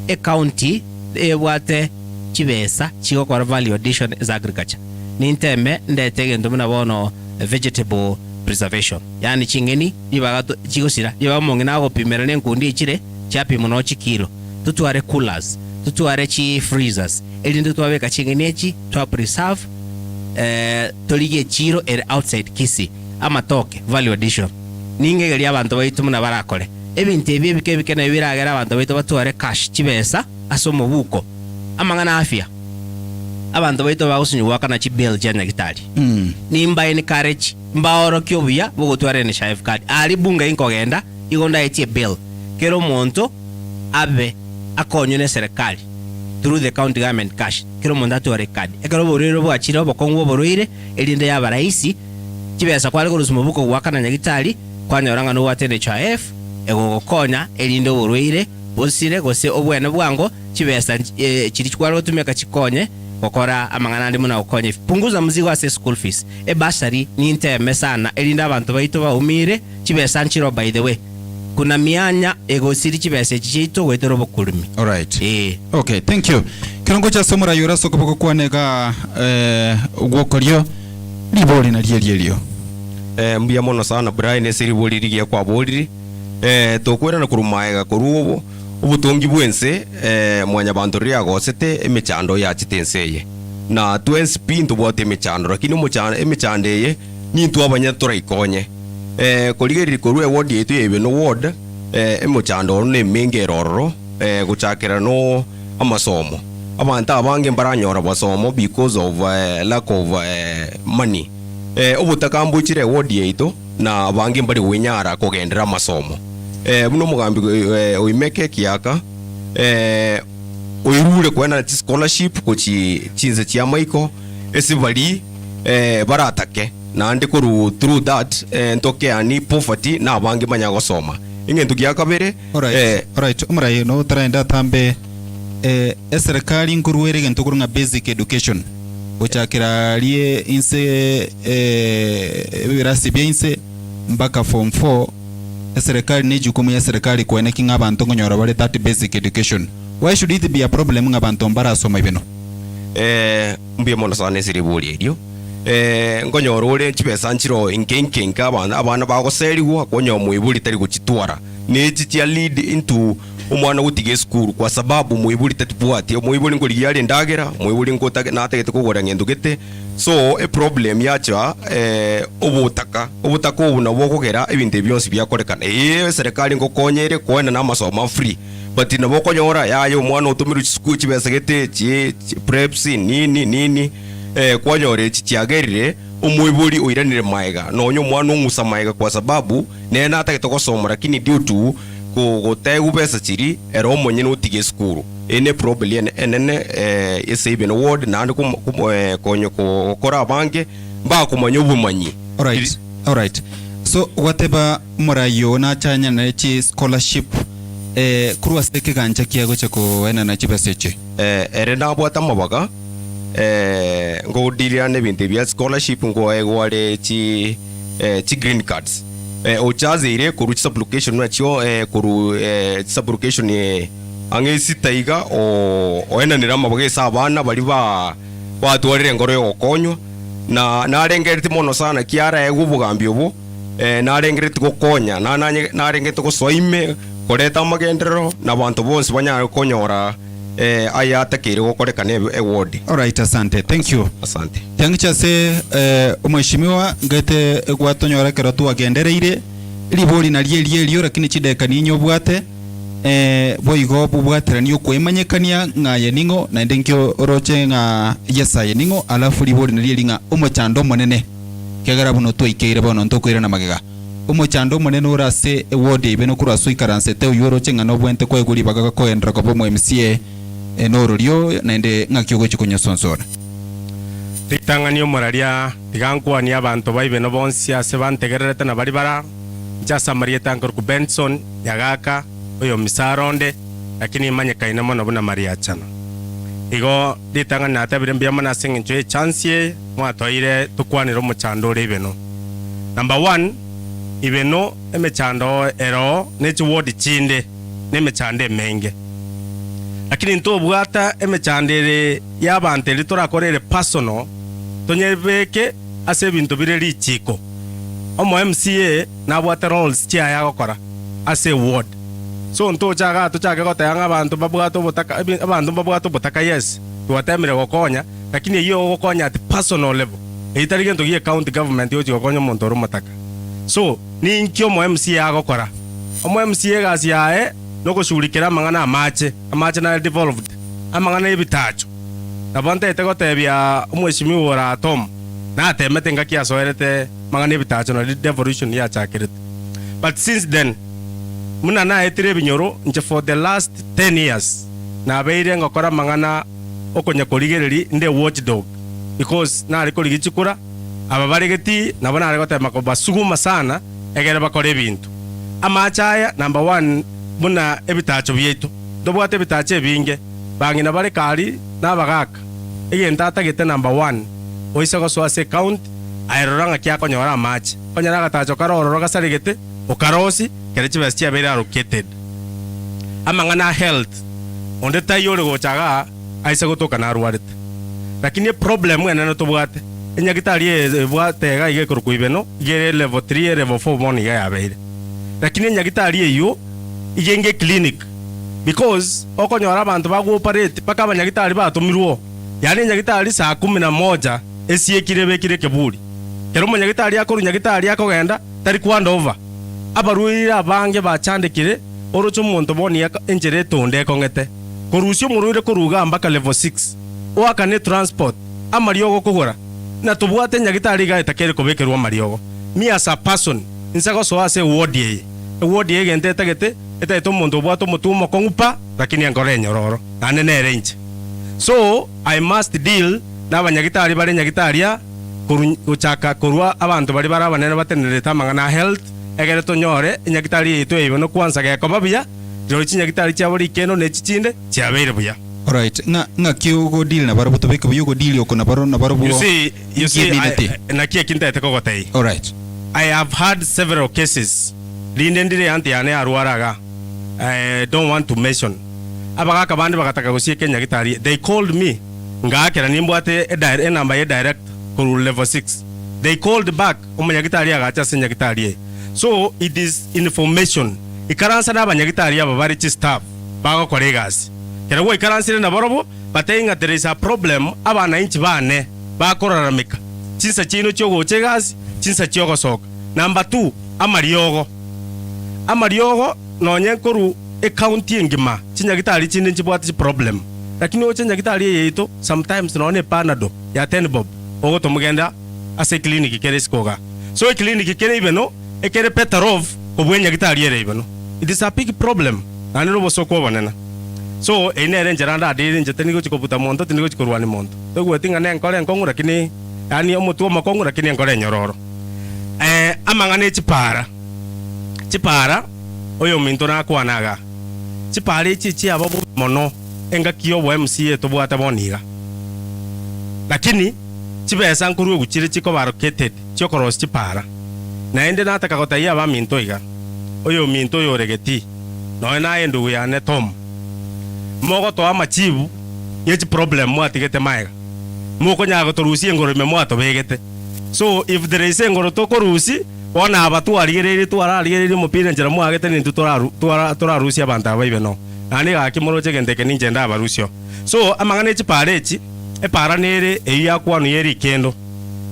Q: e county ebwate chibesa chigo kwa value addition is agriculture ninteme ndete gento mna bono vegetable preservation yani chingeni ibagato chigosira iba mongina go pimera nenkundi ichire chapi muno chikilo tutware coolers tutware chi freezers elinde twabeka chingeni echi twa preserve tolige chiro outside kisi ama toke value addition ninge gari abantu baitu muna barakore ebintu bike na biragera abantu baitu batware cash chibesa asomo buko amangana afya abantu baitu bagusinywa kana chi bill jana gitari nimba ni courage mbaoro kyobuya bugutware ni chef card ali bunga inkogenda igonda etie bill kero monto abe akonyo ne serikali through the county government cash kero monda tware card ekero borero bwachira bokongwo boroire elinde ya baraisi chibesa kwale kurusimo buko gwakana nyagitari kwanyoranga no watende cha egogokonya elinde borwire bosire gose obwene bwango chibesa chiri kwale otumeka chikonye kokora amangana ndi muna ukonye punguza mzigo ase school fees basari ni nteme sana elinda abantu baito baumire chibesa nchiro by the way kuna mianya egosiri chibesa chichito wetero bokulumi.
M: All right. Okay, thank you. Kirongo cha somo rayura sokopoko kwanega ugokorio liboli na lielio
R: mbia mono sana Brian esiri boli rigia kwa boli tokwera na kurumaega kurubo ubutungi bwense mwanya bantu ria gosete emechando ya chitenseye na 20 pinto bote emechando lakini emechandeye ni ntu abanya turaikonye koligeri korwe ward yetu IBENO ward emochando ne mengeroro guchakira no amasomo abantu abange mbaranyora basomo because of lack of money obutakambuchire ward yetu na abange mbari winyara kugendera amasomo muno mugambi oimeke kiaka oirure kwena scholarship kuchi chinze chia maiko esibali baratake na ndi kuru through that ntoke ani poverty na abange manya gosoma ingentu giakabere.
M: Alright umrai no traenda tambe serikali nkuruwere gento kurunga basic education uchakira lie inse birasi byense mpaka form 4 serikali ni jukumu ya serikali kwene kinga abantu ngonyora bale that basic education. Why should it be a problem ngabantu mbara soma IBENO?
R: Mbie mono sana esiri boli edio ngonyora ore chibesa nchiro inkenkenka abana bagoseriwa konyo muibuli tari guchitwara ni chitia lead into umwana gutige school kwa sababu muibuli tatibwati muibuli ngori yali ndagera muibuli ngota nategete kugora ngendugete so a problem yacha obutaka obuna bokogera ebinte byonsi byakorekana serikali ngokonyere kwena na masomo free but nabokonyora yayo umwana utumiru school chibesa gete preps nini kwanyore chiagerire umuibuli uiranire maega nonyo mwana ungusa maega kwa sababu nena atakete gosoma lakini due to gotegu pesa chiri ero omonye nutige school ene problem enene ese IBENO ward na konyo kokora abange mba kumanyo bumanyi.
M: All right so whatever morayo na chanya na chi scholarship kurwa steke ganja kiago chako ena na chibaseche
R: ere na bwata mabaga ngo dilane binte bya scholarship ngo egware chi green cards ochazire kuru application na chio kuru application ange sitaiga o ena nirama bagesa abana bali batwarire ngoro yo konywa na narengerete mono sana kiara egubugambi obo narengerete gokonya narengerete goswaime koreta magendero na bantu bonse banya konyora aya takire gokorekana award.
M: All right, asante, thank you.
R: Asante
M: tangicha se umheshimiwa ngete gwatonyora kero tu agendereire liboli na lielio lakini chideka ninyo bwate boigo bubwatira niyo kwemanyekania ngaye ningo na ndenkyo roche nga yesaye ningo alafu liboli na lielinga umochando monene kegara buno to ikeire bono ntokwira na magega umochando monene urase award IBENO kuraso ikaranse te uyoroche nga no bwente ko eguli bagaga ko endra ko bo MCA enorio nende ngakyogo chikunya sonsora
C: titanganio moraria tigankwani abantu ba IBENO bonsi ase bantegererete na bari bara jasa marieta ngor ku Benson yagaka oyo misaronde lakini imanyikaine mono buna mariachana igo litanga natabire mbia mana ase eng'encho chance mwatoire tukwanira omochando ore IBENO. Number 1, IBENO emechando ero nechiward chinde nemechando emenge, lakini ntobwata emechandere y'abantu eri torakorere personal tonyebeke ase ebinto bire richiko. Omo MCA nabwate roles chia yagokora ase ward, so ntochaga tochage gotanga abantu babwate obotaka abantu babwate obotaka yes twatemire gokonya, lakini iyo gokonya at personal level eitari gento gie county government yo gokonya omonto oro motaka. So ninkio omo MCA agokora omo MCA gasi yae nogoshurikira amang'ana amache na devolved amang'ana ebitacho nabonte tegotebia omweshimiwa ora Tom na atemete ngaki asoerete mang'ana ebitacho na devolution yachakirete. But since then muna na etire binyoro nche for the last 10 years na beire ngokora mang'ana okonya korigereri nde watchdog, because na ariko ligichikura aba baregeti nabona arigotema ko basuguma sana egere bakore ebintu amachaya. Number 1 muna ebitacho byetu ndobwate ebitacho ebinge bangina bare kari nabagaka egenta atagete. Number 1 oise goswa se count airoranga kya konyora amache konyara gatacho karororo gasarigete okarosi kere chibasi chia bere allocated amang'ana health onde tayore gochaga aise gotoka na arwarete, lakini problem mwene no tobwate enyagitari ebwate ga ige kuruku IBENO igere level 3 level 4 moni ga yabeire, lakini enyagitari eyo igenge clinic because okonyora abantu baguoperate paka abanyagitari batumirwo, yani enyagitari saa 11 esiekire bekire keburi kero munyagitari akoru nyagitari akogenda tari kwanda over abaruire abange bachandikire orocho omonto boni enjere tonde kongete korusio muruire koruga mpaka level 6 oakane transport amariogo kugura na tubwate nyagitari ga etakere kobekerwa mariogo. Me as a person insago so ase ward ye gente tagete etaito omonto bwato mutumo kongupa lakini angore nyororo anene range. So I must deal na abanyagitari bare nyagitaria kuchaka kurwa abantu bari barabanene batenereta mang'ana health egere tonyore nyagitari yetu IBENO kwanza geko babia rero chinyagitari chabori keno ne chichinde chabeire buya.
M: Alright, nga kiugo deal na barabu tobeke buyo deal yoko na baro buo.
C: You see na kia kinta eteko gotai.
M: Alright,
C: I have had several cases lindendire anti ane arwaraga. I don't want to mention abaga kabande bagataka gosieke nyagitari. They called me ngakera nimbwate a number direct ko level 6. They called back omanyagitari agacha senyagitari. So it is information ikaransa na abanyagitari aba bari chi staff bago kolegas kera wo ikaransa na borobo batenga there is a problem abana inchi bane bakoraramika chinsa chino cyo gochegas chinsa cyo gosoka. Number 2 amariogo nonye koru e county ngima chinyagitari chinde chibwati problem, lakini oche nyagitari yeito sometimes none panado ya 10 bob ogo tomugenda ase clinic kere skoga. So clinic kere IBENO ekere Petarov obwenya gitari ere IBENO. It is a big problem nani no bosoko banana. So ene njeranda adiri njeteni go chikoputa monto tini go chikorwani monto togo tinga ne nkore nkongura kini yani omutu makongura kini nkore nyororo amangane chipara oyo minto na kwanaga chipare chichi abo mono enga kiyo bo MCA to bwata boniga, lakini chibesa nkuru guchire chiko barrocated chokoros chipara na ende nataka gotaiya ba minto iga oyo minto yoregeti no na endo yane Tom mogo to amachibu yechi problem mwatigete maiga moko nyago to rusi ngoro me mwato begete. So if there is ngoro to korusi ona abatu arigere arigere mupira njera mwagete ni tora rusi abantu aba IBENO ani ga kimoro chegende keninje nda abarusio. So amangane chiparechi epara nere eya kwanu yeri kendo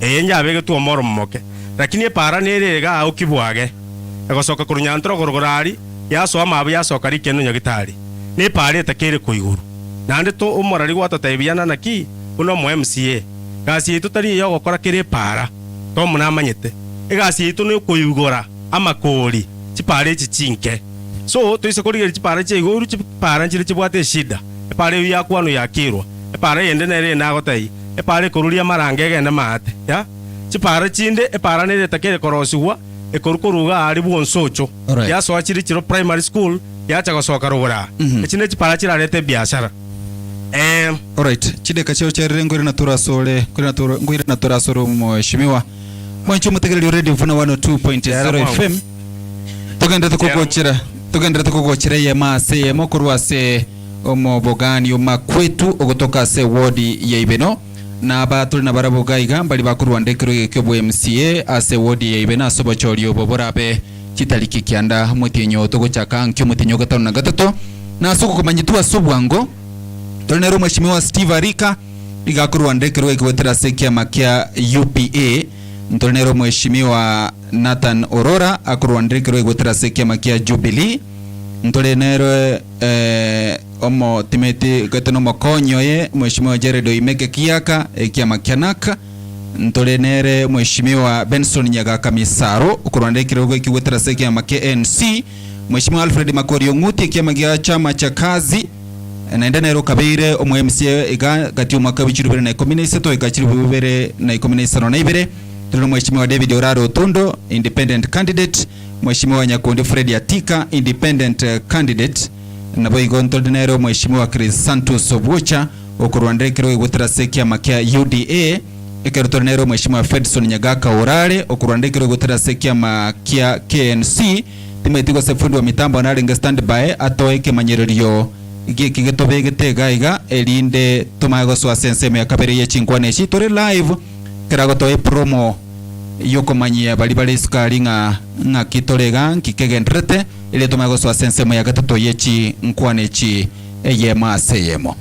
C: eyenja abege tu omoro moke, lakini epara nere ga okibwage egosoka kurunyantro gorogorari yaso amabu yasoka rikeno nyagitari ni pare takere kuiguru nande to umorari gwata taibiana naki uno mo MCA gasi tutari yo gokora kire para to muna manyete egasi itu no kuigora amakori chipare chichinke. So to isokori chipare chiguru chipara nchire chibwate shida epare ya kwanu yakirwa epare yende nere na gotai epare kururia marange gende mate ya chipare chinde epara nere takere korosiwa ekorukoruga ari bwonsocho ya so achiri chiro primary school yacha gosoka rugura ekine chipara chirarete biashara
M: alright chideka cheo cherere ngwire na turasore ngwire na turasore mheshimiwa mwancho mutegereri radio Vuna 102.0 FM tugendete kugochera ye mase ye mokorwa se omobogani omakwetu ogotoka se wodi ya IBENO na batuli na barabuga igamba libakurwa ndekero gekyo MCA ase wodi ya IBENO asobochori oboborabe chitaliki kianda mutinyo togochaka nkyo mutinyo gatano na gatato na soko kumanyitua sobwango tolnero mheshimiwa Steve Arika ligakurwa ndekero gekyo sekia makia UPA ntolnero mheshimiwa Nathan Orora akurwa ndekero gekyo sekia makia Jubilee ntolenero omo timeti gatano makonyo ye mheshimiwa Jared Oimeke Kiaka ekia Kianaka ntolenere mheshimiwa Benson Nyagaka Misaro ukurwande kirogo kiwetera sekia NC mheshimiwa Alfred Makorio Nguti ekia magia chama cha kazi naenda nero kabire omu MCA ega gati umwaka w'iciro 2013 egakiri 2015 tuli mheshimiwa David Oraro Tondo independent candidate mheshimiwa Nyakundi Fred Atika independent candidate nabo igonto dinero mheshimiwa Chris Santos Obucha okurwande kiro igutira sekia makia UDA ekerotonero mheshimiwa Fedson Nyagaka Orare okurwande kiro igutira sekia makia KNC timetigo sefundi wa mitambo analinga standby atoeke manyererio igiki getobe gitega iga elinde tumago swa senseme ya kabere ye chinkwane chitore live kerago toe promo yoko manyia bali skali nga kitorega nkikegendrete ile tumago swa senseme ya gatato yechi nkwane chi eye maseyemo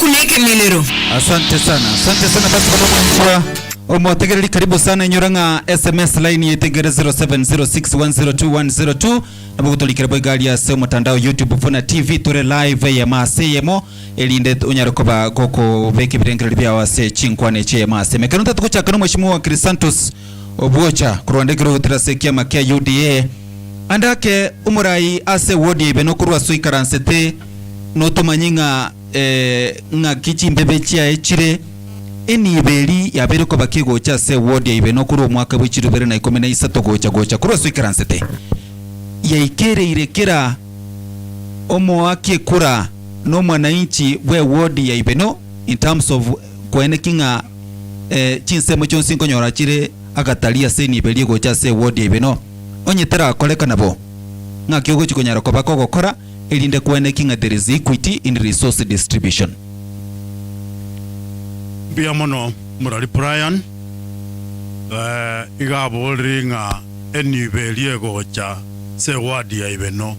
H: Kuneke milero.
M: Asante sana basi kwa mwanzo omotegereri karibu sana nyoranga SMS line yetegere 0706102102 na bugutolikira boigali ya se mutandao YouTube Vuna TV tore live ya maseyemo elinde unyarokoba koko beke birengere bya wase chinkwane che mase mekanota tukuchaka no mheshimiwa Chris Santos Obucha kurwandekero utirasekia makia UDA andake umurai ase wodi IBENO kurwa suikaransete no tomanyinga nga kichimbe chia echire eni beli ya bero ko bakigo cha se wodi ya IBENO kuri omwaka w'iciro 2013 gocha kuri swikaransete ya ikere irekera omo ake kura no mwananchi we wodi ya IBENO in terms of kwenekinga chinsemo chonsi nkonyora chire agatalia se ni beli gocha se wodi ya IBENO onyetera koleka nabo nga kyogo chikonyara ko bakoko kora elinde kwenekinga there is equity in resource distribution.
N: Bia mono murali Brian igabo ringa eni belie gocha se wadi ya IBENO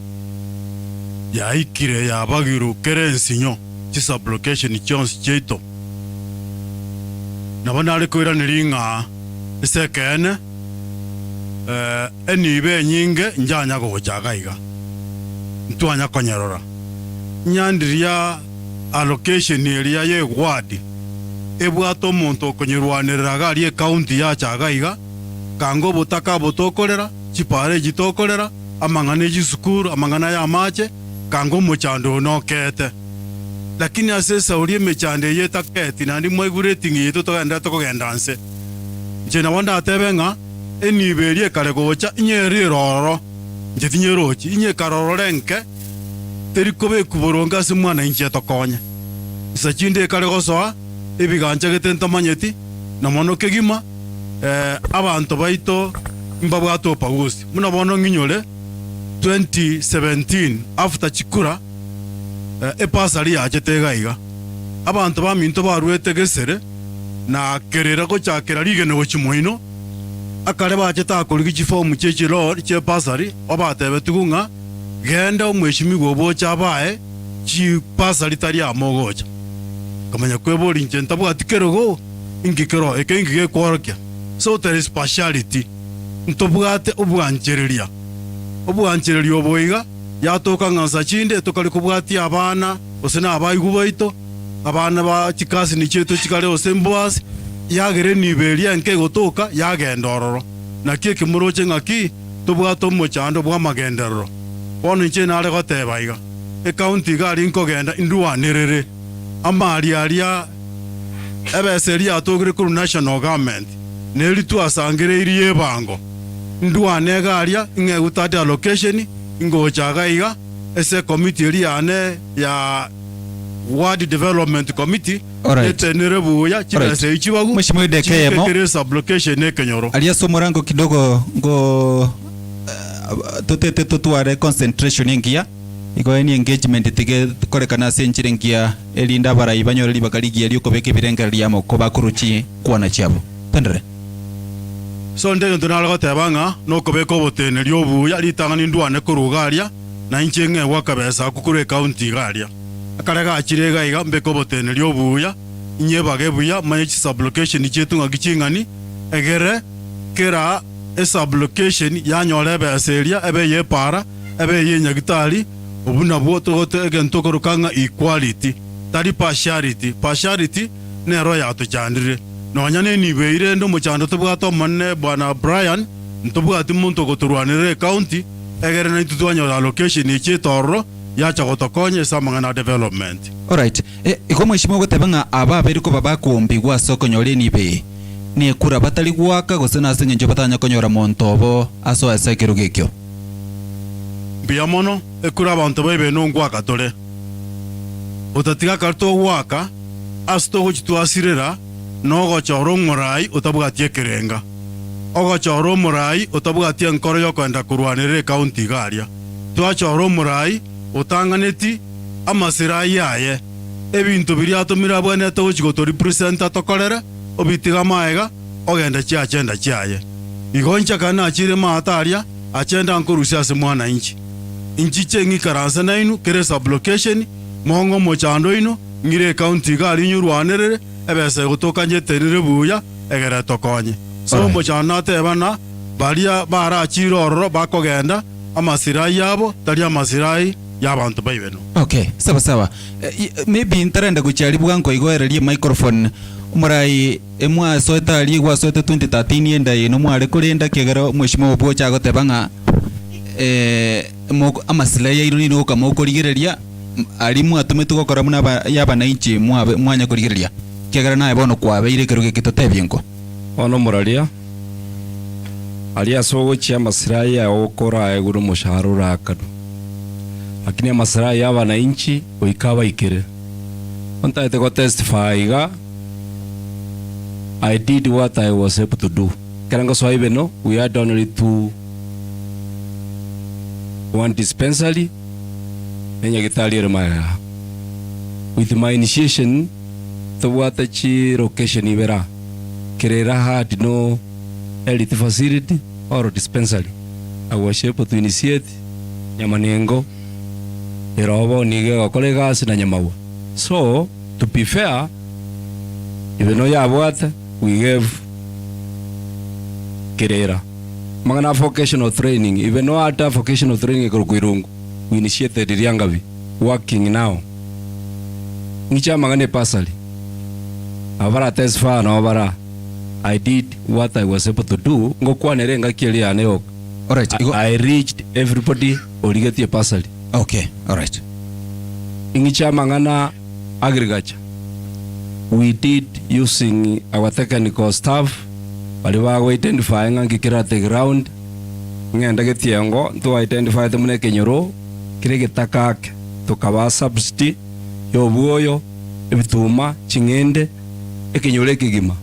N: ya ikire ya bagiru kerensinyo chisa blockation chance cheito na banale koira niringa second eni be nyinge njanya gocha gaiga ntwanya konyerora nyandiria allocation area ye wadi ebwato monto konyerwanirira gari county ya chagaiga kango butaka butokorera chipare jitokorera amangane jisukuru amangana ya mache kango muchando nokete lakini asesa uri mechande yeta keti nandi mwegurating yeto togenda tokogendanse jena wanda atebenga eniberie kare gocha nyeri roro njetinye rochi inye karororenke terikobe kuboronga se mwana inche tokonya sachinde kare gosoa ebiganja getenta manyeti na mono kegima abantu baito mbabwate opagusi muna bono nginyore 2017 after chikura epasari yachete gaiga abantu baminto barwete gesere na kerera gochakera rigene gochimoino akare bacheta akorigi chifomu chechiro che pasari obatebe tugunga genda omweshimi gobo chabae chi pasari tari amogocha kamanya kwebori nchenta bwatikerogo ingikero ekengige kworokya so there is partiality ntobwate obwanchereria oboiga yatoka ngansa chinde tokali kubwatia abana osena abayigu baito abana ba chikasi ni cheto chikale osembwasi yagere niberia nke gotoka yagendororo na kie kimuroche ngaki tobwato mochando bwa magenderero bono nche nare gotebaiga county gari nkogenda induanirere amari aria ebeseria atogire kuru national government neri tu asangire iriye bango nduane garia inge gutade allocation ingo chagaiga ese committee riane ya ward development committee etenere buya chibese ichiwagu
M: mheshimiwa dekemo
N: kere sublocation ekenyoro
M: alia somorango kidogo ngo tutete tutuare concentration yengia iko ni engagement tige korekana senchire ngia elinda barai banyoreri bakaligia lioko beke birengeria moko bakuruchi kwana chabo tendere
N: so ndenge ndonala gotebanga nokobeka obotene liobuya litangani ndwane kurugaria na inchenge wakabesa kukure county garia akarega achirega iga mbeka obotene liobuya inyebage buya manage sublocation chetunga gichingani egere kera sublocation yanyore beseria ebe yepara ebe yenyagitali obuna bwoto gote egentokorukanga equality tari partiality nero yatochandire nonyane nibeire ndo muchando tubwato manne bwana Brian ntubwati muntu goturwanire county egere na tutwanya allocation echitoro yacha gotokonye samangana development.
M: Alright, iko mheshimiwa gotebanga aba beriko babakombi gwa soko nyore nibe ni kura batali gwaka gosena asenye njo batanya konyora montobo aso asekero gekyo
N: biamono ekura abantu bebe no ngwaka tole utatiga karto gwaka asto gochitwasirera no gochoro murai utabwatie kerenga ogochoro murai utabwatie nkoro yokwenda kurwanire county garia twachoro murai utanganeti amasirai yaye ebintu biri atumira bwane togochigoto representa tokorere obitiga maega ogenda chia agenda chiaye igoncha kana achire maataria achenda nkorusia ase mwana inchi chengi karansa nainu kere sublocation mongo mochando ino ngire county gari nyurwanerere ebese gutokanye terire buya egere tokonye so mochando atebana baria bara achiro ororo bakogenda amasirai yabo tari amasirai y'abantu baibeno.
M: Okay, sawa maybe intarenda guchari bwanko igoererie microphone murai emwa soeta ali gwa soeta 2013 yenda ino mware kurenda kegero mweshimo bwo chago tebanga amasilai ya iruni no kama ukorigereria ali mwatumetu gukora muna yabana inchi mwanya kurigereria kegera nae bono kwabeire keruge kitotebyenko
O: ono muraria alia sogo chia masilai ya ukora eguru musharura akadu lakini masilai ya wananchi oikaba ikere onta ite go testify ga I did what I was able to do. Karango so IBENO, we had only one dispensary and Yagitali with my initiation the water chi location ibera Kerera had no elite facility or dispensary. I was able to initiate Yamanengo Erobo Niga colleagues na Nyamawa. So to be fair, even though water we gave Kerera Magana vocational training, even though after vocational training we initiated Riangavi working now. Nicha Magane Pasali Avara Tesfa no Avara. I did what I was able to do.
M: Alright,
O: I reached everybody Oligati Pasali.
M: Okay, alright.
O: Ingicha Mangana agriculture. We did using our technical staff. Waliwa identify ngikira the ground. Ngenda getiango to identify the mune kenyoro. Kirege takak to kawa subsidy. Yobuoyo ebituma chingende ekenyole kigima.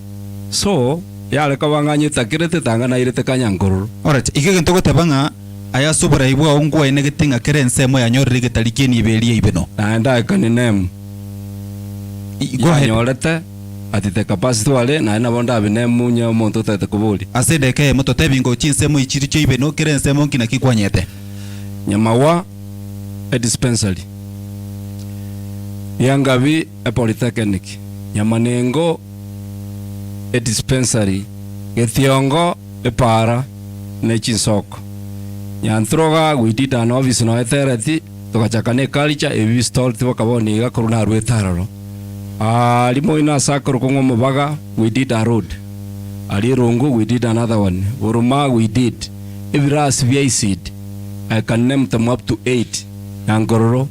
O: So yale ko banganyita kirete tangana irete kanyanguru.
M: Alright, igege ntoko tabanga aya sobora ibwa ongwa ene getinga kerense mo yanyorire getariki ni belie ibeno.
O: Naenda kaninem.
M: Go ahead.
O: Yanyorete atite capacity wale na ina bonda bine munya monto tete kubuli.
M: Asede ke moto tebingo chinse mo ichiricho ibeno kerense mo kina kikwanyete.
O: Nyamawa a dispensary. Yangavi a polytechnic. Nyamanengo a dispensary. Gethiongo a para na chinsoko. Nyantroga we did an office no etherati tukachakane culture e stall tiwa kaboni ga koruna rwetararo. Limo ina sakoro kongo mabaga we did a road. Ali rongo we did another one. Uruma we did. Evras VIC. I can name them up to 8. Yangororo.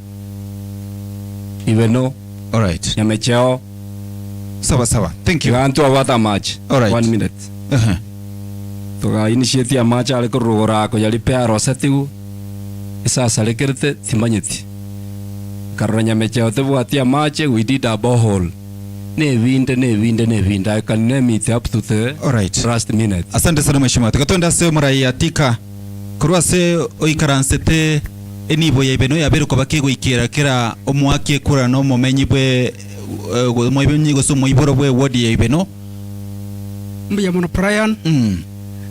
O: IBENO.
M: All right.
O: Yamecheo.
M: Sawa. Thank you.
O: Gantu awata match.
M: All right.
O: 1 minute. Toka initiate ya match ale korora ko yali pe arosatu. Isa salekerte timanyeti. Karanya mecheo te buatia match we did a borehole. Ne vinda I can name it up to the last minute.
M: Asante sana mheshimiwa. Tukatonda seo murai atika kurwa se oikaransete enibo ya IBENO ya beru kwa bakego ikira kira omwaki kura no momenyi bwe moibenyi go so moiboro bwe wodi ya IBENO
L: mbuya mono Brian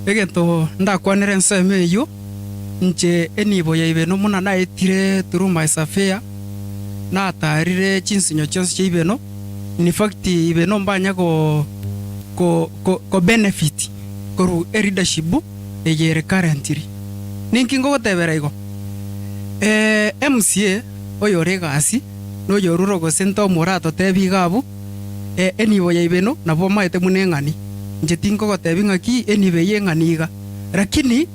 L: egento ndakwanire nseme yo nche enibo ya IBENO muna na etire through my surveyor na atarire chinsinyo chonse cha IBENO in fact IBENO mbanya ko benefit koru leadership eyere currently ninkingo gotebera igo MCA oyore gasi no yoruro go sento morato tebi gabu enibo ya IBENO nabo maete munengani nje tingo gotebi ngaki enibe yenganiga lakini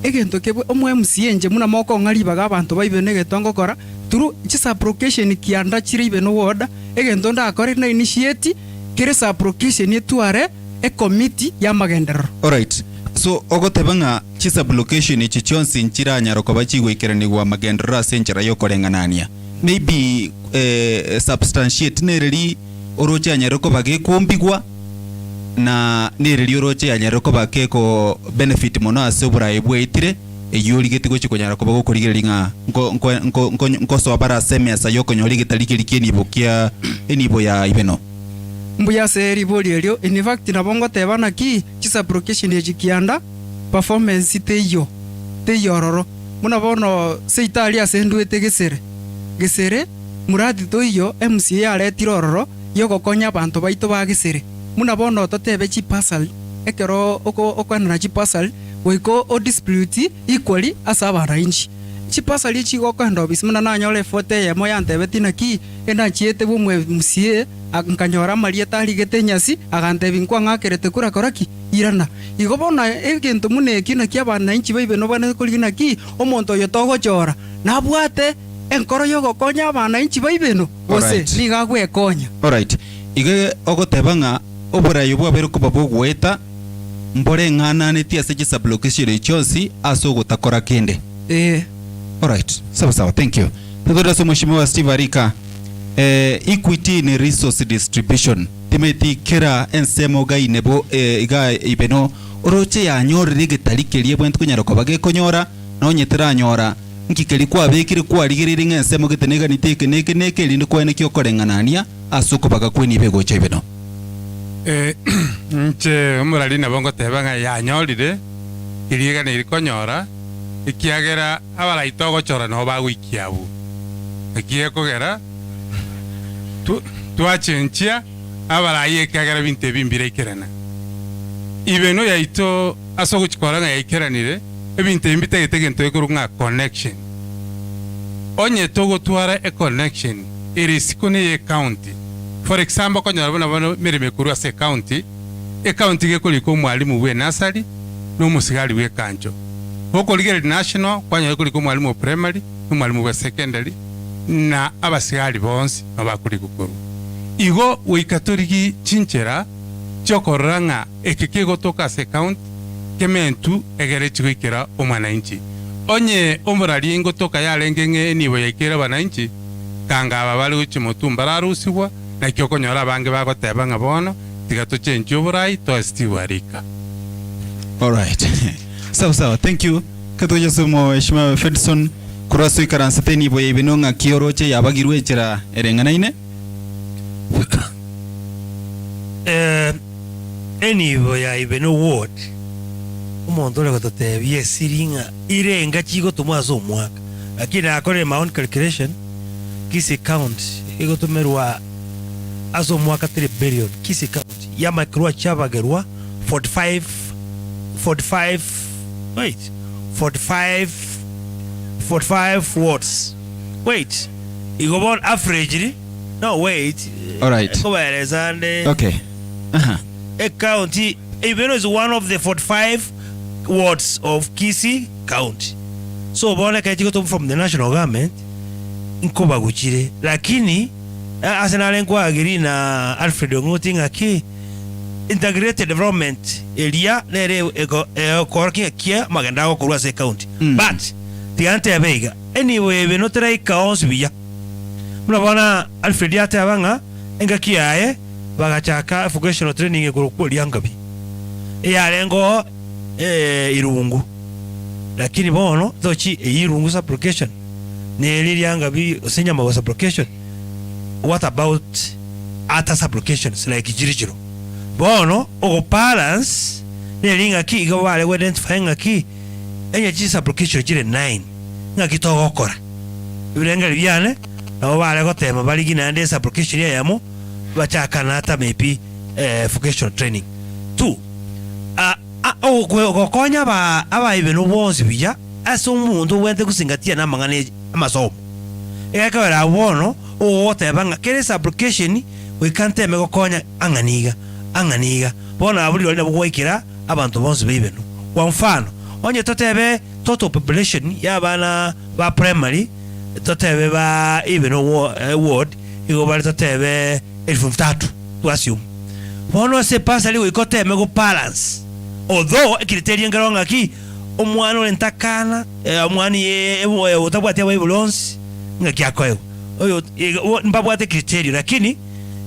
L: egento kebwe omu MCA nje muna moko ngari baga abantu ba IBENO getongo kora turu chisa application kianda chiri IBENO woda egento nda akore na initiate kire sa application yetuare a committee ya magendero.
M: All right. So ogotebanga chisa location ichi chonsi nchira nyaroko bachigwe ikiranigwa magendera senchera yokorenganania maybe substantiate nereri oroche anyaroko bage kumbigwa na nereri oroche anyaroko bage ko benefit mono asobura ebweitire eyuri getigo chikonyaroko bago kurigelinga nko so bara semesa yokonyori getalike likeni bokia enibo ya IBENO
L: mbuya seri bolelio in fact na bongo tebana ki chisa application ya jikianda performance te yororo muna bono seitali asenduete gesere muradi to iyo MCA ale tirororo yoko konya bantu baito ba gesere muna bono totebe chi parcel ekero okwana chi parcel wiko o dispute equally asaba range chi parcel chi gokanda obis muna na nyole fote ye moya ntebe tinaki ena chiete bumwe MCA akanyora marieta aligete nyasi agantebi nkwa ngakerete kura koraki irana igobona egento mune kina kia bana inchi IBENO bana kulina ki omonto yo togo chora nabwate enkoro yo gokonya bana inchi IBENO ose niga gwekonya.
M: All right. Ige ogotebanga obora yobwa beru ko babogweta mbore ngana netia seje sublocation chonsi aso gotakora kende. All right. Sawa. Thank you. Tutoda so mheshimiwa Steve Arika. Equity ni resource distribution timeti kera ensemo ga inebo iga IBENO oroche ya nyorire getarikerie bwentu kunyaroko bage konyora no nyetera nyora nkikeri kwa bekire kwa rigirire ngensemo getenega niteke neke linde kwa nekyo korenganania asuko baga kweni bego cha IBENO
S: nche umurali na bongo tebanga ya nyorire iriga ne irikonyora ikiagera abara itogo chora no bagwikiabu akie kogera tuachenchia abaraye kagara binte bimbire ikerana IBENO yaito asogo chikoranga yaikeranire ebinte bimbite getegento ekurunga connection onye togo tuara a connection irisikone ye county for example konyara bona mereme kuru ase county ge koliko mwalimu we nasari no musigari we kanjo hoko ligere national kwanya koliko mwalimu primary no mwalimu we secondary na abasigari bonsi abakuri gukuru igo wikatorigi chinchera chokoranga ekekego toka se count kementu egere chigikira omwananchi onye omurali ngo toka yalengenge nibo yakira bananchi kanga ababali uchi mutumba rarusiwa na kyokonyora bange bagotebanga bono tiga tuchenje oborai toestiwarika.
M: Alright. Sawa, thank you. Katoja somo Heshima Fedson kuraso ikaransateni boye binonga kioroche yabagirwe chira erenganaine.
K: Enibo ya IBENO ward umuntu ole gototebie siringa irenga chigo tumwazo mwaka lakini akore my own calculation kisi count igotumerwa azo mwaka 3 billion kisi count ya makrua chabagerwa 45 watts. Wait. Igobon average. No, wait.
M: All right. Okay.
K: A county, IBENO is one of the 45 wards of Kisii County. So, bwana kaitiko from the national government, nkoba guchire. Lakini, asenalengwa agiri na Alfred Onguti ngaki, integrated development area nere korki kia maganda ko kurwa county. But, tiante abega. Anyway, IBENO try counts biya. Muna Alfred yate abanga, engaki aye, bagachaka vocational training ko liangabi yarengo irungu lakini bono tochi irungu supplication ne liangabi osenya ma supplication. What about other supplications like jirijiro bono o balance ne linga ki go wale identify ngaki enya ji supplication jire 9 ngaki to gokora birenga liane na wale go tema bali gina ande supplication yamo bachakana hata maybe vocational training 2 gokonya aba IBENO bonsi biya ase umuntu wente kusingatia na mangane amasomo ekabera bono otebanga kere application we can't me gokonya anganiga bono abuli wali nabugwikira abantu bonsi IBENO kwa mfano onye totebe total population ya bana ba primary totebe ba IBENO ward igobali totebe 1300 to assume bono se pasa liwe ikote mego balance although criteria ngaronga aki omwana olentakana omwani ye otabwate wa ibulons ngaki akoyo oyo mbabwate criteria lakini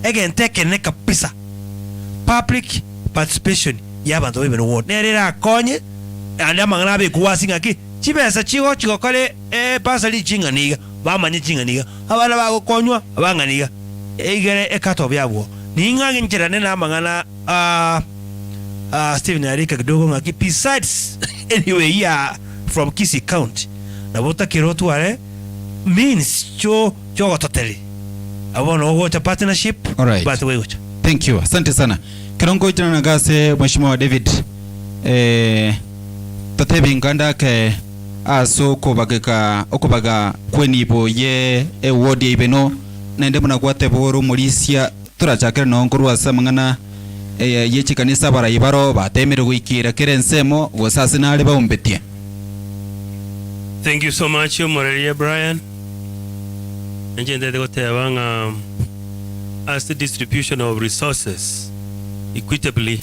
K: again tekene kapisa public participation yabantu IBENO ward nerera akonye andi amangana be kuwasi ngaki chibesa chigo chigokole pasa li chinganiga bamanye chinganiga abana bagokonywa abanganiga igere ekato byabo ninga nginjirane na mangana Steven Arika kidogo ngaki besides anyway yeah from Kisii County na bota kirotu are means cho totally abono go cha partnership.
M: All right.
K: But we
M: thank you, asante sana kirongo itana nagase Mheshimiwa David totebi nganda ke aso okubaga kwenibo ye ward ya IBENO nende muna kwate boro mulisia turachakira no nkuru asa mangana yechi kanisa bara ibaro batemere gwikira kerensemo gosase nale baumbetie.
P: Thank you so much Morelia Brian. Njende de gotebanga as the distribution of resources equitably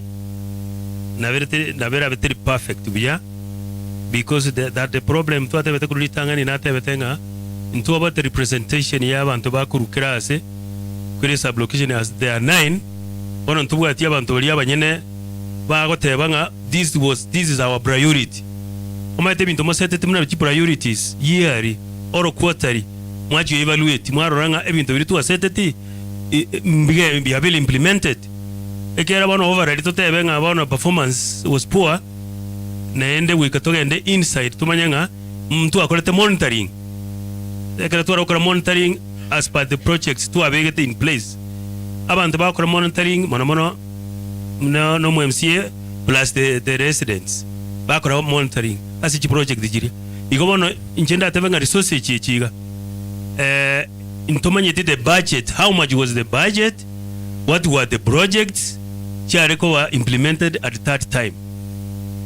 P: na very perfect biya because that the problem to atebete kulitanga ni natebetenga into about the representation ya abantu bakurukira ase kuri sublocation as there are 9 ono ntubwati abantu bali abanyene bagotebanga this is our priority omate bintu mosete muna priorities yearly or quarterly mwaji evaluate mwaroranga ebintu biri tu asete mbige be implemented ekera bano override totebenga bano performance was poor naende wikatogende inside tumanyanga mtu akolete monitoring ekera twara monitoring as per the projects to abegete in place abantu bakora monitoring mono no MCA plus the residents bakora monitoring as each project dijiri igobono injenda tebenga resources chichiga intomanyete the budget, how much was the budget, what were the projects chareko were implemented at that time.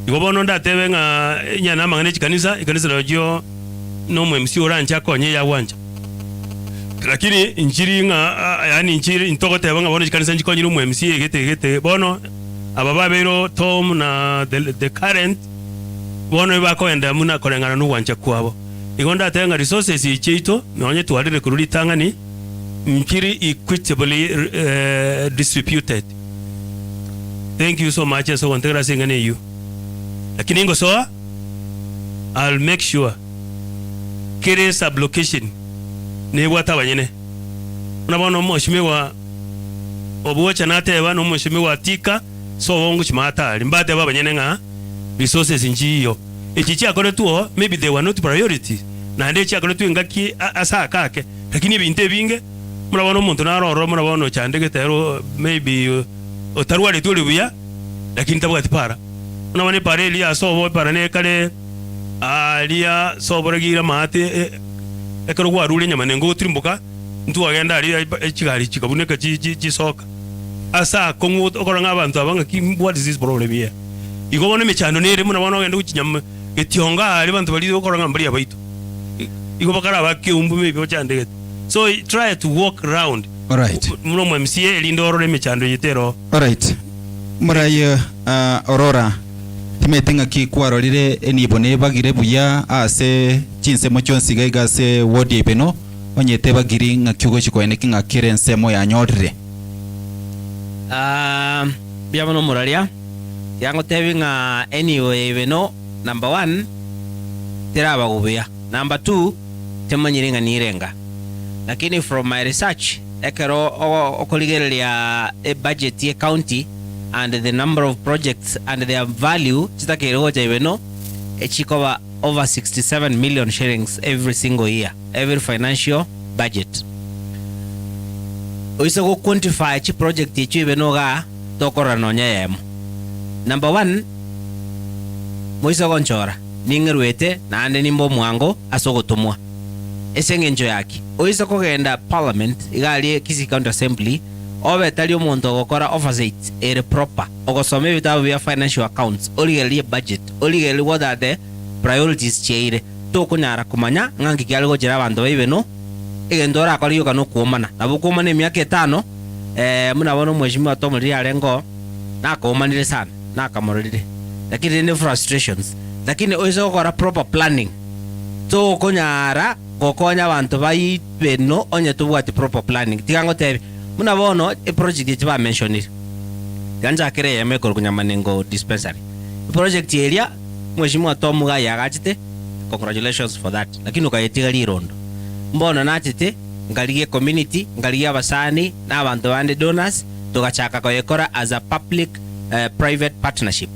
P: Igobono nda tebenga nyana mangane ikanisa rojo no MCA orancha konye ya wanja lakini injiri nga yani injiri intoko tebenga bono ikanisa njikonye no MCA gete bono ababa bero Tom na the current bono bakoenda muna kolengana no wanja kwabo igonda tenga resources ichito nonye tuwarire kuruli tangani mpiri equitably distributed Thank you so much so wantegera singane you. Lakini ngo soa I'll make sure kere sublocation ne wata banyene. Unabona mheshimiwa obuwacha nateba no mheshimiwa tika so wongu chimata limbate babanyene nga resources njiyo. Echichi akore tuo maybe they were not priorities. Na nde chakore tu ngaki asa kake. Lakini ebinte binge murabona umuntu naroro murabona chandegete maybe otarwari tuli buya lakini tabwa tipara unabone pareli asobo parane kale alia soborogira mate ekero gwarule nyamane ngo trimbuka ntu agenda ali chigari chikabuneka chisoka asa kongu okoranga abantu abanga what is this problem here igobone mechando nere murabona ogenda uchinyama etionga ali bantu bali okoranga mbali abaito igobakara bakiumbu maybe ochandegete so try to walk around.
M: All right.
P: Muno MCA lindoro le mechando yitero.
M: All right. Murai Aurora timetenga ki kwarorire enibone bagire buya ase chinse mochonsi gaiga se wodi IBENO onyete bagiri ngakyugo chikwene kinga kirense mo ya nyodre.
Q: Biamono muralia yango tevinga anyway IBENO number 1 teraba gubuya. Number 2 temanyirenga nirenga. Lakini from my research ekero okoligerelia a budget ye county and the number of projects and their value chitakero ja IBENO echikoba over 67 million shillings every single year, every financial budget. Oiso go quantify chi project ye IBENO ga tokora nonya yemo. Number 1 moiso gonchora ningerwete na ande nimbo mwango asogotomwa esengenjo yake oiso kogenda parliament igali Kisii County Assembly obe tali omuntu gokora oversight ere proper ogosome bitabu bya financial accounts oligeli budget oligeli what are the priorities cheire to kunyara kumanya ngangi kyali gojera abantu IBENO igendora akali yoka no kuomana nabukomana emyaka 5 munabona mheshimiwa Tomori alengo nakomanire sana nakamorire lakini ne frustrations lakini oiso gokora proper planning to kunyara gokonya abantu ba IBENO onye tubwati proper planning tigango tebe munabona e project ye ba mentioned ganja kere ya mekor kunyamanengo dispensary project area mheshimiwa Tom ga yagachite congratulations for that lakini ukayetiga lirondo mbona natite ngaliye community ngaliye abasani na abantu bande donors tugachaka koyekora as a public private partnership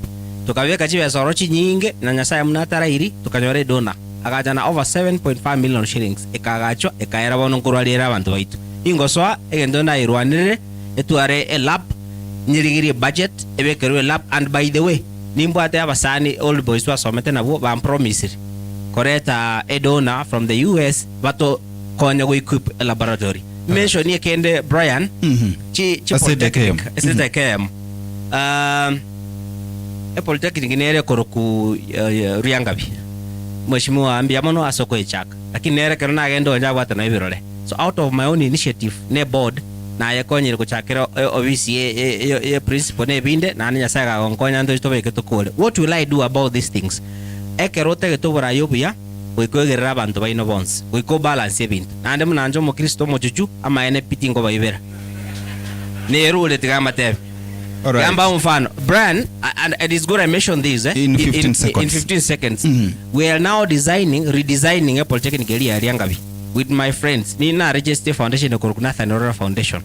Q: tukaweka chibe sorochi nyinge na nyasaya munatara iri tukanyore donor agajana over 7.5 million shillings ekagacho ekaera bono nkurwalira abantu baitu ingoswa egendona irwanire etuare a lab nyirigiri budget ebekerwe lab and by the way nimbwate abasani old boys wasomete nabo ba promise koreta a donor from the US bato konya go equip a laboratory mention ye kende Brian chi polytechnic a polytechnic nere koroku riangabi mheshimiwa ambia mono asoko echaka lakini nere kerona agendo nja gwata na ibirole so out of my own initiative ne board na yakonyere kuchakira obviously ye principal ne binde na anya saga gonkonya ndo tobeke tukole what will I do about these things ekerote getobora yobuya goikogerera abantu baino bonse goiko balance ebintu nande munanjo mo Kristo mo chuchu ama ene pitingo baibera ne rule tigama tebe Gamba mfano Brian and it is good I mentioned this
M: in 15
Q: seconds we are now redesigning a polytechnic area Riangabi with my friends Nina Register Foundation Korkunatha and Aurora Foundation.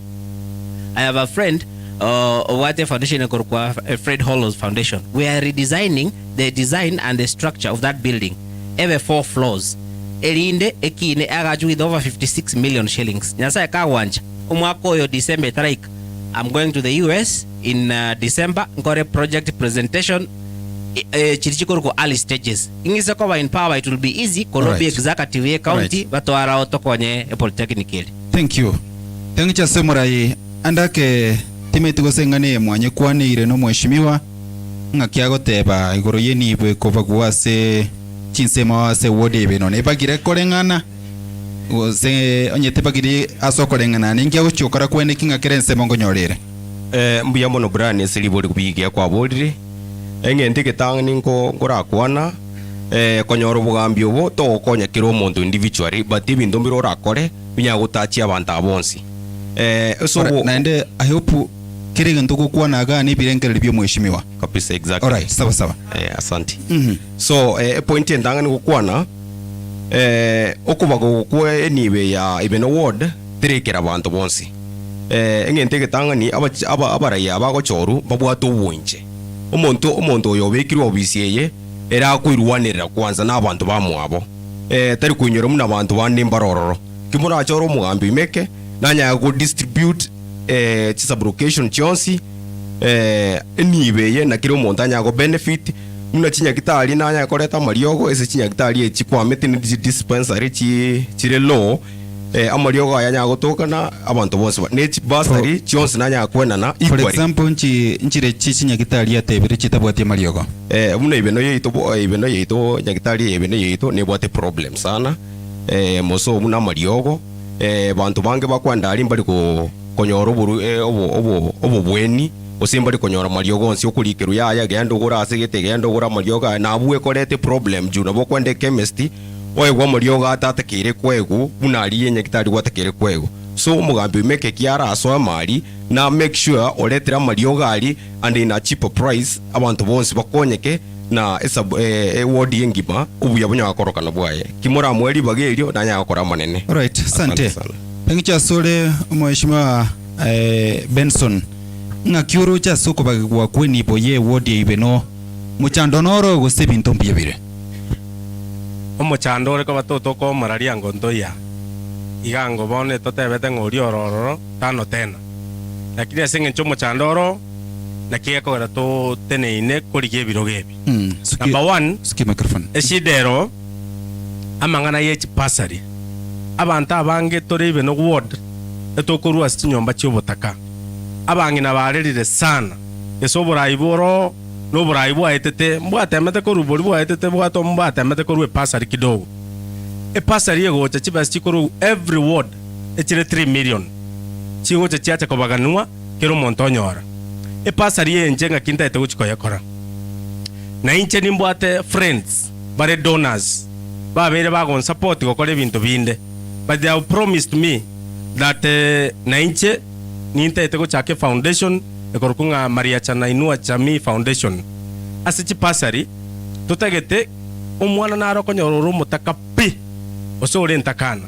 Q: I have a friend Owate Foundation Korkwa Fred Hollows Foundation. We are redesigning the design and the structure of that building every 4 floors elinde ekine agaju with over 56 million shillings nyasa kawanja umwako yo December traik I'm going to the US in December ngore project presentation chirichiko ko early stages ingise ko in power it will be easy ko be executive ye county batwara otokonye polytechnic.
M: Thank you tengicha semurai andake timeti gosengane mwanye kwanire no mheshimiwa ngakiago teba igoro yeni bwe kova gwase chinsema se wodi IBENO ne bagire korengana se onyete bagire asokorengana ningia guchokara kwene kinga kerense mongo nyorere
R: mbuya mono brand silibori kubigia kwa bodire engente ketang ninko ngorakwana konyoro bugambi obo to konya kiro monto individually but ibintu mbiro rakore binya gutachia abantu abonsi
M: so naende I hope kile gintu gukwana gani birengereri byo mheshimiwa
R: kabisa. Exactly.
M: Alright, sawa.
R: Asante. So point endanga ni gukwana okubago gukwe enibe ya IBENO ward tirekera abantu bonse engente getanga ni abaraya bagochoru babwata ubunje omonto oyo bekirwa obisi eye era kwirwanirira kwanza n'abantu bamwabo tari kunyora muna abantu bandi mbarororo kimura achoro mugambi imeke nanya go distribute chisabrocation chonsi enibe ye na kiro monta nya go benefit muna chinya kitali nanya koreta mariogo ese chinya kitali echikwamete ni dispensary chire law amariogo ayanya gutokana abantu bonse ne basari chonse nanya kwenana
M: for example nchire chinya kitali atebire chitabwate mariogo
R: muna IBENO yeito nyakitali IBENO yeito ne bwate problem sana moso muna mariogo bantu bange bakwanda ali mbali ko konyoro buru obo bweni osimba konyora mariogo nsi okurikeru yaya gendo gura asegete gendo gura mariogo na abue korete problem juna bokwende chemist oye gwa mariogo atatakire kwego bunali nyakitali gwatakire kwego so mugambi meke kiara aso mali na make sure oletera mariogo ali and in a cheaper price abantu bonse bakonyeke na esa ward yengima ubuya bunyakoroka na bwaye kimura mweli bagerio nanya akora manene.
M: Alright, asante. Pengicha sole mheshimiwa Benson ngakiuru cha soko bagwa kweni boye ward ya IBENO muchandonoro gose bintu mbiyebire
C: omuchandore ko batoto ko mararia ngondoya igango bone totebete ngori ororo tano tena lakini asinge ncho muchandoro na kieko gara to teneine kurige birogebi number 1
M: ski microphone
C: esidero amangana ye pasari abantu abange tore IBENO ward etokorwa sinyomba cyobotaka abangi nabarerire sana esobora iboro no bora ibo aitete mbwatemete ko rubori bo aitete bwato mbwatemete ko pasari kidogo pasari yego chachibasi chikoro every ward echire 3 million chigo chacha ko baganwa kero montonyora pasari yenjenga kinta ete uchiko yakora na inche nimbwate friends bare donors babere bagon support ko kole bintu binde but they have promised me that na inche ninta ete ko chake foundation ekorokunga Maria Chana Inua Chami Foundation asichi pasari tutagete omwana naro konyororo mutaka pi osore ntakana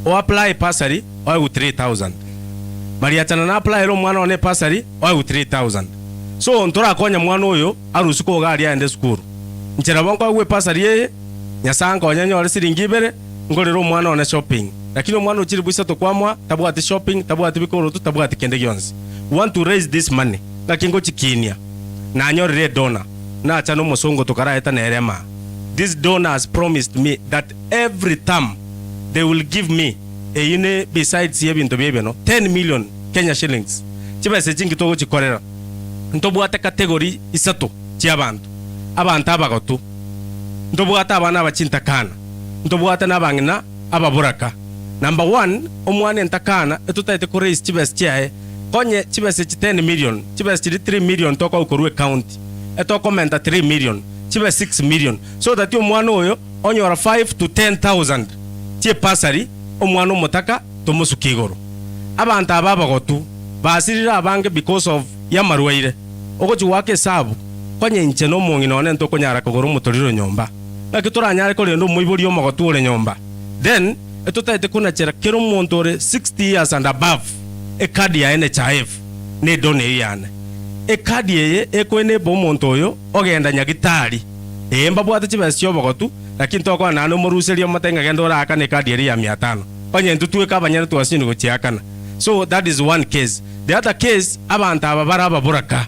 C: o apply pasari o 3000 Maria Chana na apply ro mwana one pasari o 3000 so ntora konya mwana oyo arusuko gari ande skuru nchera bonko we pasari ye nyasango nyanyore siringi bere ngorero mwana one shopping lakini mwana uchiri buisa to kwamwa tabwati shopping tabwati bikoro tu tabwati kende gyonzi want to raise this money lakini ngo chikinia na nyorire donor na achano musongo tukaraeta na erema. These donors promised me that every term they will give me a unit besides ebintu byebeno 10 million Kenya shillings chibese chingi togo chikorera ntobwate category isato chiabantu abantu abagotu ntobwate abana abachintakana ntobwate nabangina ababuraka. Number 1 omwane ntakana etutaite ko raise chibese chiae konye chibese 10 million chibese 3 million toko ukorwe county etoko menta 3 million chibese 6 million so that omwana oyo onyora 5 to 10,000 chie pasari omwana omutaka tomusukigoro abantu ababagotu basirira abange because of yamarwaire ogochi wake sabu konye nche no mongi none ntoko nyara kogoro mutoriro nyomba nakitoranyare ko rendo muibori omogotu ore nyomba then etutaite kuna chera kero montore 60 years and above e kadi ya NHIF ne done yana e kadi ye ekwene bo monto oyo ogenda nyagitari emba bwate chibese chobogotu lakini toko nano moruserio matenga gendo raka ne kadi ya 500 onye ntutwe kabanyana twasini gochiakana. So that is one case. The other case abantu ababara ababuraka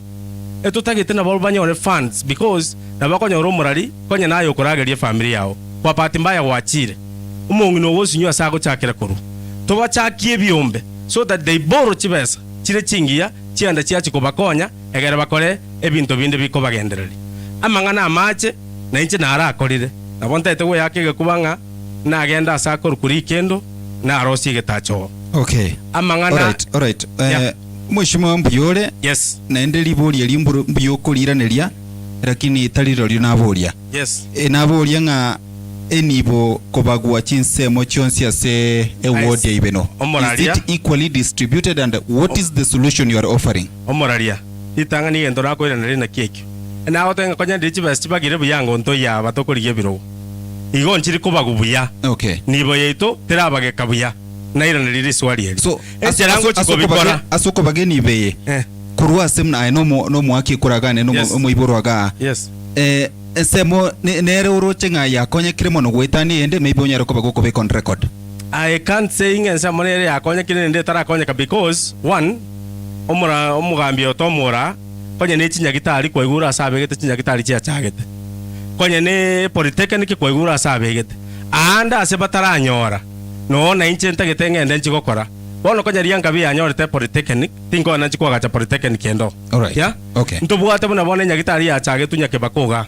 C: etutagite na bolbanya ore funds because nabakonya oromurari konye nayo kuragerie family yao kwa pati mbaya wachire umungu no wosinyo asago chakira kuru toba chakie byombe so that they borrow chibesa chire chingia chianda chiachi kubakonya egere bakore ebintu binde biko bagendereri amangana amache na inche nara akorire nabonta etego yake kubanga na agenda asako kuri kendo na arosi getacho.
M: Okay.
C: Amangana
M: all right. Mheshimiwa Mbuyole.
C: Yes.
M: Naende libori elimbu mbuyokoliranĩria lakini taliro lyo naboria.
C: Yes.
M: Naboria nga enibo kobagwa chinsemo chionsi ase award ya IBENO. Is it equally distributed and what is the solution you are offering?
T: Omoraria itanga ni endo rako ina na keki na otenga konya ndichi best bagire buyango nto ya batokoriye biro igo nchiri kubagubuya.
M: Okay.
T: Nibo yeito terabage kabuya na ira niriri swali eri.
M: So
T: asirango chikobikora
M: asoko bageni beye kurwa semna no mwaki kuragane no muiborwaga.
T: Yes.
M: Semo nere urochenga ya konye kiremo no gwetani ende maybe onyaro ko be on record.
T: I can't say ingenza monere ya konye kinene nde tara konye because one omugambi otomora konye ne chinya gitari kwa igura asabe gete chinya gitari chia chagete konye ne polytechnic kwa igura asabe gete anda ase bataranyora no na inche ntagete ngende nchigokora bono konye rianga bi anyorete polytechnic tingo na nchikwa gacha polytechnic endo.
M: Alright.
T: Yeah?
M: Okay.
T: Ntobwate buna bone nyagitari ya chage tunya kebakoga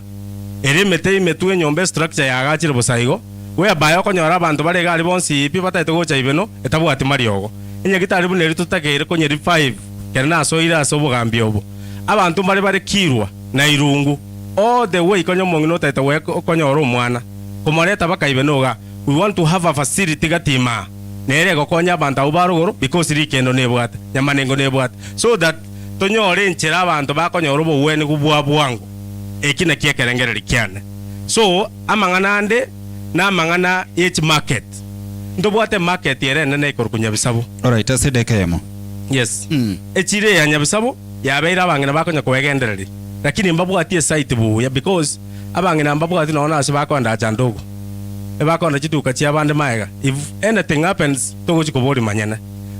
T: eri mete imetue nyombe structure ya gachire busaigo we bayo konyora abantu bare gali bonsi ipi bataite gocha IBENO etabwati mariogo inyagitari bune eri tutakere konye 5 kerna so ira so bugambi obo abantu bare kirwa na irungu all the way konyo mongino taita we konyora omwana komoreta baka IBENO ga we want to have a facility gatima nere gokonya abantu ubaruguru because rikendo nebwate nyamanengo nebwate so that tonyore nchera abantu bakonyora obuweni kubwa bwangu ekina kiekerengereri kiane so amangana ande na amangana each market ndobwate market yere nene ikorukunya bisabu.
M: Alright, asidekemo.
T: Yes. Echire ya nyabisabu yabeira abangena bakonya kwegendereri lakini mbabwatie site buya because abangena mbabwati naona asibakonda chandogo ebakonda chituka chia bande maega if anything happens togo chikobori manyana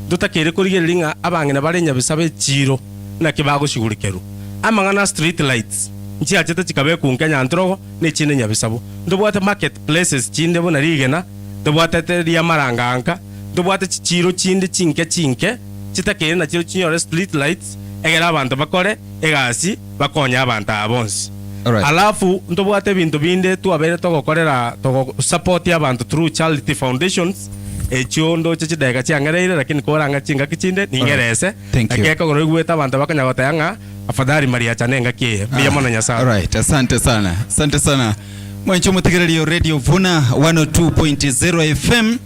T: dutakere kurigelinga abangena bare nyabisabe chiro na kibago shugurikeru amangana street lights nchi achete chikabe kunkenya ntrogo ne chine nyabisabu ndobwate market places chinde bona rigena ndobwate teria maranganka ndobwate chiro chinde chinke chitakere na chiro chinyore street lights egera abantu bakore egasi bakonya abantu abonsi.
M: Alright.
T: Alafu ndobwate bintu binde tuabere togokorera togo support abantu through charity foundations echondo chichidega chiangereire lakini koranga chinga kichinde ningerese akeka goro igweta abantu bakanya gotayanga afadhali Maria chanenga kie biya mona nyasa.
M: Alright, asante sana mwancho mutegererio radio Vuna 102.0 FM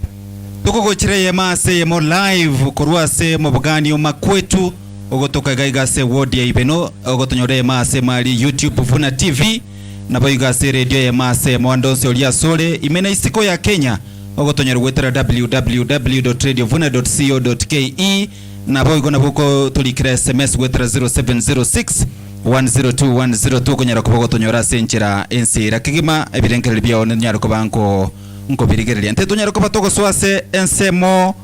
M: tukogochire yemase yemo live kurwase mubugani makwetu ogotoka gaigase ward ya IBENO ogotonyore yemase mali YouTube Vuna TV na baigase radio yemase mwandonse olia sole imena isiko ya Kenya ogotonyore wetera www.radiovuna.co.ke na boigona buko tulikira SMS wetera 0706 102 kunyara kubogotonyora senchera ensira kigima ebirengereri byao nyara kubanko nko birigereria nte tunyara kubatogo swase ensemo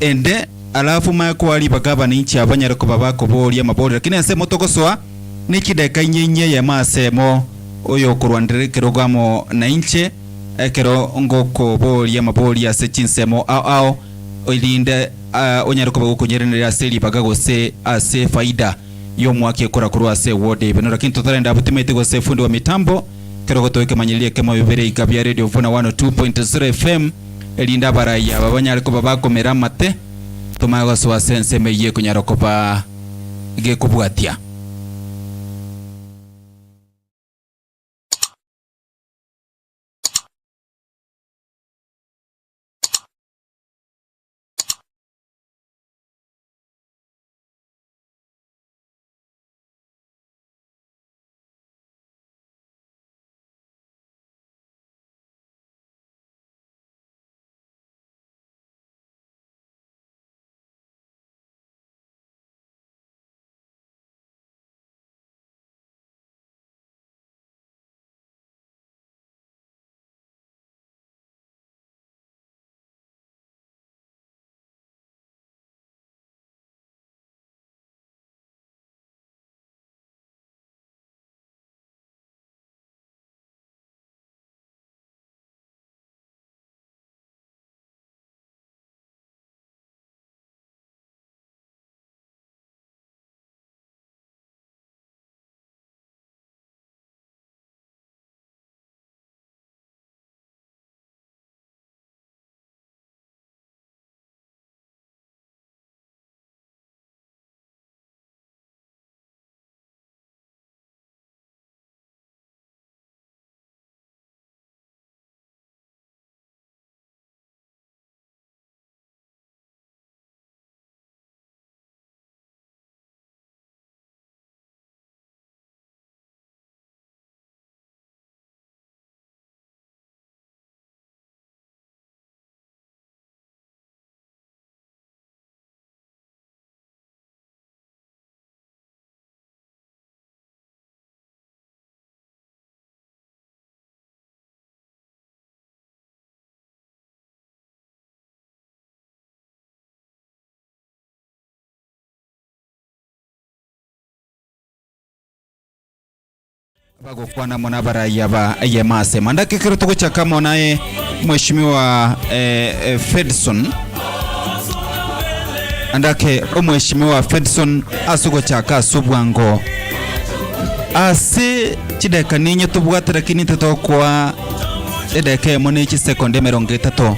M: ende alafu makwali bagaba ninchi abanyara kubabako bolia maboli lakini ensemo togoswa nikideka nyenye ya masemo oyo kurwandire kirogamo na inche ekero ngoko bolia maboli ase chinsemo ao oilinde onyara kubagokonyerenera seli bagagose ase faida yo mwaki ekora kurwa se ward IBENO lakini tutarenda butimete gose fundi wa mitambo kero toike manyilie kema bibere ikabya radio Vuna 102.0 FM elinda baraya babanyari ko babako meramate tumago swa sense meye kunyaroko pa ge kubwatia. bagokwana mona baraya ba ayemase mandake kero tugochaka monae mheshimiwa Fedson andake omheshimiwa Fedson asugochaka subwango ase chideka ninyo tubwatira kinite tokwa edeke mone chi sekonde 30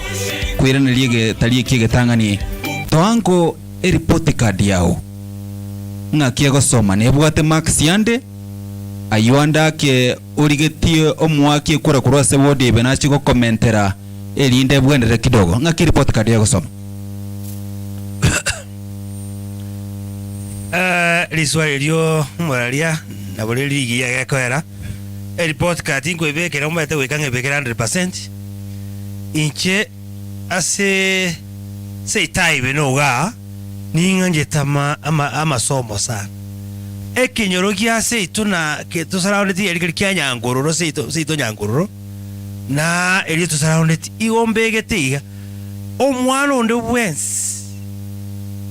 M: kwirana liege talie kigetangani toango report card yao ngakia gosoma ne bwate max yande ayuanda ke urigetie omwaki kura kurwase wodi benachi go commentera elinde bwendere kidogo ngaki report card yao gosoma
K: liswali lyo muralia na bole ligi ya kwera report card ingo ibekera umete wekange bekera 100% inche ase sei IBENO ga ninga tama ama somo sana ekinyorogia seituna ke tusarauneti erikiri kyanya ngororo seito nyangororo na eri tusarauneti igombegetiga omwana onde wensi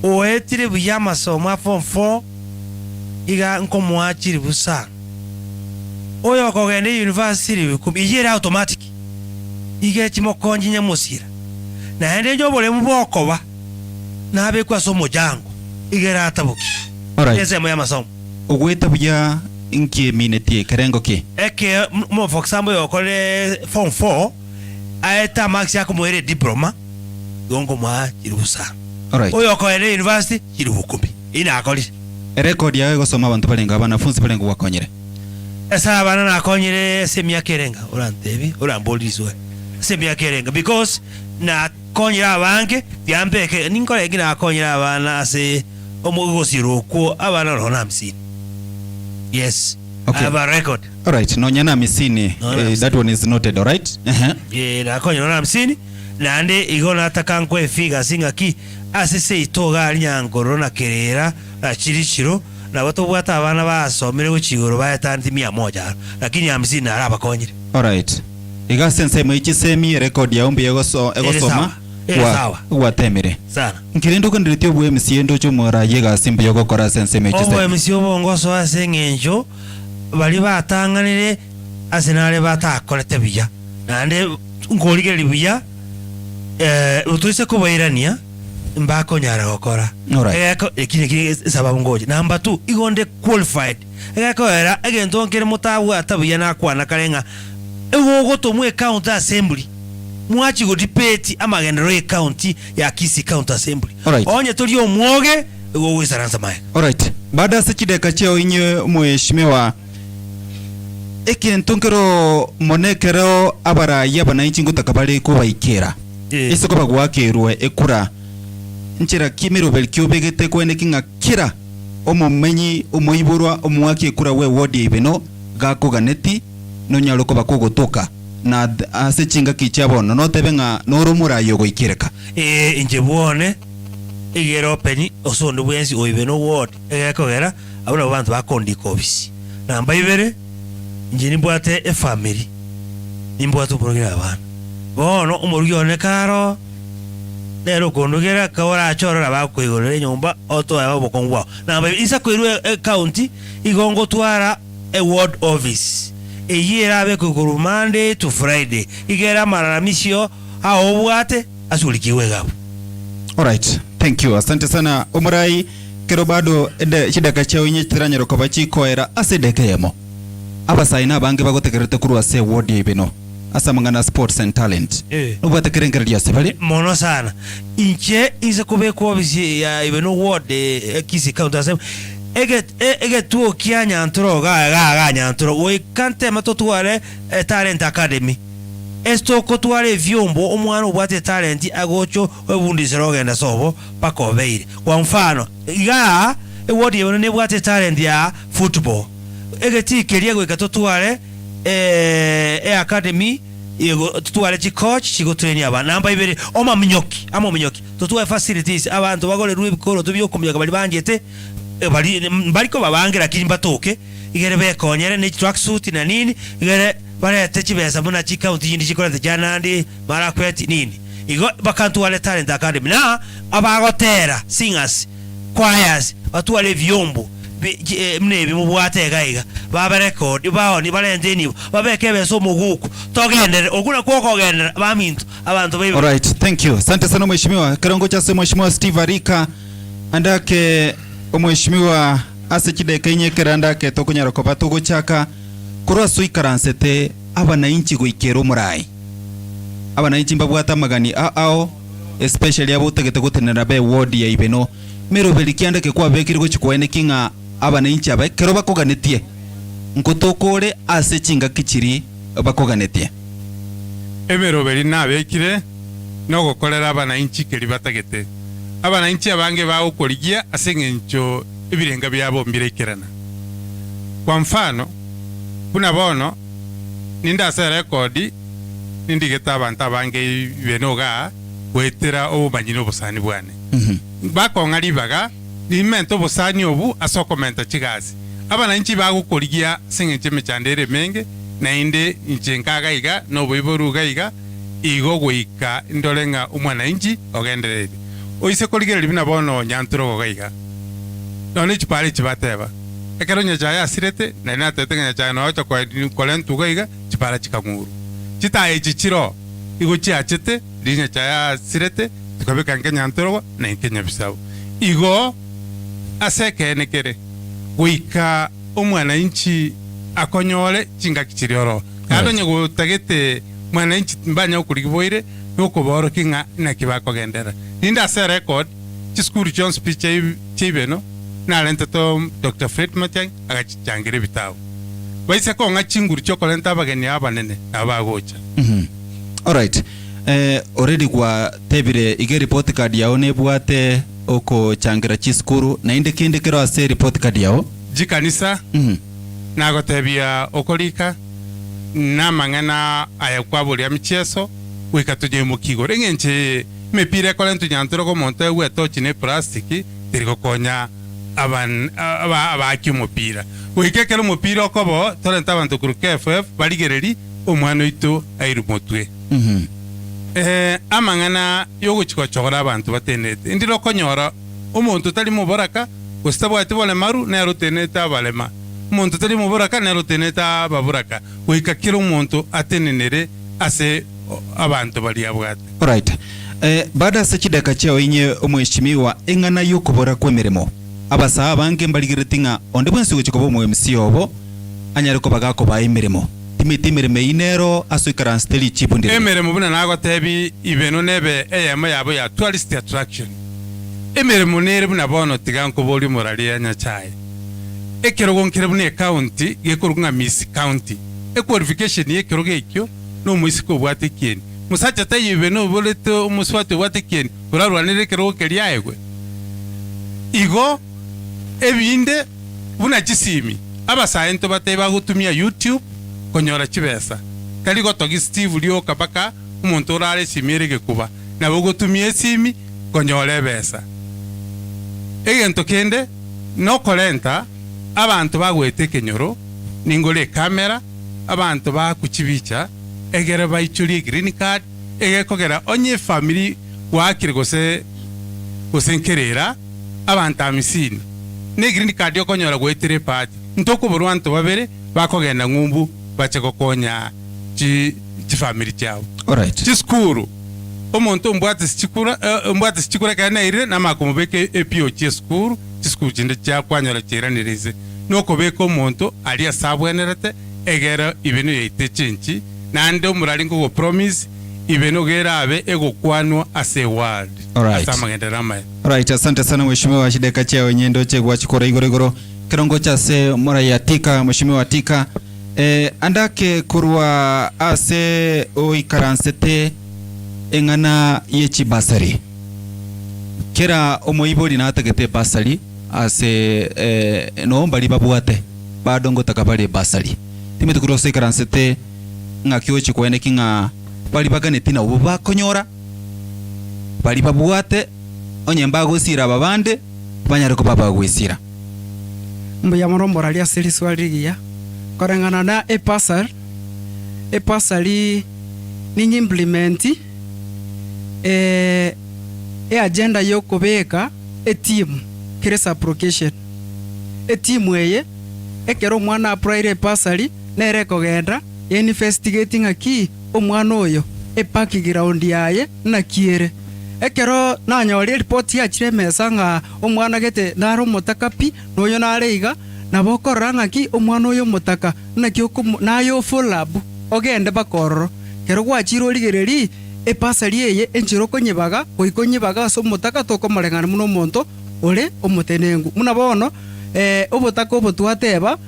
K: oetire buya masomo form 4 iga nkomwachiri busa oyo kogende university bikum iyera automatic iga chimokonji nyamusira na ende jobole mubokoba na be kwa somo jango igera atabuki ese moya masomo
M: ogweta buya inki mineti kerengo ki
K: eke mo for example yokole form 4 aeta max yako moere diploma gongo mwa chirusa oyo ko ere university chirubukumbi ina akoli
M: record yawe gosoma abantu balenga abanafunzi balenga wakonyere
K: esa abana nakonyere semia kerenga urantebi urambolizwe semia kerenga because na konyera abange byambeke ninkole gina konyera abana ase omugosiro ko abana rona 50 yes okay. I have a record
M: all right no nyana 50 that one is noted all right
K: yeah na konyera 50 nande igona atakanko efiga singa ki ase se itoga alinyangoro na kerera na chirichiro na watu bwata abana basomere guchigoro bayatandi 100 lakini 50 araba konyere
M: all right iga sense mwichi semi record ya umbi egosoma wa temere
K: sana
M: nkirindo kandiritio bwe msiendo cyo mora yega simbi yoko kora sense mwichi semi
K: obo msio bongoso asengenjo bali batanganire asenale batakolete biya nande ngorigeri biya utuse kubairania mbako nyara gokora eko ekine sababu ngoje number 2 igonde qualified eko era egento nkere mutabu atabuya na kwana karenga ewo gotomwe county assembly mwachi go debate amagendero county ya Kisi county assembly onye tuli omwoge ewo wisaranza mai
M: all right baada sekideka cheo inye mheshimiwa ekintonkero monekero abara yabana inchingo takabale ko baikera isoko bagwakerwe ekura nchira kimiro belkyo begete kwene kinga kira omumenyi omuiburwa omwaki ekura we wodi IBENO gako ganeti no nyaloko bakogotoka na ase chinga kichabono no tebenga noromura yogo ikireka
K: inje buone igero peni osondo bwensi o IBENO ward egakogera abuna abantu bakondika obisi namba ibere inje nimbwate e family nimbwate program abana bono umurugyo karo lero kondogera kawara achorora bakwigorera nyumba oto aba bokongwa namba isa kwirwe county igongo twara a ward office eyera abe kuguru Monday to Friday igera mararamisho aho bwate asulikiwe gabo
M: all right thank you asante sana umurai kero bado chidaka chao inye tiranyero kobachi koera asedekemo abasaina bange bagotekerete kurwa se ward IBENO asamangana sports and talent ubate kerengeria sebali
K: mono sana inche ize kubeko bisi ya IBENO ward Kisi county assembly ege tuo kianya antro ga nyantro we kante matotware talent academy esto kotware vyombo omwana ubate talent agocho webundisero genda sobo pakobeire kwa mfano iga ward IBENO ne bwate talent ya football ege tikeria gwe katotware academy yego tutwale chi coach chigo train aba namba ibere oma minyoki tutwa facilities abantu bagole ruwe bikoro tubyokomyaga bali banjete bali ko babangira lakini batoke igere bekonyere ne track suit na nini igere bare techibeza muna chi county yindi chikora janandi mara kweti nini igo bakantu wale talent academy na abagotera singers choirs batwale vyombo mnebi mubwate gaiga baba record baoni balendeni babeke beso muguku togendere okuna kwokogendera bamintu abantu
M: All right, thank you. Asante sana mheshimiwa. Kirongo cha mheshimiwa Steve Arika andake mheshimiwa ase kideka inyekera andake tokunyara ko batugo chaka kurwa suikaransete abananchi goikero murai abananchi mbabwata magani ao especially abo tegete gutenera be ward ya IBENO mero belikianda ke kwa bekiri gochikoene kinga abananchi abe kero bakoganetie nkotokore ase chinga kichiri bakoganetie
S: emero beli nabekire no gukorera abananchi keri batagete abananchi abange bagukorigia ase ng'encho ebirenga byabo mbirekerana kwa mfano kuna bono nindase rekodi nindigeta abantu abange IBENOga gwetera obumanyino obusani bwane bakonga libaga nimento obusani obu asokomenta chigazi abananchi bagukorigia sing'enche mechandere menge nainde inchenkaga iga noboiboruga iga igo gwika ndolenga umwananchi ogenderere oise korigera libina bono nyanturo gaiga none chipare chibateba ekero nyacha yasirete na natete nyacha no acha kwa kolentu gaiga chipara chikanguru chitaye chichiro igo chiachete linya cha yasirete tukabeka nkanyanturo na nkenya bisabo igo aseke nekere gwika umwananchi akonyole chinga kichirioro kado nyego tagete mwananchi mbanya ukurigiboire nuko boro kinga na kibako gendera ninda se record chiskuru John speech IBENO na lento Dr. Fred Matiang agachangire bitabo baise ko nga chinguru chokolenta bageni abanene abagocha
M: all right already kwa tebire ige report card yao ne bwate oko changira chiskuru na inde kinde kero ase report card yao
S: jikanisa nagotebia okolika na mangana aya kwabuli ya micheso wikatuje mukigo rengenche mepire kolentu nyanturo ko monte weto chine plastiki tiriko konya abaki mupira wikekero mupira okobo torenta abantu kuru KFF baligereri omwana itu airu motwe amangana yoguchiko chogora abantu batenete ndiro konyora omuntu tali mubaraka gustabwate bole maru na ruteneta abalema umuntu tali mubaraka na ruteneta baburaka wikakira umuntu atenenere ase abantu bali abwate.
M: All right, baada sa kidaka chao inye omweshimiwa engana yokobora kwemeremo abasa abange mbaligiretinga onde bwensi guchikobo mu MC obo anyare ko bagako ba imirimo timimirime inero asuikara steli chipu ndire
S: emeremo buna nago tebi IBENO nebe eyama yabo ya tourist attraction emeremo nere buna bono tiganko boli morali anya chai ekero gonkere bune county gekorunga miss county qualification yekero gekyo no muisiko bwatekeni musacha tayi IBENO boleto umuswate bwatekeni urarwanire kero keria egwe igo ebinde buna chisimi abasaento bateba gutumia YouTube konyora chibesa kali gotogi Steve lio kabaka umuntu urare simirege kuba nabo gutumia simi konyora besa egento kende no kolenta abantu bagwete kenyoro ningole kamera abantu bakuchibicha egere baichuri green card egekogera onye family wakire gose nkerera abantu amisini ne green card yokonyora gwetere party ntoko burwanto babere bakogenda ngumbu bache kokonya chi family chao.
M: All right,
S: chiskuru omuntu mbwate sikura kana ire na makomubeke epio chiskuru chinde cha kwanyora chiranirize noko beko omuntu ali asabwenerete egera IBENO yaite chinchi nande omurali ngo promise IBENO gera abe ego kwanwa ase world.
M: All right, all right, asante sana mheshimiwa Shideka chao nyendo chegwa chikora igoro kirongo cha se mora ya tika mheshimiwa tika andake kurwa ase oikaransete engana yechi basari kera omoibori na atagete basari ase no mbali babwate badongo takabale basari timetu kurose karansete ngakyo chikwene kinga bali bagane tina uba konyora bali babwate onyemba gusira babande banyare ko baba gwisira
L: mbuya morombora lia siri swaligia korengana na epasari ni implementi agenda yo kubeka team kire application etimu eye ekero omwana apraire pasari nere kogenda investigating aki omwana oyo epaki ground yaye nakiere ekero nanyori report yachire mesa nga omwana gete naro motaka pi noyo nareiga nabokorora ng'aki omwana oyo motaka nakio nayo full lab ogende bakororo kero gwachire origereri epasari eye enchiro konyebaga goikonyebaga ase omotaka tokomoreng'ana muno omonto ore omotenengu muna bono obotaka obotwateba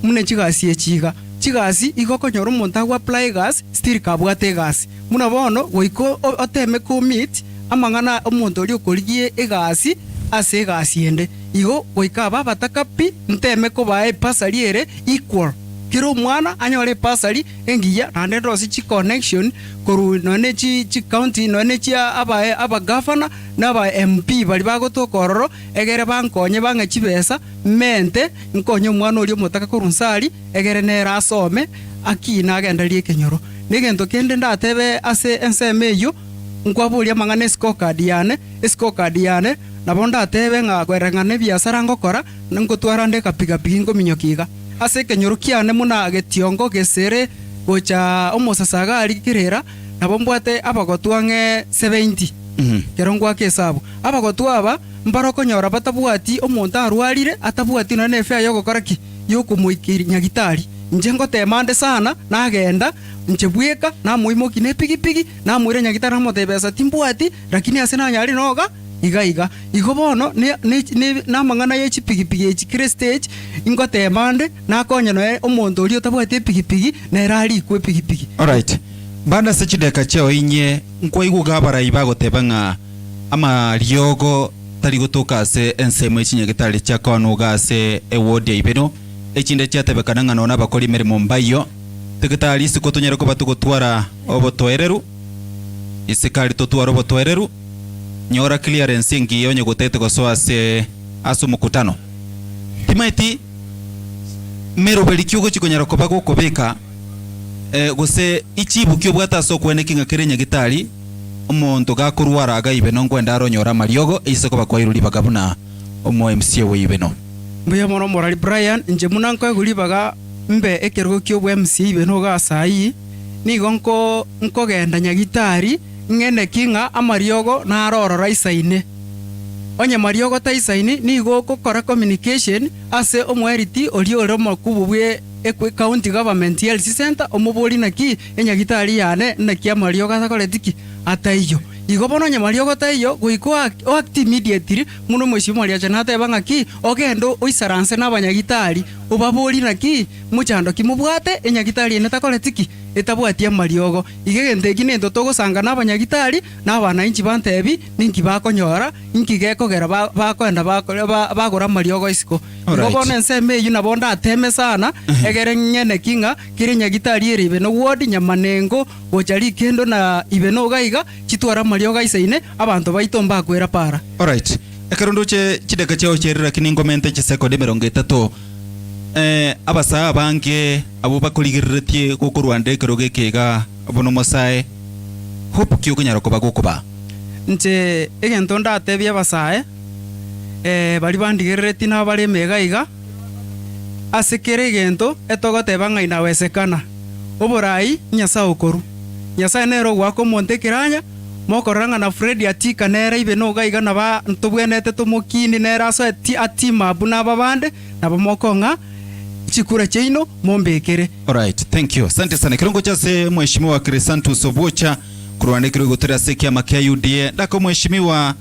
L: muna chigasi echiga chigasi igokonyora omonto agwapply gas still kabwate egasi muna bono goiko oteme commit amang'ana omonto oria okorigie egasi ase egasi ende igo goika aba bataka pi nteme koba epasari ere equal kero omwana anyore epasari engiya nande rosi chi connection koru none chi county none chi aba governor naba MP bari bagotokororo egere bankonye bang'e chibesa mente nkonye omwana oria omotaka korunsari egere nera asome akina agenderie kenyoro negento kende ndatebe ase enseme eyo nkwaburia mang'ana scorecard yane nabo ndatebe ng'a kwereng'ana ebiasara ngokora ngotwara nde kapigapigi ngominyokiga ase kenyoro kiane muna getiongo gesere gocha omosasa ari kirera nabo mbwate abagotwang'e 70 kero ngwake hesabu abagotwaba mbaro konyora batabwati omonto arwarire atabwati none efe ayo gokora ki yokomoikiri nyagitari nje ngotemande sana nagenda nchebweka namuimoki ne pigipigi namwire nyagitari namotebesa timbwati lakini ase nanyari noga iga igo bono namang'ana yechi pigipigi echi kire stage ingotemande nakonya noe omonto oria otabwate epigipigi nerari ikwe pigipigi.
M: Alright, banda se chideka cheo inye nkwaigwa gabarai bagoteba ng'a amariogo tari gotoka ase ensemo echi nyagitari chiakono gase eward ya IBENO echinde chiatebekana ng'a nona bakora emeremo mbayo tegitari isiko tonyere koba tugotwara obotoereru isikari totwara obotoereru nyora clearance ngiyo nyegotete gosoa ase mukutano timaiti mero belikyo chikonyara koba gokobeka gose ichibu kyo bwata so kweneki ngakere nyagitari omonto gakurwara aga IBENO ngwenda aronyora mariogo ise koba kwa iruri bagabuna omo MCA we IBENO
L: mbuya mono morali Brian nje munanko eguribaga mbe ekergo kyo bwa MCA IBENO ga sai nigo nko genda nyagitari ngene kinga amariogo na arorora isaine onye mariogo ta isaine nigo kokora communication ase omweriti orio makubu bwe ekwe county government health center omobori naki enyagitari yane naki amariogo atakoretiki ataiyo igo bono nyamariogo taiyo goiko act immediately muno mweshimo ali acha nateba ng'aki ogendo oisaranse n'abanyagitari obabori naki muchando kimubwate enyagitari ene takoretiki etabwatia mariogo igegente kinento togosanga n'abanyagitari n'abana inchi bantebi ninki bakonyora inki gekogera bakwenda bagora mariogo isiko igo bono enseme eyu nabo ndateme sana egere ng'ene kinga kire nyagitari ere IBENO ward nyamanengo gochari kendo na IBENO gaiga chitwara mariogo isaine abantu baito mbakwera para.
M: Alright, ekerondo chideka cheo cherera kiningomente chiseko de 30 abasa bange abo bakoligeretie gokorwande keroge kega abono mosae hope kyo konyara koba gokoba
L: nche egento ndatebia basae bari bandigerereti na bari megaiga asekere egento etogoteba ng'ai nawesekana oborai nyasa okoru nyasa nero gwako monte kiranya mokoranga na Fred atika nera IBENO gaiga na ba ntobwenete tomokini nera so atima buna babande na bamokonga chikura cheino mombekere.
M: Alright, thank you. Asante sana. Kirongo chase mheshimiwa Crisantus Obucha kurwane kirongo tera sekia makia UDA ndako mheshimiwa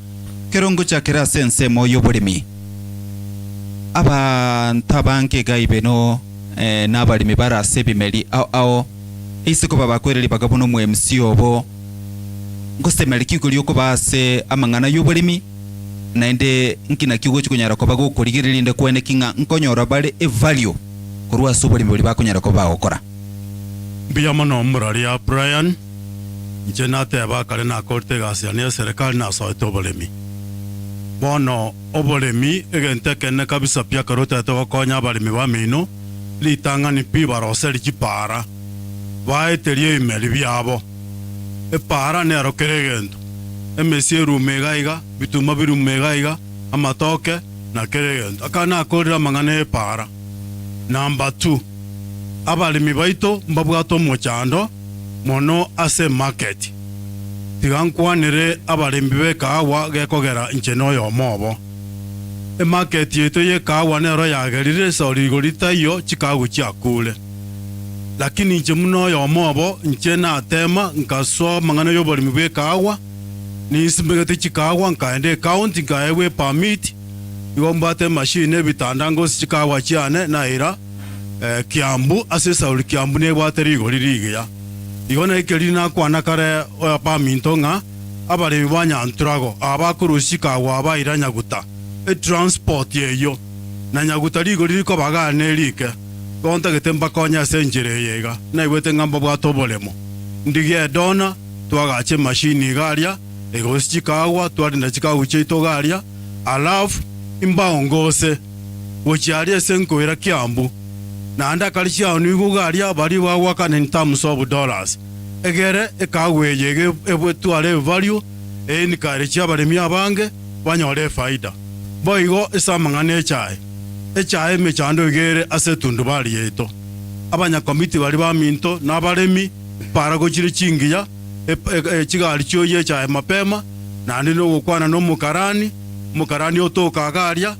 M: kirongo cha kirase nsemo yoborimi aba ntabanke ga IBENO nabali mibara sebimeli ao isiko baba kwereli bagabono mu MC obo ngosemeli kikuri yoko base amangana yoborimi naende nkina kigo chikunyara ko bago kurigirira inde kwene kinga nkonyora bale e value kurwa soborimi bali bakonyara ko bagokora
N: biya mono murari ya Brian njenate bakale na korte gasiania serikali na soito oborimi bono oborimi egente kenne kabisa pia karota to konya barimi ba mino litanga ni pi baroseli chipara baeterie imeli byabo epara ne arokeregendo emesie rumegaiga bituma birumegaiga amatoke na kere akana akorera mangane para. Number 2, abalimi baito mbabwato mochando mono ase market. Tigankwanire abalimi bekawa gekogera ncheno yo mobo. E market yeto ye kawa nero yagerire sorigorita yo chikagu chiakule. Lakini nche muno yo mobo nche na tema nkaswa mangana yo balimi bekawa ni isimbegete chikawa nkaende county nkaewe permit igombate machine bitandango chikawa chiane na ira Kiambu asesa uli Kiambu ne bwateri igoriri ya igona ikeri na kwana kare pa mintonga abale banya anturago abakurushika waba iranya guta transport yeyo na nyaguta rigoriri ko bagane like konta getemba konya senjere yega na iwete ngamba bwato bolemo ndigie dona twagache machine garia egoshikawa twari na chikawa cheito garia alafu imbaongose wochiarie senko ira Kiambu na anda kalishia onigu garia bari wawaka in terms of dollars egere ekaweyege ebwetuale value ni kalishia bari miabange banyole faida boigo esamangane echai mechando egere asetundu bali yeto abanya committee bari baminto nabalemi para gochire chingiya chigali cyo yechai mapema na ndino gukwana no mukarani otoka garia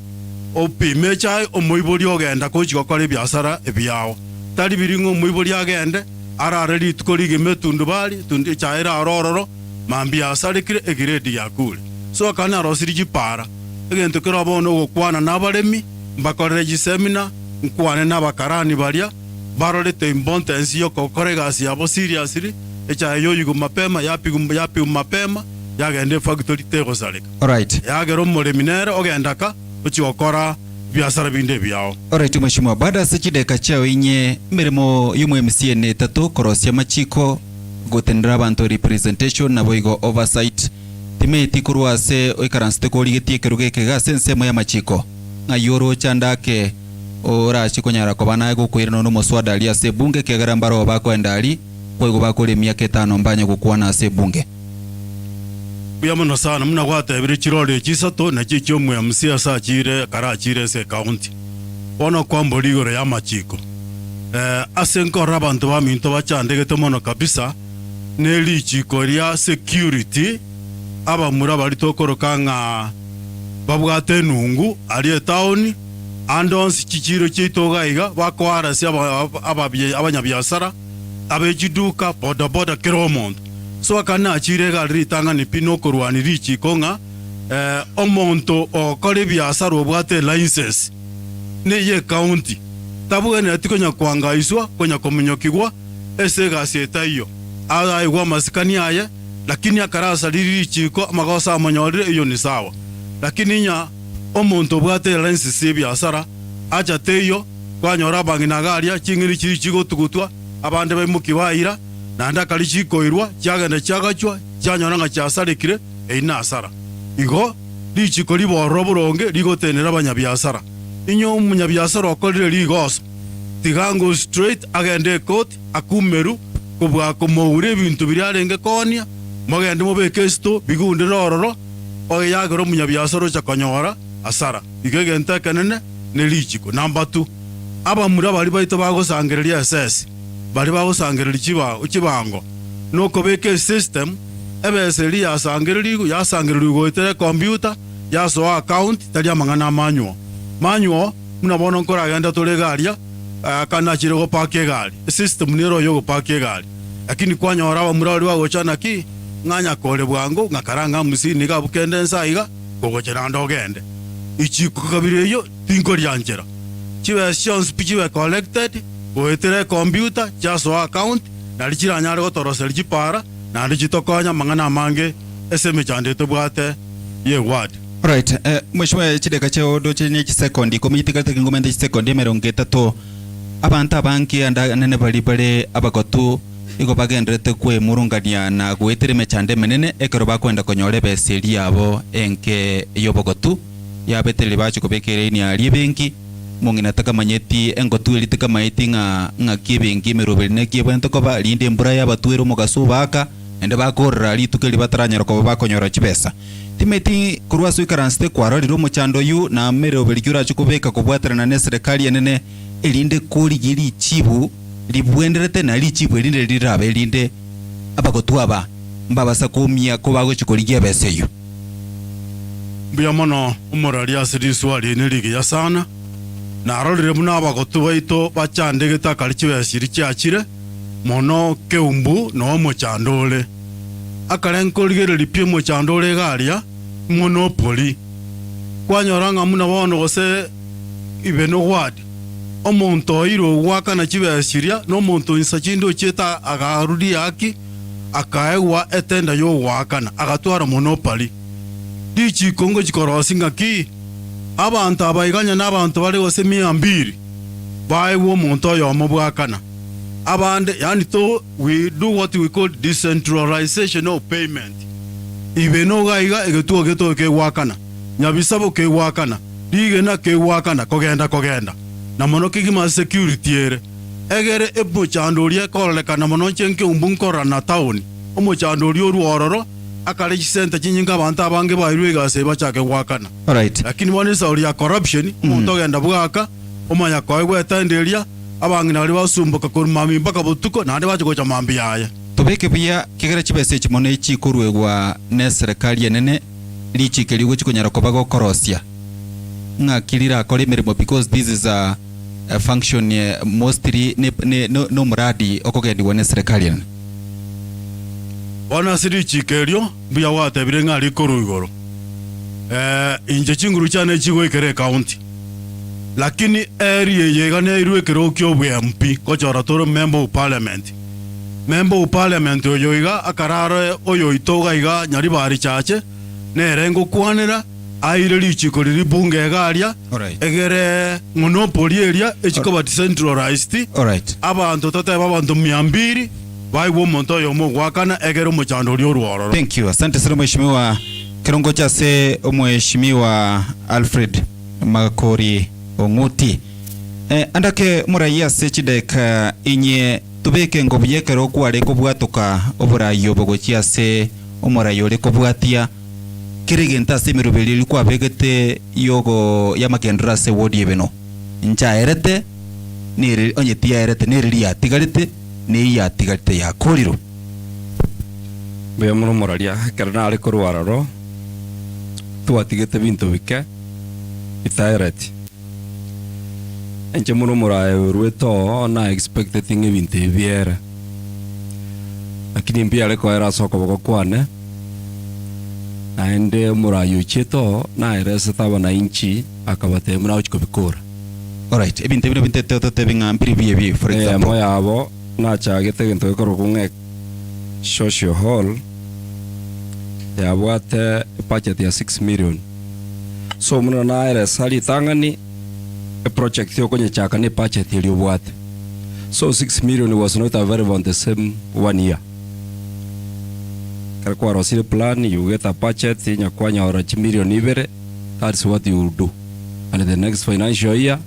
N: opime chai omuibori ogenda kochiko kore biasara ebiao tari biringo muibori agende arareri tukorige metundu bali tundi chaira arororo mambiasara kire egiredi yakule so kana rosiri para egento kero abono gukwana nabaremi mbakorere ji seminar nkwane nabakarani baria barorete importance yo kokorega abo seriously echa yo yugo mapema yapi mapema yagende factory tego salika
M: alright
N: yagero moleminere ogendaka uchiokora biasara binde biao.
M: Alright mheshimiwa, baada ya sechi dakika chao inye mirimo yumu MCA ne tatu korosia machiko gotendera abantu representation na boigo oversight timeti kurwa se oikaranste ko ligetie kerugeke ga sensemo ya machiko ngayoro chandake ora chikonyara ko bana gukwira no muswada ali ase bunge kegara mbaro bako endali koigo bako le miaka 5 mbanya gukwana ase bunge
N: Biamono sana muna gwatebire chirole chisato na chicho mwe MCA sa chire kara chire se county ono kwambo ligoro ya machiko asenko rabantu baminto bachandegete mono kabisa neli chiko ria security aba mura bali tokoroka nga babwate nungu ali town andons chichiro chitogaiga bakwara se abanyabiasara abejiduka boda keromondo so kana achire galri tanga ni pinoko rwani richi konga omonto okore biasara obwate license ne ye county tabuga ne atikonya kwangaiswa konya komunyokigwa ese gaseta iyo ala igwa masikani aye lakini akarasa richi ko magosa amanyore iyo ni sawa lakini nya omonto obwate license biasara acha teyo kwanyora bangina garia chingiri chigo tugutwa abande bamukibaira nanda kalichi koirwa cyagenda cyagacwa cyanyona nga cyasarekire eina asara igo lichiko liboroburonge ligotenera abanyabiasara inyo umunyabiasara okorire ligos tigango straight agende court akumeru kubwa kumoure ibintu birarenge konia mogende mobeke sto bigunde rororo oyagero umunyabiasara cyakonyora asara igegenta kanene ne lichiko number 2 abamura bali baito bagosangereria SS bari bagosangerera ikibango nuko beke system ebeseri yasangerera goitere computer yaso account tari amangana manual munabona nkora agenda tole garia kana chire go pake gari system nero yo go pake gari lakini kwanyora abamura bali bagochana ki nganya kole bwango ngakaranga musini ga bukende nsaiga gogochera ndogende ichiko kabire yo tinko ryangera chiwe sions pichiwe collected goetere computer chaso account na lichiranyare gotorosera chipara na lichitokonya mangana mange eseme chandete bwate ye word.
M: Right, mheshimiwa chideka cheo do chenye chisekondi komitikate ngomende chisekondi emerongo 3 abantu abanki anda nene bali bale abagotu igo bagendrete kwe murungania na goetere mechande menene ekero bakwenda konyore beseri yabo enke yobogotu yabetele bacho kobekere ni ali benki mongina taka manyeti engotu eliteka maiti nga kibengi merobelne kiebento ko ba linde mbura ya batuero mogaso baka ende bakorra ritukeli bataranyara ko bakonyora chibesa timeti kurwa suikaranste kwaroriro muchando yu na mere obeligyura chikubeka kubwaterana ne serikali enene elinde kuri giri chibu libwenderete na lichibu elinde lirabe elinde abagotwaba mbabasa kumia ko bago chikoligia beseyo
N: mbia mono umorari asiri swali eneligi ya sana na arorire muna abagotwa ito bachandegeta kalichiwe asiri chiachire mono keumbu no muchandole akarenkoligere lipie muchandole garia monopoli kwanyoranga muna bono gose IBENO ward omonto oiro gwakana chibesiria no monto insachindo cheta agarudi yaki akaewa etenda yo gwakana agatwara monopoli dichi kongo chikorosinga ki abantu abaiganya n'abantu bari gose 200 baiwo monto yo mobwakana abande yani to we do what we call decentralization of payment IBENO gaiga egetuo geto ke wakana nyabisabo ke wakana digena ke wakana kogenda na mono kigima security ere egere ebo chandoria kolekana mono chenke umbunkora na town omo chandoria ruororo akale center chinyinga abantu abange bairwe gase bachake wakana
M: alright
N: lakini one sauri ya corruption umuntu genda bwaka omanya koigwe tenderia abangina bali basumbuka kurumami mpaka butuko nandi bacho mambi yaya
M: tobeke bia kigera chibese chimone ichikurwegwa ne serikali enene lichikeligo chikonyara kobago korosia ngakirira akore mirimo because this is a function mostly no muradi okogendiwa ne serikali enene
N: wana siri chikerio bia wate birenga likoro igoro inje chinguru chane chigwekere county lakini area yegane irwekero kyo MP kochora toro member of parliament oyoiga akararo oyo itoga iga nyari bari chache nerengo kwanera aire lichiko liri bunge garia egere monopoly area echikoba decentralized abantu tata babantu 200 baiwo monto yo mogwakana egere muchando lyo ruoro.
M: Thank you, asante sana mheshimiwa kirongo chase mheshimiwa Alfred Makori Onguti andake muraiya sechideka inye tubeke ngobiyekero kware kubwatuka oburayo bogochia se omurayo le kubwatia kirigenta semirubeli kwa begete yogo yamakendra se wodi IBENO ncha erete ni onyetia erete ni ria tigarite ni ya tigarite ya koliro
O: be muno muraria kerna ari kurwararo tuatigete bintu bike itairete enche muno murayo rueto na expected thing bintu biera lakini mbia leko era soko boko kwane aende murayo cheto na erese taba na inchi akabate mura uchiko bikora
M: alright ebinte te binga mbiri biye for example
O: moya abo na chagete gento koro kunge social hall ya bwate budget ya 6 million so muna na erese ali tangani a project yo konye chaka ne budget ili bwate so 6 million was not available on the same 1 year kwa rosile plan you get a budget in kwanya ora million ibere. That's what you will do, and the next financial year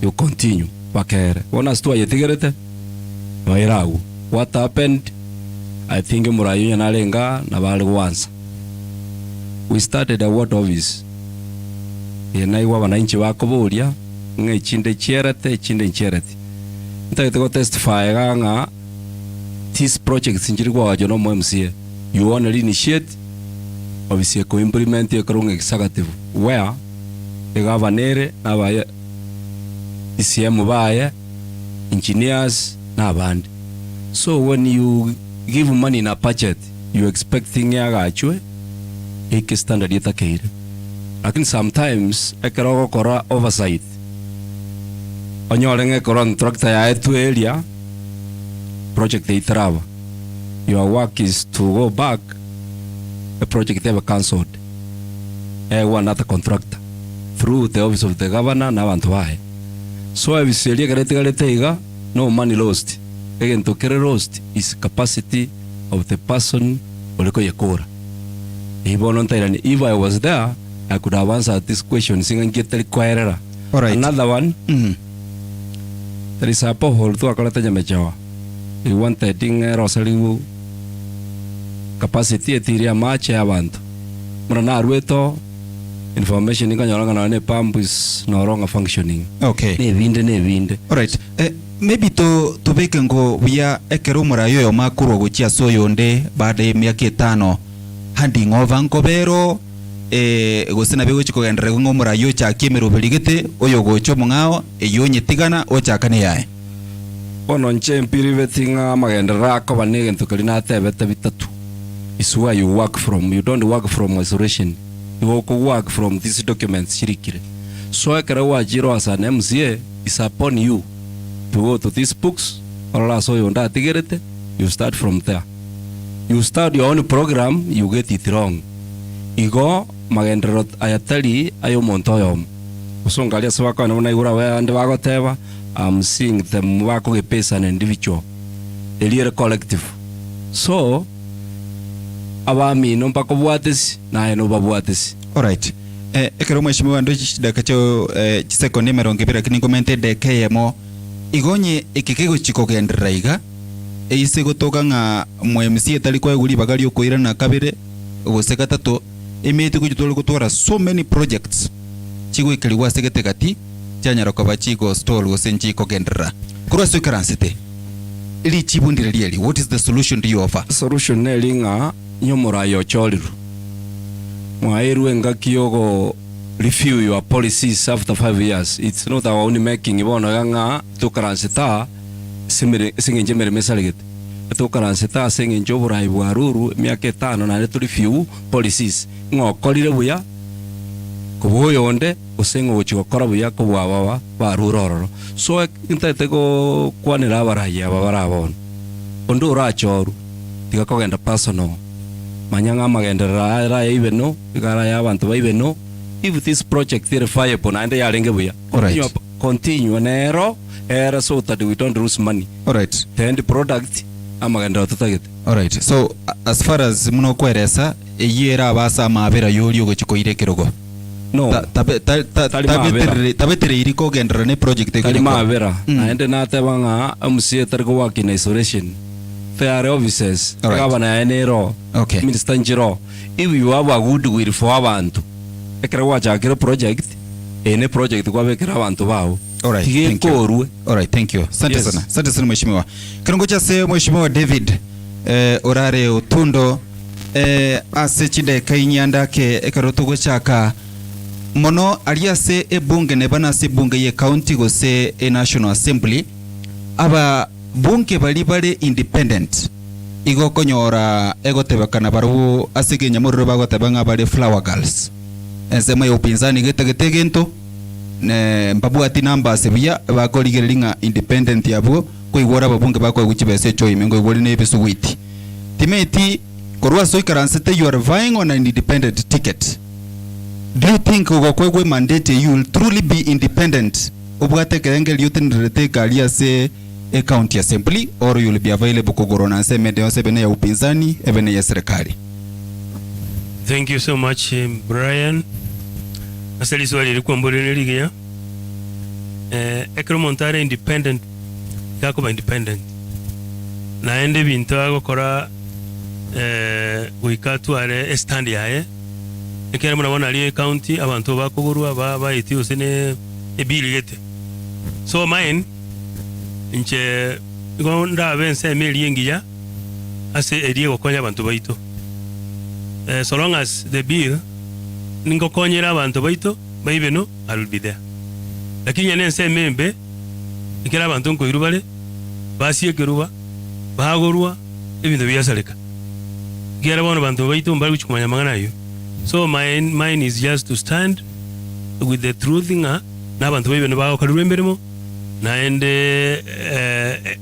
O: you continue bakere wana stu ayetigerete wairau what happened. I think murayo na lenga na bali once we started a ward office yenaiwa wananchi wako boria ngai chinde cherete ntaitego testify ganga this project sinjiri kwa wajono MCA you want to initiate obviously ko implement a strong executive where the governor abaya ICM baya engineers na band. So when you give money in a budget you expecting ya achwe eke standard yeta keire lakini sometimes ekero kora oversight onyorenge contractor ya etu area project itrava. Your work is to go back a project ever cancelled one other contractor through the office of the governor na bantu bae. So I viselia garete no money lost again to carry lost is capacity of the person oliko yakora. If I was there I could have answered this question singing get required. Another one there is a pothole to akalata jamechawa. We wanted in Rosalie capacity etiri amache y'abantu muna narweto information ikanyorangana ne pump is no longer functioning.
M: Okay.
O: Nebinde.
M: Alright. Maybe to beke ngo buya ekero murayo yo makuru guchia soyo nde baada ya miaka 5 handing over nkobero gusina bego chikogendera ngo murayo cha kimero beligete oyo gocho mungao eyonye tigana ochakane yae.
O: Ono nche mpiri vetinga magendera ko banege ntukali na tebete bitatu. Is where you work from. You don't work from isolation. You work from these documents shirikire. So ekero wajiro as an MCA is upon you to go to these books or so you nda tigerete, you start from there. You start your own program, you get it wrong. Igo magendero ayatali ayo montoyom. Usongalia swako na igura we ande bagoteba. I'm seeing them work with a an individual. A real collective. So abami no mpakobuatesi na eno babuatesi.
M: Alright. Ekero mheshimiwa ndo chidakacho chiseko nimero ngibira kini komente de KMO igonye ikikego chikogendera iga eise gotoka nga MMC etali kwa guli bagali okoira na kabire goseka tato emete kujutole gutwara so many projects chigo ikaliwa segete kati chanyara kwa bachiko stall gosenchi kogendera kurwa so karansete ili chibundire lieli. What is the solution do you offer?
O: Solution nelinga nyomora yo choliru mwairu engakiogo review your policies after 5 years. It's not our only making ibono ganga tukaranseta singenje mere mesaligete tukaranseta singenje oburai bwaruru miaka 5 na letu review policies ngokolire buya kuboyo onde usengo uchikokora buya kubwabawa barurororo so intete ko kwanira abaraya babarabona ondo urachoru tikakogenda personal manyanga magendera era IBENO igara ya abantu ba IBENO. If this project is viable and they are continue nero era so that we don't lose money.
M: Alright.
O: The end product amagenda tutagete.
M: Alright. So as far as muno kweresa eyera abasa mabera yoli ogechikoire kerogo.
O: No.
M: Tabetere iriko gendera ne project
O: ekali mabera. Naende natebanga MCA targo work in isolation. Fair offices. Gavana enero.
M: Okay.
O: Minister Njiro. If you have a good will for abantu. Ekera wacha project ene project kwa bekera abantu bao.
M: Alright, thank you. Alright, thank you. Asante sana. Asante sana mheshimiwa. Kanongocha se mheshimiwa David orare utundo ase chide kainyanda ke ekaroto gochaka mono aliase ebunge ne bana se bunge ye county go se National Assembly aba bunge bali independent igo konyora egotebakana baru asige nyamurro bagotebanga bali flower girls ensema yo upinzani getegento ne mbabu ati namba sebia bakoligelinga independent yabo koigora babunge bako guchibese choime ngo igori ne besuwiti timeti korwa so ikaransete you are vying on an independent ticket. Do you think ugokwegwe mandate you will truly be independent ubwate kerenge lyotenrete kalia se a county assembly or you will be available kugorona nseme de osebene ya upinzani ebene ya serikali?
P: Thank you so much, Brian. Asali swali lilikuwa mbole ligia. Ekro montare independent yakoba independent. Naende bintu agokora wikatu ale stand yae. Ekera murabona ali county abantu bakugurwa bayiti usene ebiligete. So mine nche gonda bense emeli ngiya ase edie gokonya abantu baito. So long as the bill ningo konyera abantu baito baibeno I will be there. Lakini yanense membe ikira abantu nko irubale basiye keruba bagorwa ebintu byasaleka. Gira bono abantu baito mbali kuchumanya mangana yo. So mine is just to stand with the truth na abantu baibeno bago kaluremberemo naende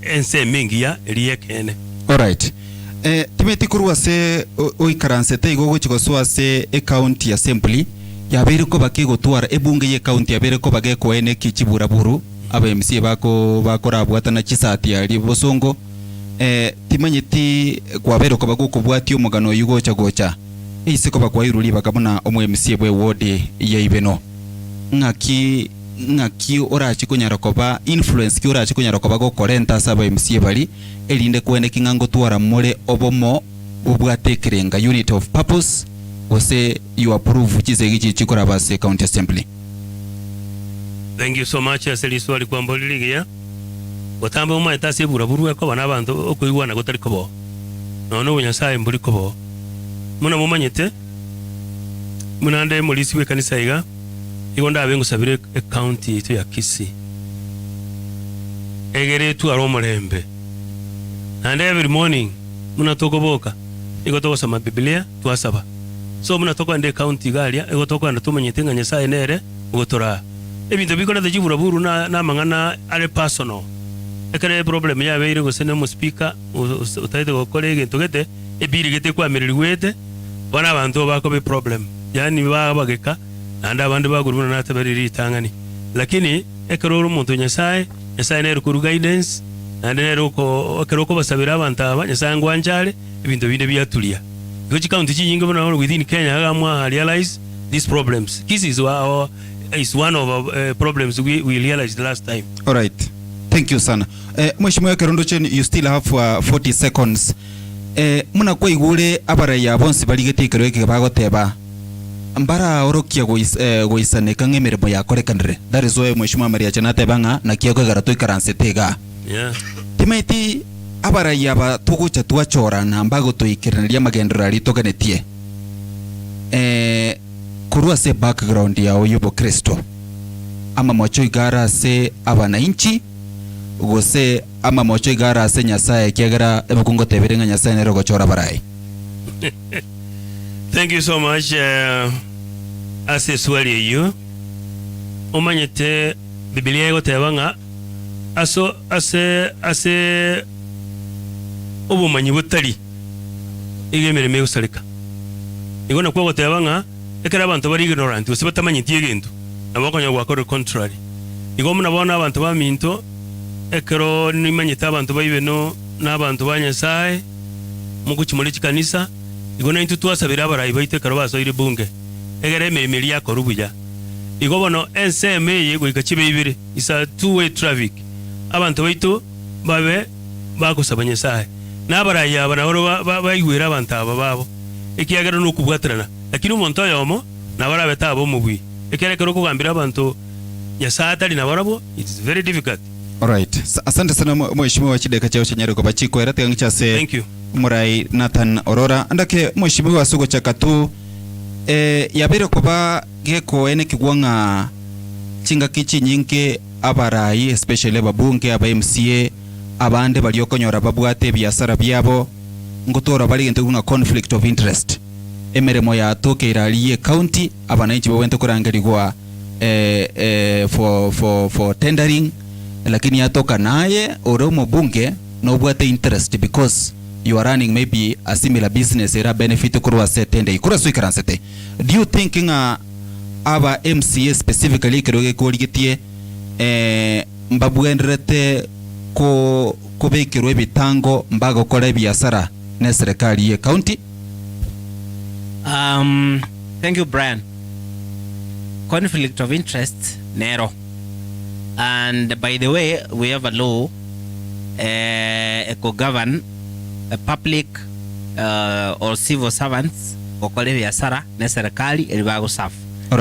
P: ense mingi ya riekene.
M: All right. Timeti kurwa se oikaransete igogo chikoswa se county assembly yabere ko bakigo twara ebunge ye county yabere ko bage ko ene kichibura buru aba MC bakora bwata na chisati ali bosongo timanyeti kwabere ko bago kubwati umugano yugo chagocha ise ko bakwayiruli bakabona omu MC bwe ward ye IBENO ngaki orachi kunyara koba influence ki orachi kunyara koba go korenta saba MC bali elinde kwene kingango twara mole obomo
J: ubwate kirenga unit of purpose ose you approve chisegichi chikora base county assembly.
P: Thank you so much aseli swali kwa mboliligia watamba umma etasi buraburu ko bana bantu okuigwana gutari kobo nono bunyasaye mbuli kobo muna mumanyete munande mulisi we kanisa iga igonda abengu sabire county to ya Kisii egere tu aromorembe and every morning muna tokoboka igotoka sama biblia tuasaba so muna toko ande county galia igotoka anda tumanyete nga nyasaye nere ugotora ebintu bikora de buraburu na mangana ale personal ekere problem ya beire gusene mu speaker utaite gukora igintu gete ebiri gete kwa merirwete bana abantu bako be problem yani bageka anda abandi baguruna natabariri tangani lakini ekero umuntu nyasaye nere ku guidance nere ko ekero ko basabira abantu aba nyasaye ngwanjale ebintu binde byatulia gochi county chinyinga bana within Kenya agamwa realize these problems. This is one of our problems we realized last time.
M: All right. Thank you sana. Mheshimiwa Kerondo Chen, you still have 40 seconds. Muna kwa igure abara ya bonsi baligete ikereke bagoteba. Mbara orokia goisane kange mirimo ya korekandre. That is why Mheshimiwa Maria Chanate banga na kioko garato ikaransitega.
P: Yeah.
M: Timaiti abara ya ba tugucha tuachora na mbago to ikireneria magendera litoganetie. Kurua se background ya Oyubo Kristo ama mocho igara se abananchi gose ama mocho igara se nyasaye kiagara ebukungo tebirenga nyasaye nero gochora barai.
P: Thank you so much. Ase swali you umanyete Biblia ego tebanga aso ase obumanyi butali igemereme gusalika igona kwa gotebanga ekera abantu bari ignorant ose batamanyitie gintu nabakonya gwakora contrary igomuna bona abantu baminto ekero nimanyita abantu baibeno n'abantu banyasaye mukuchimuli chikanisa igona intu twasabira abarayi baite karo basoire bunge egere emirimo yako rubuya igobono NCMA yego ikachibe ibire isa two-way traffic abantu baitu babe bakusaba nyasaye n'abarayi abana bayigwira abantu aba babo ekiagera no kubwatrana lakini umuntu yomo nabara betabo mubwi ekerekero kugambira abantu yasatali nabarabo it is very difficult.
M: All right. Asante sana mheshimiwa chideka chao chenyere ko bachiko era tengicha se.
P: Thank you.
M: Murai Nathan Aurora andake mheshimiwa sugo chakatu yabere kuba geko ene kigwanga chinga kichi nyinke abarai especially babunge aba MCA abande baliokonyora babwate biasara byabo ngotora bali gento kunga conflict of interest emeremo ya toke iraliye county abananchi bawente kurangaligwa for tendering lakini yatoka naye oromo bunge no bwate interest because you are running maybe a similar business era benefit kurwa setende ikura suikaransete. Do you think aba MCA specifically kiroge koligitie mbabwenderete ko kubekirwe bitango mbago kora biasara na serikali ya county?
Q: Thank you, Brian. Conflict of interest, nero. And by the way, we have a law govern a public or civil servants okole biasara na serikali elibago safu.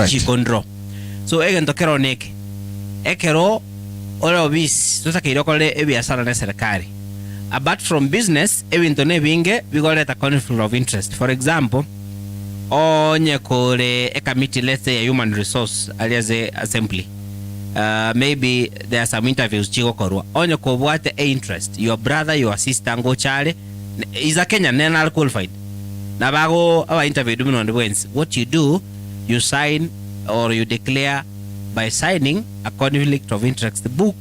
Q: Chikondro. So egento kero neke. Ekero ole obis tutakiro kole biasara na serikali. Apart from business, ebintu ne binge bigoleta conflict of interest. For example, onye kore a committee, let's say a human resource alias assembly. Maybe there are some interviews chigo korwa. Onye kobwate a interest. Your brother, your sister ngo chale is a Kenyan nenal qualified. Nabago our interview do on the wins. What you do, you sign or you declare by signing a conflict of interest book.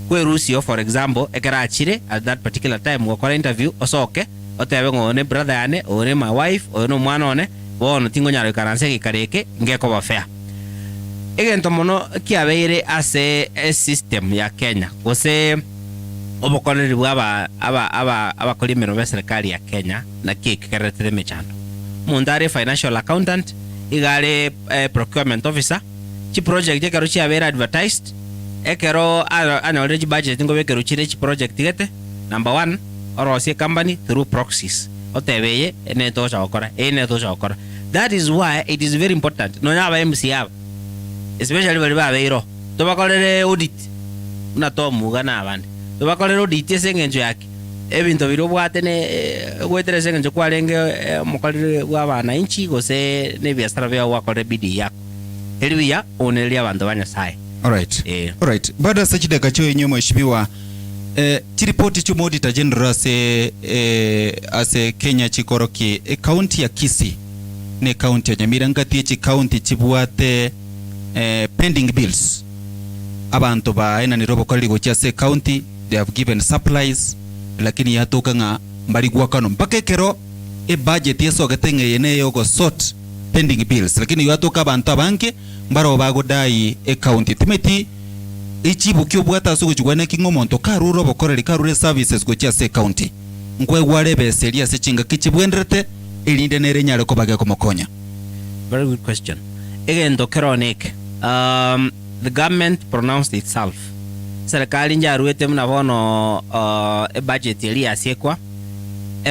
Q: Kwe Rusio, for example, ekara achire at that particular time wakora interview osoke otewe ngone brother ane one my wife ono mwana one bono tingo nyaro karanse kikareke ngeko bafea egento mono kiabeire ase system ya Kenya gose obokoneri bwa aba kolimero be serikali ya Kenya na kikeretere mechando mundare financial accountant igare procurement officer chi project ekero chiabera advertised ekero ana already budget ngo bekero chire chi project gete number 1 or osie company through proxies otebeye ene tosha okora ene tosha okora. That is why it is very important no nyaba MCA especially bali babeiro tobakorere audit na tomuga na abandi tobakorere audit esengenjo yake ebintu biro bwate ne gwetere sengenjo kwarenge mukorere bwabana inchi gose ne biasara bya wakore bidi yako eliya onelia abantu banyasai.
M: Alright. Alright. Baada sa chidaka cho yenyewe mheshimiwa chiripoti chumo auditor general ase Kenya chikoroki county ya Kisii ne county ya Nyamira ngati chi county chibuate pending bills abantu ba ena ni robo kwali gocha se county they have given supplies lakini yatoka nga mbali gwa kano mpaka kero budget yeso gatenge yene yogo sort pending bills lakini yatoka abantu abanke mbaro bagodai county timeti ichibu kyo bwata so kujwana kingomonto karuro bokoreri karure services gocha se county ngwe warebe seria se chinga kichibwendrete elinde nere nyale ko bagako mokonya.
Q: Very good question. Again dokeronik the government pronounced itself. Serikali njaruete mnabono budget ili asiekwa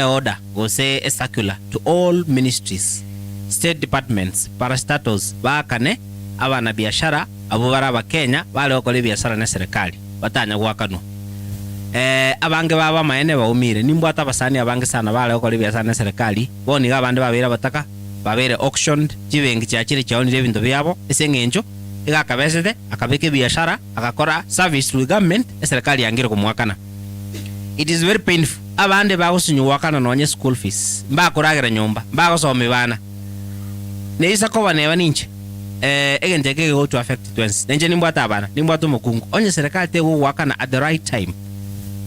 Q: order gose a circular to all ministries, state departments, parastatals bakane abana biashara abo baraba Kenya bale okole biashara na serikali batanya gwakano abange baba maene baumire nimbwata basani abange sana bale okole biashara na serikali boni gabande babera bataka babere auctioned chibengi cyakire cyawoni ebintu byabo esengenjo igakabesete akabeke biashara akakora service to the government serikali yangire kumwakana. It is very painful abande bagusinyu wakana nonye school fees mbakuragira nyumba mbagosome bana neisa ko bane baninche egenteke go to affect twins nenje nimbwata abana nimbwata mukungu onye serikali te wakana at the right time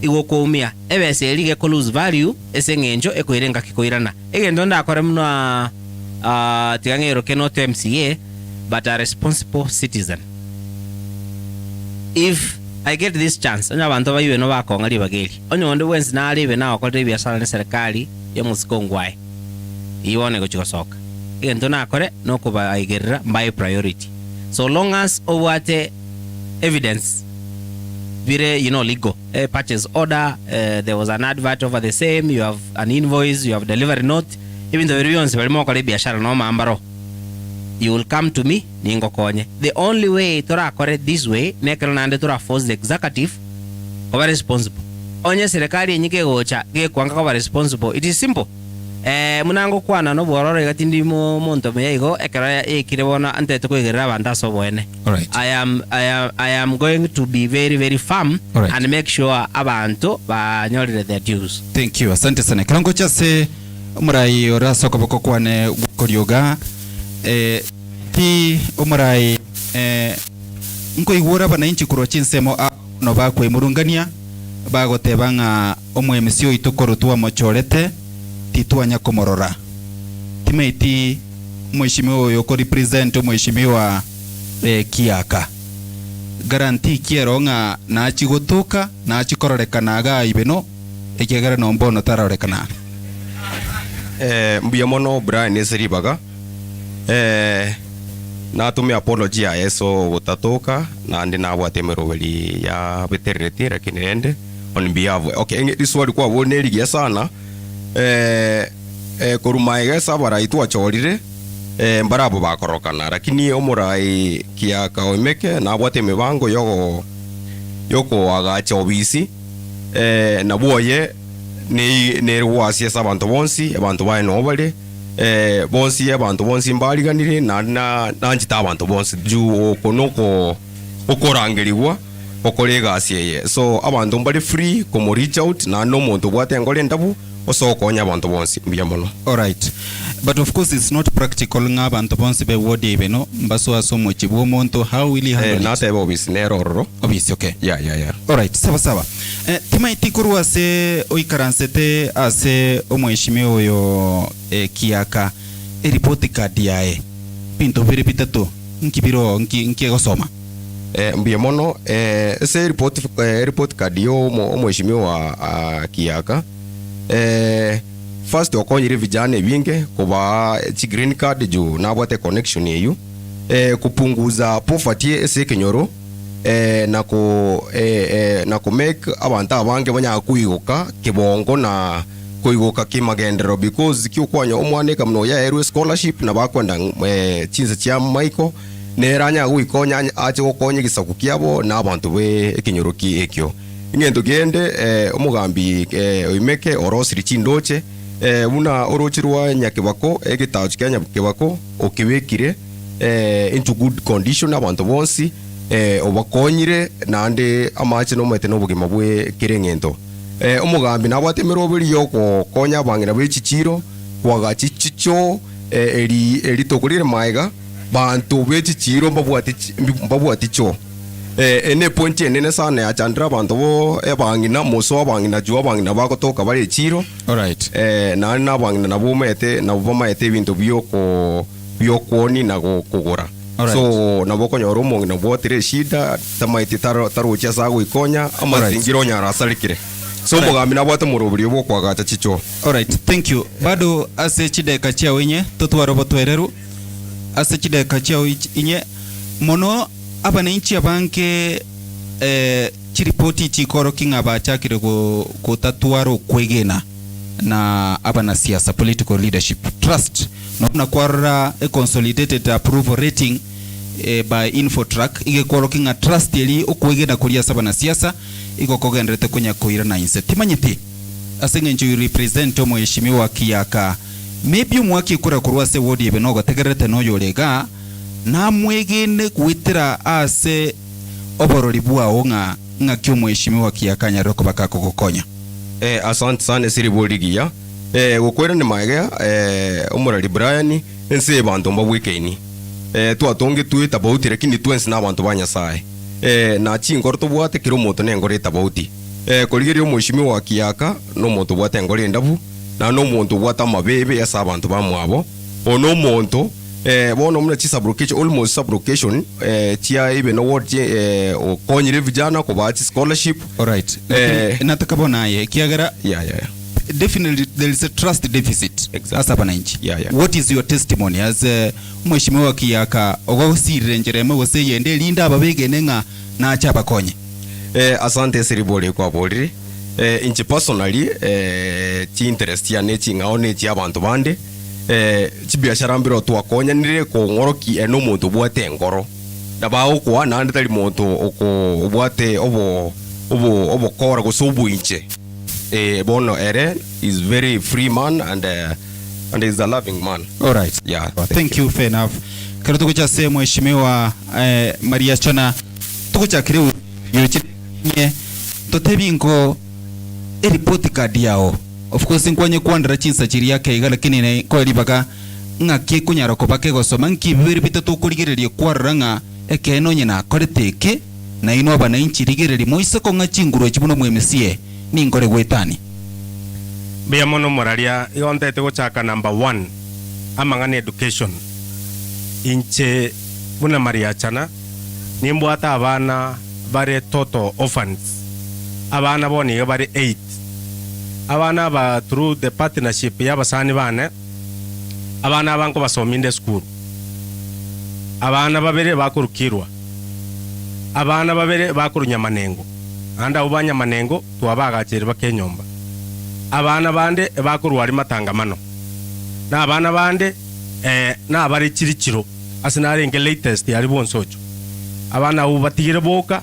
Q: igo koumia ebese elige ko lose value esengenjo ekoirenga kikoirana egendo ndakore mno tigangero cannot MCA but a responsible citizen. If I get this chance onya bantu bayiwe no bakongali bageli onye onde wensi na alive na okole biashara na serikali ya musikongwai iwone go chikosoka egento nakore no kuba aigerera by priority so long as owate evidence vire legal purchase order there was an advert over the same, you have an invoice, you have delivery note, even the reviewers balimo kole biashara no mambaro you will come to me ningo konye. The only way tora correct this way nekero nande tora force the executive over responsible onye serikali nyike gocha ge kwanga over responsible. It is simple munango kwana no bororo gatindi mo monto meigo ekara ekirebona ante to kwegera banda so boene. I am going to be very very firm and make sure abantu banyorire their dues.
M: Thank you. Asante sana. Kilango cha se umurai oraso kaboko kwane gukoryoga ti umurai nko igura bananchi kurwa chinsemo no bakwe murungania bagotebanga omwe emisio itokorutwa mochorete titwanya komorora timeiti mheshimiwa yoko represent mheshimiwa kiaka garanti kieronga na chigotuka na chikororekana ga IBENO ekegera no mbono tararekana
R: mbuya mono Brian Eseribaga na tume apology ya eso gutatoka na ndi na bwatemero weli ya veterinary lakini ende on behalf okay ngi swali kwa wone ligia sana kurumaige sabara itwa chorire mbarabo bakorokana lakini omurai kiaka omeke na bwate mibango yoko agacha obisi na boye ni rwasie sabantu bonsi abantu bae no bale bonsi abantu bonsi mbaliganire na njita abantu bonsi ju okonoko okorangeriwa okolega asie so abantu mbali free komo reach out na no muntu bwate ngole ndabu osokonya abantu bonsi mbiya mono.
M: All right, but of course it's not practical nga abantu bonsi be wodi IBENO mbaso asomo chibu muntu how will he handle
R: na tebe obisi neroro
M: obisi. Okay,
R: yeah.
M: All right, sawa timaiti kurwa se oikaransete ase omweshimio oyo kiaka report card yae pinto vile pitatu nkibiro nkigosoma
R: mbiya mono se report card yo omweshimio kiaka first okonyire vijana binge kuba chi green card juu na bwate connection yeyu kupunguza poverty ese kenyoro na ku make abantu abange banya kuigoka kibongo na koigoka kimagendero because kiukwanya omwaneka mno yaerwe scholarship na bakwenda chinse chia maiko neranya gwikonya ache gokonya gisaku kiabo na abantu be ekinyoroki ekyo ingento gende omugambi oimeke orosiri chindoche buna orochirwa nyakibako egitachu kya nyakibako okibekire into good condition abantu bonsi obakonyire nande amache no mete no bugima bwe kirengento omugambi nabwatemero biriyo konya bangina bechichiro kwagachi chicho eri tokurire maiga bantu bechichiro mbabwati cho ene point ene sana ya chandra bantu bo ebangina moso bangina jwa bangina bagotoka bari chiro
J: alright
R: na bangina nabo maete bintu byokoni na kugura so nabo konyora omongi nabo tire shida tamaite tarocha sago ikonya amazingiro nyara salikire so mugambi nabwate murobiri bwo kwagacha chicho.
M: Alright, thank you. Bado ase chideka chia wenye totwaro botwereru ase chideka chia inye mono abananchi abanke chiripoti chikoro kinga bachakire ko tatwaro kwegena na abana siasa political leadership trust na kwara a consolidated approval rating by Infotrack ige kwaro kinga trust yeli okwegena kuria sabana siasa iko kogendrete kunya koira na inse timanyete asenge nju represent omo yeshimiwa kiyaka maybe mwaki kura kurwa se wodi IBENO gategerete no yorega na mwegene kwitira ase oborori bwa onga nga kyomo yeshimiwa kiyaka nyaroko bakako gokonya
R: asante sana siri boligia gokwera ni maega omorali Brian ense bantu mbabwekeni twatonge tuita bauti lakini twensi na bantu banyasaye na chingoro tobwate kiro moto nengore tabauti koligerio mushimi wa kiyaka no moto bwate ngore ndabu na no muntu bwata mabebe ya sabantu bamwabo ono muntu bono muna chi sublocation almost sublocation chia IBENO ward okonyire vijana ko bachi scholarship.
M: Alright, nataka bona ye kiagara
R: yeah
M: definitely there is a trust deficit as abananchi.
R: What
M: is your testimony as mheshimiwa kiyaka ogosire njereme gose yende linda ababegene nga na acha bakonye?
R: Asante seribole kwa bolire inchi personally chi interest ya nechi ngaone chi abantu bande chi biashara mbiro twakonya nire ko ngoroki eno muntu bwate ngoro dabaho kwa nande tali muntu oko bwate obo kora go sobu inche bono ere is very free man and is a loving man.
M: All right.
R: Yeah.
M: Thank you. Fair enough. Kero tukucha se mheshimiwa Maria Chona tukucha kire yochine totebingo report card yao. Of course nkwanye kwandira chinsa chiri yake iga lakini ne ko libaka ngake kunyara ko bake gosoma nkibiri bitatu kurigererie kwaranga ekeno nyina koreteke na ino bana inchi rigererie moise ko ngachinguro chibuno mu MCA ni ngore gwetani
T: bia mono moraria igontete gochaka number 1 amangane education inche buna Maria Chana nimbwata abana bare total orphans abana boni bare 8 abana ba through the partnership yabasani bane abana banko basominde school abana babere bakurukirwa abana babere bakurunya manengo anda ubanya manengo twabagakire bakenyomba abana bande bakurwari matangamano na abana bande na abari kirikiro asinari nge latest yari bonsocho abana ubatigire boka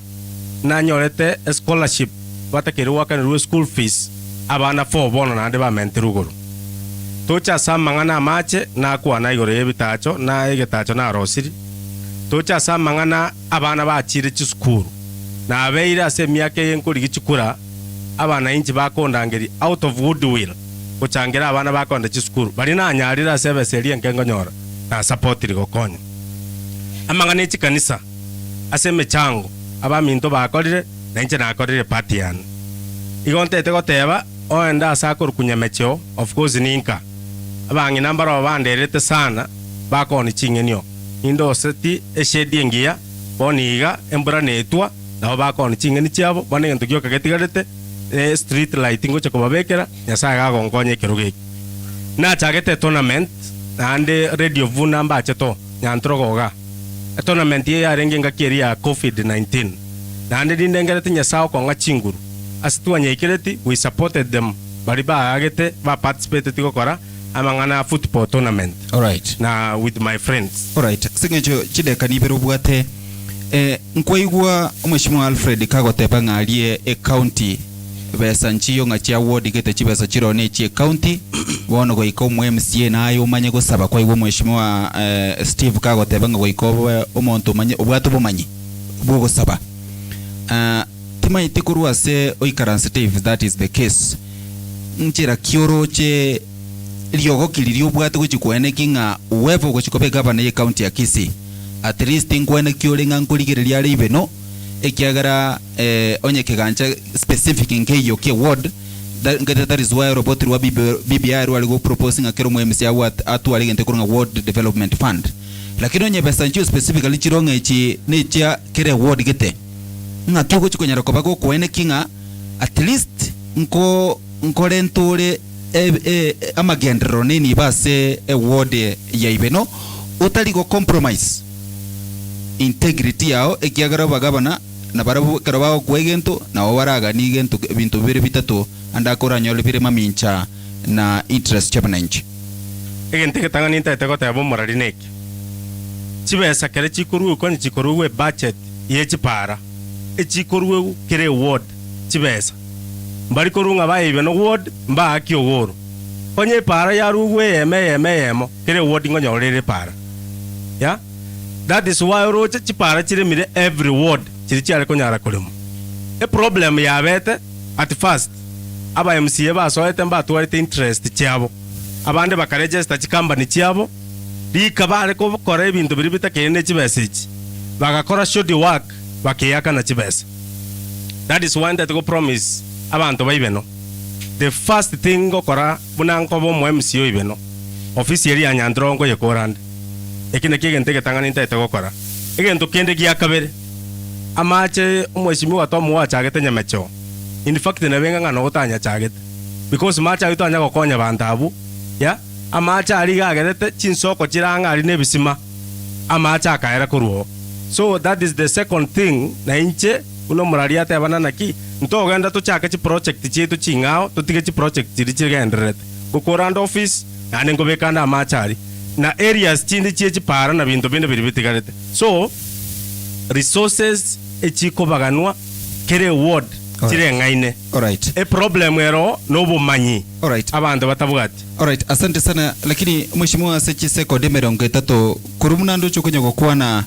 T: na nyorete scholarship batakire wakane school fees abana 4 bono nande ba mentirugoro tocha samangana mache na kwana igore yebitacho na egetacho na rosiri tocha samangana abana bachire chi school na abeira ase miake yenkuri gichukura abana inchi bakondangeri out of goodwill kuchangira abana bakonda chi school bali na anyarira sebe seria nkengo nyora na support rigokonya amangana ichi kanisa ase mechango abaminto bakorire na inchi nakorire party yan igontete goteba oenda asakuru kunyamecho of course ninka abangi nambaro abanderete sana bakoni chingenio indo seti eshedi ngia boniga embura netwa na bakoni chingeni chiabo banenge tugyo kagetigarete street lighting gocha kubabekera nyasaga gongonye kirugi na chagete tournament ande radio Vuna mbache to nyantrogoga tournament ye arenge ngakiria COVID-19 na ande dindengerete nyasao konga chinguru asitwa nyekireti we supported them bari baagete ba participate tigokora amangana football tournament.
M: Alright.
T: Na with my friends.
M: Alright. Singecho chideka nibero bwate nkwaigwa Mheshimiwa Alfred Kagoteba ng'alie e county besa nchiyo ng'achia ward gete chibesa chirone chi county wono goiko mu MCA nayo umanye gusaba kwaigwa Mheshimiwa Steve Kagoteba ngoiko omonto manye obwato bumanyi bwo gusaba tima itikurwa se oikaranse if that is the case nchira kioroche lyogo kiliri obwato gochikwene kinga uwevo gochikobe governor ye county ya Kisii at least ngwene kyolenga nkuligireria ari IBENO ekiagara onye kigancha specific nkeyo ke ward that is why robot wa BBI wali go proposing akero mu MCA what atu ali gente kurunga ward development fund lakini onye pesa nchi specifically chironga ichi necha kere ward gete nga kyogo chikonyara ko bago kwene kinga at least nkorentore amagendero nini base ward ya IBENO utaligo compromise integrity yao ekiagara bagabana na barabu karabao kwegento na waraga ni gento bintu bire bitatu andakora nyole bire mamincha na interest chabananchi
T: egente ketanga ninta etegote abo moralinek chibesa kere chikuru ko ni chikoruwe budget ye chipara echikoruwe kere ward chibesa mbari korunga ba IBENO ward mba akiogoro onye para yaruwe yemo kere ward ngonyolere para ya that is why roche chipara chiremire every ward chirichare konyara kolemo a problem ya bete at first aba MCA basoete mba tuwarite interest cyabo abande bakaregister chikambani cyabo bikabare ko bukora ibintu biri bitakene chibesage bagakora shoddy work bakiyaka na chibesa that is one that go promise abantu ba IBENO the first thing gokora bunanko bo mu MCA IBENO officially anyandrongo yekorande ekine kigente getanga ninta etagokora egento kende giakabere amache Mheshimiwa Tom wachagete nyamecho in fact na benga ngano gotanya chagete because macha gitanya gokonya bantabu ya amacha ali gagerete chinsoko chiranga ali nebisima amacha akaera kuruo so that is the second thing na inche uno muralia te banana ki ntogenda tuchake chi project chitu chingao tutige chi project chiri chigenderete gukoranda office ane ngobekanda amacha ali na areas chindi chechi para na bintu binde biri bitigarete so resources echiko baganwa kere ward chire ngaine.
M: Alright.
T: A problem ero nobo manyi.
M: Alright.
T: Abantu batabugati.
M: Alright, asante sana lakini Mheshimiwa Sechiseko demerongo etatu kurumuna ndo chukonyo kwa na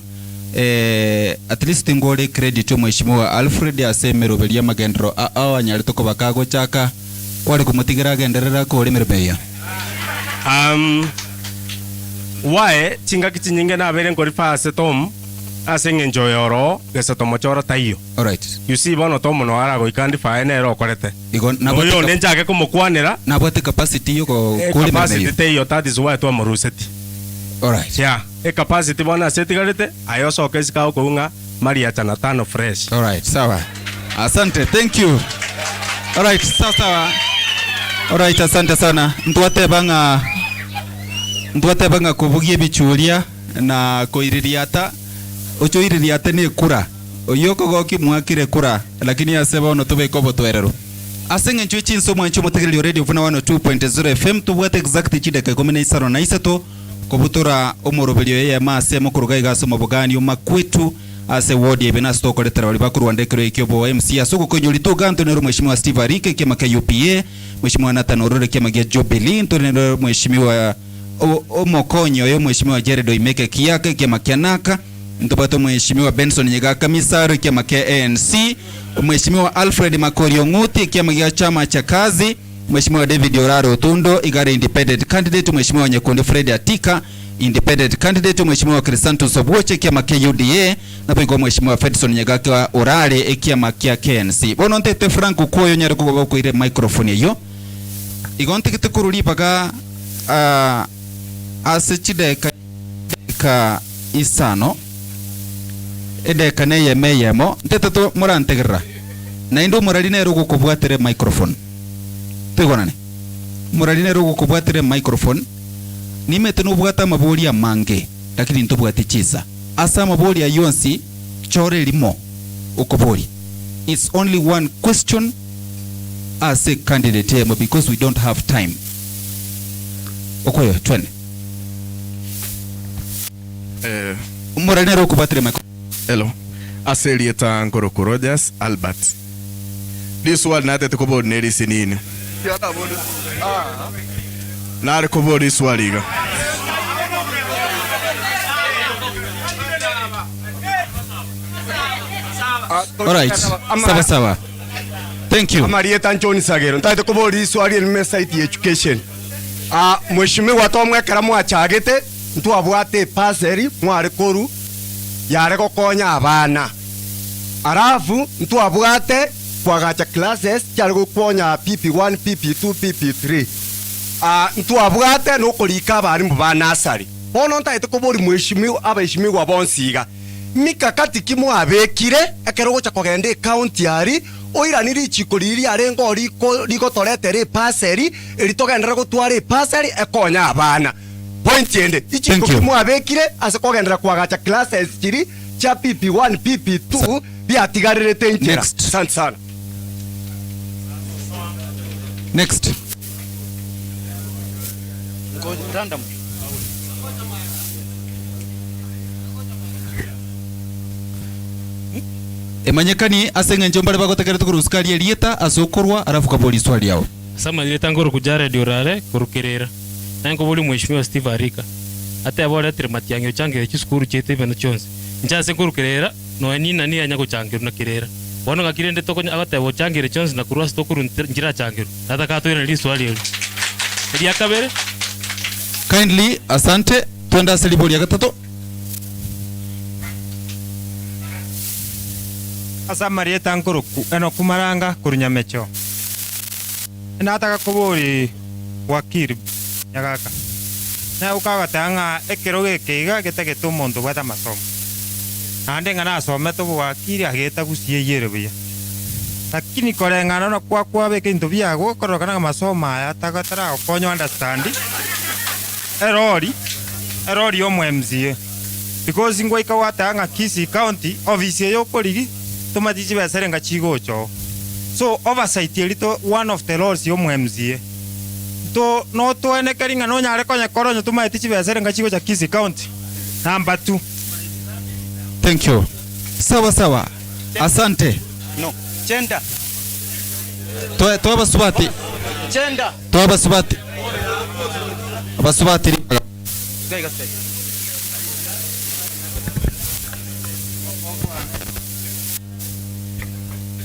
M: at least ngore credit to Mheshimiwa Alfred asemero belia magendro awanyali toko bakago chaka wali kumutigira genderera ko lemerbeya. Why chinga kichinyinge na bere ngori fase tom asenge njoyoro gesa tomochoro tayo. Alright.
T: You see bono tomo no ara go ikandi faene ro korete.
M: Igo
T: na bote nenja ke kumukwanira
M: na bote capacity yoko
T: kule capacity tayo that is why to amoruseti.
M: Alright.
T: Yeah, capacity bona seti garete ayoso kesika ko unga Maria chana tano fresh.
M: Alright, sawa. Asante, thank you. Alright, sawa. Alright, asante sana. Ntwate banga kubugie bichulia na koiririata ochoiririata ni kura oyoko goki mwakire kura lakini aseba ono tobe kobo twerero asenge nchuchi nsomo nchumo tegeli radio Vuna 102.0 FM tubwate exact chideka 17 na isato kobutura omorobelio ya mase mokuruga igaso mabugani makwetu ase wodi ebena stoko letera bali bakuru wandekero ikyobo MC asoko konyoli to ganto nero Mheshimiwa Steve Arike kema ka UPA Mheshimiwa Nathan Orore kema ga Jubilee to nero Mheshimiwa Omokonyo yo Mheshimiwa Jared Oimeke Kiake kema Kianaka ntopato Mheshimiwa Benson Nyiga Kamisari kema ka ANC Mheshimiwa Alfred Makorio Nguti kema ga chama cha kazi Mheshimiwa David Oraro Tundo igare independent candidate Mheshimiwa Nyakundi Fred Atika independent candidate Mheshimiwa Crisanto Sobwoche kema ka UDA na piko Mheshimiwa Fedson Nyiga Orale kema ka KNC bono ntete Franco koyo nyare ko ko ile microphone yo igonte kitekuruli paka asechideka ka isano edeka ne yemo nteto murantegerra na indo muraline rugo kubwatere microphone tegonane muraline rugo kubwatere microphone nimete no bwata maboli ya mange lakini ntobwate chiza asa maboli ya yonsi chore limo ukoboli it's only one question
J: ase candidate yemo because we don't have time. Okoyo twende. Muranero kubatire mako.
A: Hello. Aselieta Ngoroko Rogers Albert. This one nate tukobo neri sinini. Nare kobo this one liga.
J: Alright. Sawa. Thank you.
A: Amarieta Njoni Sagero. Ntate kobo this one in Messite Education. Mheshimiwa tomwe karamu achagete ntu abwate paseri mwari koru yare gokonya abana. Arafu ntu abwate kwagacha classes cyari gukonya PP1, PP2, PP3. Ntu abwate no kurika bari mu banasari. Bono ntaite kuburi mweshimiwa abeshimiwa bonsiga. Mikakati kimu abekire ekero gocha kogende county yari oiraniri chikuriri arengo riko toretere paseri eritogendera gutwara paseri ekonya abana. Point ende ichiko kimu abekire ase kogendera kwagacha classes kiri cha PP1, PP2 biatigarire tenchera. Sana.
J: Next.
A: Go random.
J: Emanyekani asenge njombale bagotekere tukuruskali elieta asokorwa arafu kaboli swali yao.
U: Sama elieta ngoro kujare diorare kurukerera. Nango boli mheshimiwa Steve Arika. Ate abole trimatiangyo change chiskuru chete beno chonse. Nchase kurukerera no nini anya kuchange na kirera. Bono gakirende toko agate bo change chonse na kurwa stokuru njira change. Ata ka toira li swali yao. Edia kabere.
J: Kindly asante twenda seliboli ya gatatu.
C: Asa marieta nkuruku eno kumaranga kurunyamecho nataka kuburi wakiri nyagaka na ukagatanga ekiroge keiga getagete umuntu bwata masomo ande ngana asome to wakiri ageta gucie yere buya lakini korengana no kwa beke into byago korokana masomo aya tagatara okonyo understand erori omwe MCA because ngwa ikawatanga Kisii County office yo koligi tomatichi baserenga chigocho so oversight elito one of the roles yo MCA to no to ene keringa no nyare konya koronyo tomatichi baserenga chigocha Kisii County number 2.
J: Thank you. Sawa. Asante.
C: No. Gender.
J: Toa basubati.
C: Gender.
J: Toa basubati. Basubati.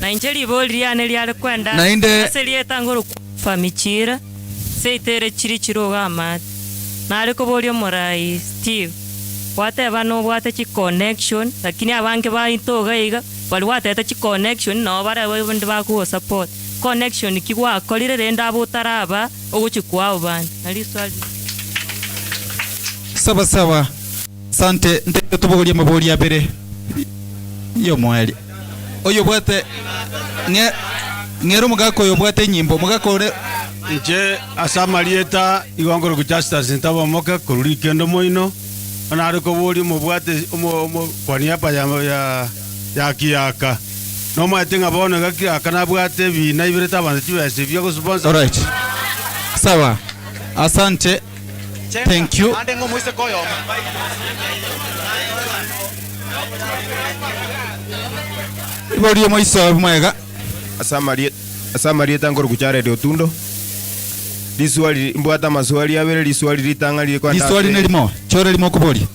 V: Na injeri boli ane liare kwenda aselieta ngoro famichira seitere chiri chiroga amati nare ko boli omorai Steve wate bano wate chi connection lakini abange ba intoga iga bali wate chi connection no bare bandi ba ku support connection kigwa kolire renda abutaraba oguchikwa obani nali swali.
J: Sawa. Sante ndete tubogolia maboli ya bere yo mwali oyo bwate ngero mugako yo bwate nyimbo mugako
N: nje asamalieta igongoro ku justice ntabo moka kururi kendo moino onare ko boli mo bwate kwani hapa ya kiaka no matenga bona gakiaka na bwate bi na ibireta bana tibese byo ko sponsor.
J: All right. Sawa. Asante. Thank you. Ibori moiso mwega.
R: Asamarieta ngoro kuchare de otundo. Liswali mbwata maswali abere liswali litanga lilikwa.
J: Liswali nelimo. Chore limo kuboli.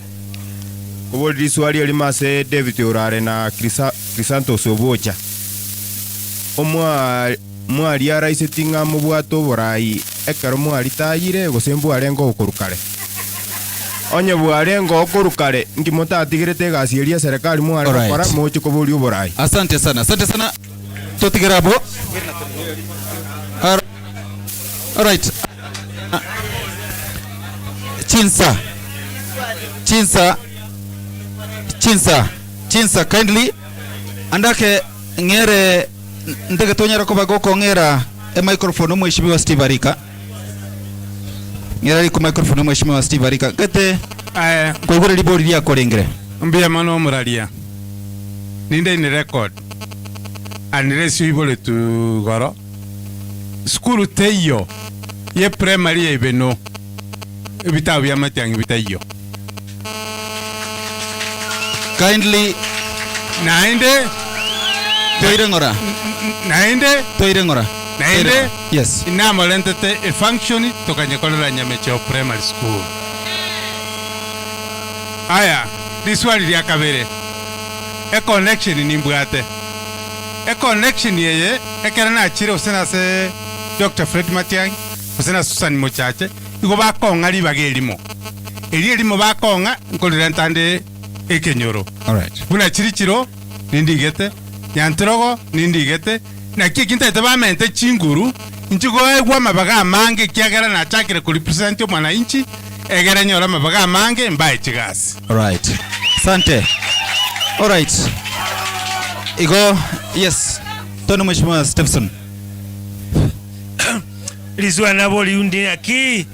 R: Kuboli liswali elimase David Orare na Crisanto Sobocha. Mwali araise tinga mubwato borai ekero mwali tayire gosembu arengo okorukare. Onye bwarengo okorukare ngimota atigirete gasi elia serikali mwali gukora mochi kubuli borai.
J: Asante sana. Totigerabo. All right. Chinsa kindly andake ngere ndege tonyara ko bagoko ngera microphone mheshimiwa Steve Arika. Ngera ku microphone mheshimiwa Steve Arika. Kete kwa gure libori ya kolengere.
S: Mbia mano muralia. Ninde ni record. Anire suibole tu goro. skulu teyo ye primary ya IBENO ebitabu bya Matiang'i bitayo
M: kindly
S: nainde
M: toirengora yes
S: inamo lentete e function tokanyekolera Nyamecheo primary school. Aya liswali lya kabere e connection nimbwate e connection yeye ekera na chire usena se Dr. Fred Matiang'i usena Susan Muchache igo bakonga libagelimo elimo bakonga nkolera ntande ekenyoro.
M: All right.
S: Buna chirichiro nindigete nyantrogo nindigete na kikinta tabamente chinguru nchigo egwa mabaga mange kiagera na chakire ku represent mwana inchi egera nyora mabaga mange mbaye chigasi.
M: All right. Sante. All right. Igo yes. Tono Mheshimiwa Stephenson.
K: Lizwa na boli undi aki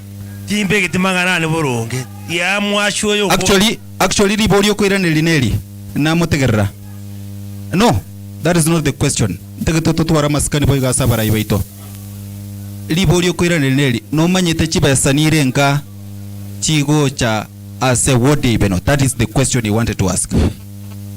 K: timbe kitimangana ne boronge. Ya mwasho yo.
M: Actually libori okwira nelineli na mutegerera. No, that is not the question. Tegeto twara maskani boy gasa barayi baito. Libori okwira nelineli no manyete chibesa nirenga chigo cha as a ward IBENO. That is the question he wanted to ask.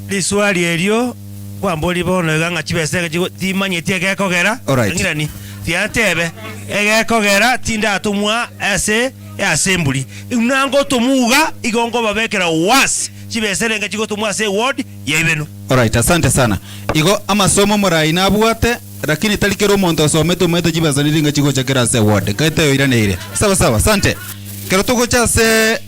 K: Liswali elio kwa mboli bono ganga chibesa chigo timanyete gekogera.
M: Alright.
K: Tiatebe egekogera tinda atumwa ase assembly unango tumuga igongo babekera was chibeserenga chigo tumwa ase ward ya IBENO.
M: Alright, asante sana. Igo amasomo morai nabwate lakini talikero monto someto meto chibasa niringa chigo chakera ase ward kaita yo irane ile. Sawa sante. Kero tuko cha se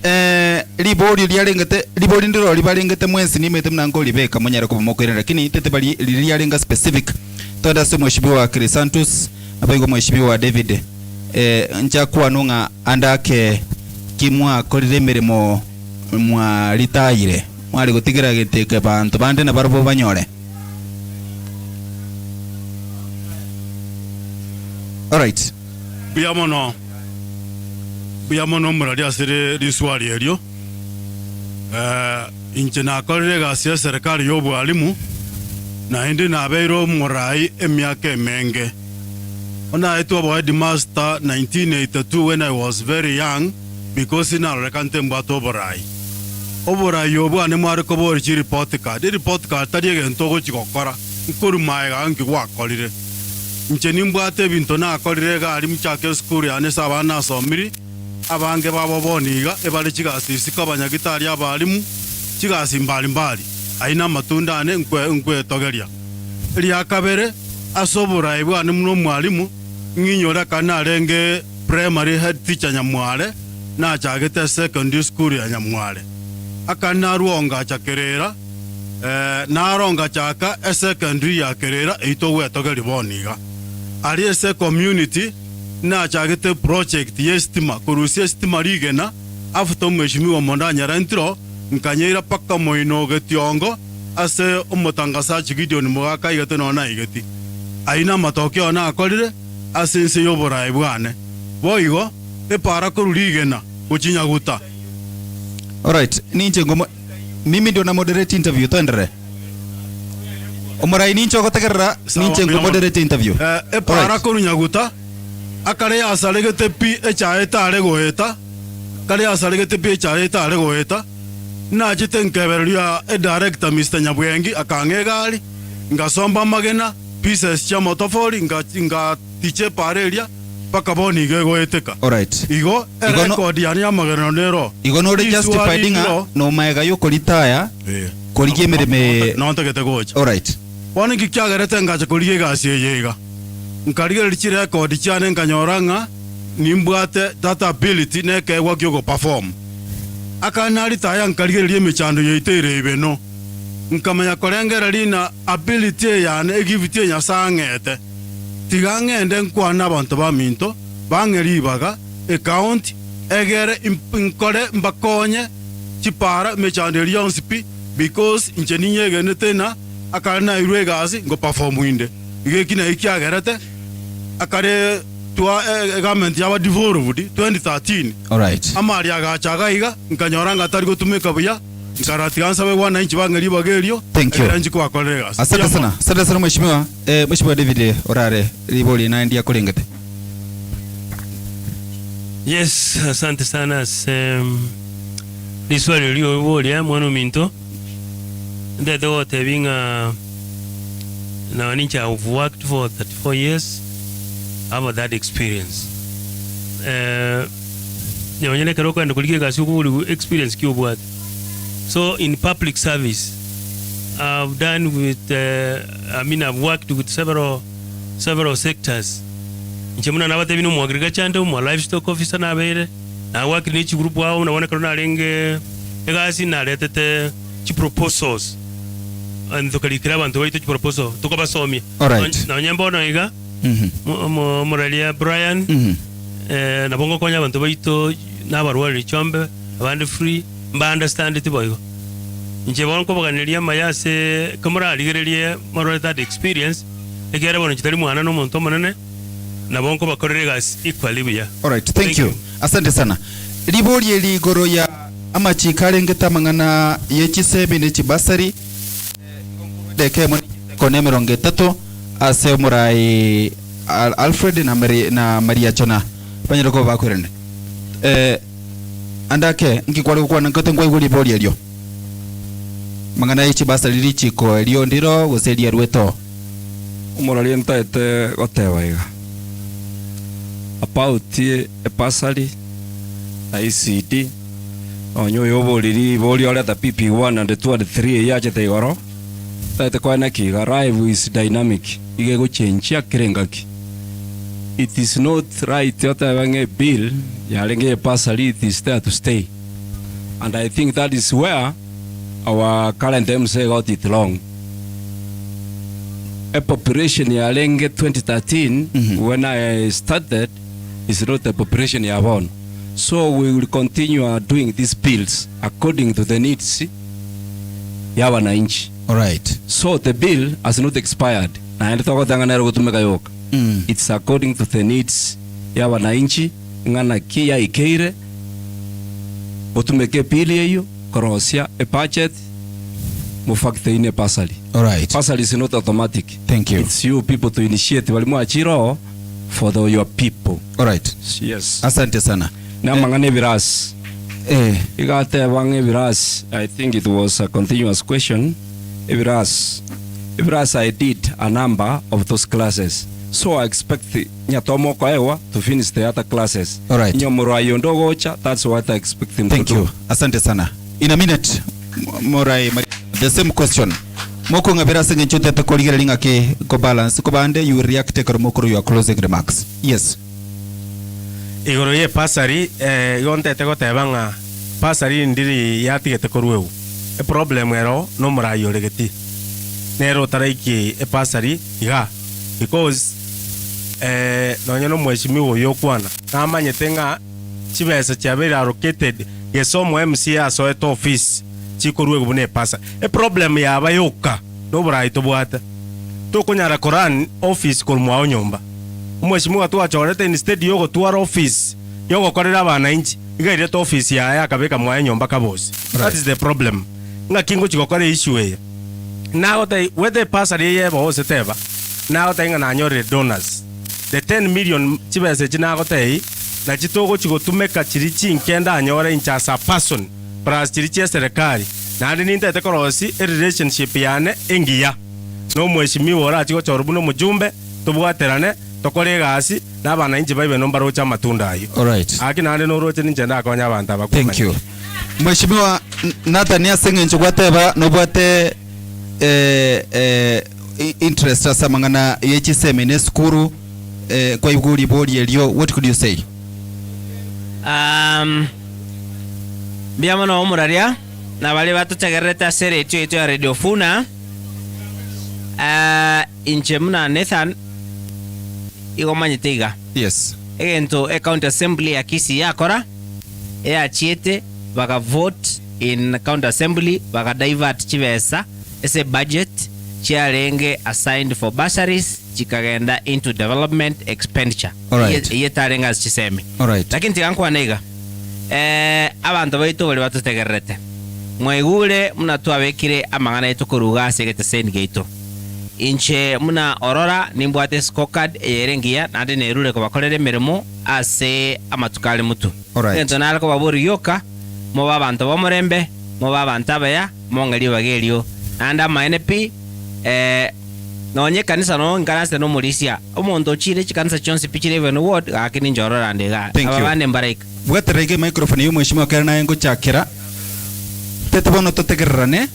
M: libori lyalengete libori ndiro libalengete mwensi nimete mnango libeka monyara ko moko irane lakini tete bali lyalenga specific toda se Mheshimiwa Crisantus abayigo Mheshimiwa David ncha kwanunga andake kimwa kolire mirimo mwa litayire mwali gutigira giteke bantu bande na barabo banyore. All right.
N: Biamono murali asire liswali elio inche na kolire gasi serikali y'obwalimu na indi na beiro murai emyaka menge. Ona etu abo headmaster 1982 when I was very young because ina rekante mbato borai. Oborai yobu ane mwari kobori chi report card tari ege ntogo chikokora. Nkuru maega nki wakolire. Ncheni mbate binto na akolire ga ali mchake school ane sabana somiri. Abange babo boniga ebale chigasi sikabanya gitari abalimu chigasi mbali. Aina matunda ane nkwe togeria. Liya kabere asobora ibwa ane mno mwalimu nginyora kana renge primary head teacher Nyamwale na chagete secondary school ya Nyamwale akana ruonga chakerera na ronga chaka secondary ya kerera ito wetogeri boniga ali ese community na chagete project yestima kurusi estima rigena after Mheshimiwa Mondanya rentro nkanyira paka moino getiongo ase umutangasaji Gideon Mugaka igete nona igeti aina matokeo na akorire asense yoborai bwane boigo epara kururigena ucinyaguta.
M: Alright, ninche ngomo mimi ndio na moderate interview tondere omorai nincho gotegerera ninche ngomo moderate interview
N: epara kurunyaguta akare asalegete pi echaeta aregoeta kare asalegete pi echaeta aregoeta na chitenkeberia director Mr. Nyabwengi akangegali ngasomba magena pieces cha motofori nga tiche parelia paka boni gego eteka.
M: Alright.
N: Igo record yani amageno nero.
M: Igo no justifying no maega yo kolitaya. Kolige mereme
N: no ntegete gocha.
M: Alright.
N: Wani kikiagerete ngacha kolige gasi yega. Nkarige lichi record chane nkanyoranga nimbwate data ability neke wakyo perform. Akanali taya nkarige liye mechando yitere IBENO. Nkamanya korengera lina ability yani egivite nya sangete tigangende nkwana abantu baminto bangeribaga account egere inkore mbakonye chipara mechande lyonspi because injeniye genetena akana irwegazi ngo perform winde igekina ikiagerete akare tua government yaba devolved 2013.
M: All right.
N: Amari agachaga iga nkanyoranga tari gutumika buya nkarati kansabe wana inchi bangeri bagerio.
M: Thank you. Asante sana. Asante sana mheshimiwa. Mheshimiwa David Orare liboli na ndia kulengete.
P: Yes, asante sana. Liswali uliobolia mwana minto. Ndete wote binga na wanincha I've worked for 34 years. I have that experience. Nyonyele karoko ndo kulike kasi ukulu experience kiyo bwat. So in public service, I've done with I've worked with several sectors. Nchemuna na bate bino mu agriculture ndo mu livestock officer na bere. Na work ni chi group wao na wana karona lenge egasi na letete chi proposals. And tukalikira abantu baito chi proposal tukabasomi.
M: Alright.
P: Na nyembo na iga. Moralia Brian. Na bongo konya abantu baito na barwali chombe abandi free mba understand it boyo. Nje bonko baganilia mayase kamera aligerelie maro that experience egera bono chitari mwana no muntu monene na bonko bakorere gas equally bya.
M: Alright, thank you. Asante sana. Libori eligoro ya amachikale ngeta mangana yechisebe ne chibasari deke moni kone 30 ase murai Alfred na Maria Chona banyeroko bakorene. Andake ngikwale kwa ngote ngwa iguli bori elio. Mangana yechibasari lichiko elio ndiro goselia rweto.
O: Umorali ntaete gotebaiga. About a pasali ICD onyo yoboriri bori ole ta PP1 and 2 and 3 yache te goro tate kwa na ki arrive is dynamic ige go change akirengaki. It is not right yota bange bill yarenge pasali it is there to stay, and I think that is where our current MCA got it wrong. A population yarenge 2013 when I started is not the population yabon. So we will continue doing these bills according to the needs ya wananchi.
M: Alright.
O: So the bill has not expired. Na nditoko tangana kutumika yoka. It's according to the needs ya wananchi ngana kia ikeire otumeke pili hiyo korosia a budget mufakte ine pasali.
M: Alright.
O: Pasali is not automatic.
M: Thank you.
O: It's you people to initiate walimu achiro for your people.
M: Alright.
O: Yes.
M: Asante sana.
O: Na mangane viras. Igate wange viras. I think it was a continuous question. Viras. I did a number of those classes. So I expect nyatomo kwa ewa to finish the other classes.
M: Alright.
O: Nyomurai ondogocha, that's what I expect him
M: Thank
O: to
M: you.
O: do.
M: Asante sana. In a minute, Morai, the same question. Moko ngabera senye chote te koligera linga ke ko balance ko bande you react ko moko your closing remarks. Yes.
T: Igoro ye pasari gonte te gotebanga pasari ndiri yatigete korweu. E problem ero no murayo legeti. Nero taraiki e pasari iga because no nyono mweshimiwo yokwana namanyete nga chibesa chabera allocated yesomo MCA so et office chikorwe bune pasa e problem yaba yoka no brai to bwata to kunyara koran office kolmwa nyomba mweshimiwa tu achorete instead yogo tuara office yogo korera bana inchi igaire to office ya kabeka mwa nyomba kabosi. That is the problem nga kingo chikokore issue now they whether pasari ye ba hose teba now they nga nyore donors the 10 million chibese china gotei na chitogo chigotumeka chirichi nkenda anyore inchasa person plus chirichi serikali na ndi ninte tekorosi relationship yane engiya no mweshimiwa ora chigo chorubuno mujumbe tubwaterane tokore gasi na bana inji baibe no mbaro cha matunda ayo.
M: Alright.
T: Akina ndi no roche ninje ndakonya abantu abakuma.
M: Thank you. Mweshimiwa Nathan Yasenge nchugwateba no bwate interest asa mangana yechiseme ne skuru kwa iguri bodi elio, what could you say?
Q: Biamono omuraria na bali batutegereta sere etu ya Radio Vuna inche muna Nathan igomanyiteiga.
M: Yes.
Q: Egento county assembly ya Kisii yakora achiete baka vote in county assembly baka divert chibesa ese budget chiarenge assigned for bursaries chikagenda into development expenditure.
M: Alright.
Q: Yetarenga chiseme.
M: Alright.
Q: Lakini tigankwa neiga abantu baitu bali batutegerete mwaigure muna twabekire amangana yetu kuruga segete send gate inche muna orora nimbwate scorecard eyerengia nandi nerure ko bakorere mirimo ase amatukali mutu ento nara ko baburi yoka mo babantu bomorembe mo babantu abaya mongeri bagerio anda MNP nonye kanisa no nkanase no mulisia omonto chire chikanisa chonsi pichire even ward akini njorora ndega abane mbaraika
M: bwaterege microphone yo mweshimo kana yengo chakera tete bono totegerane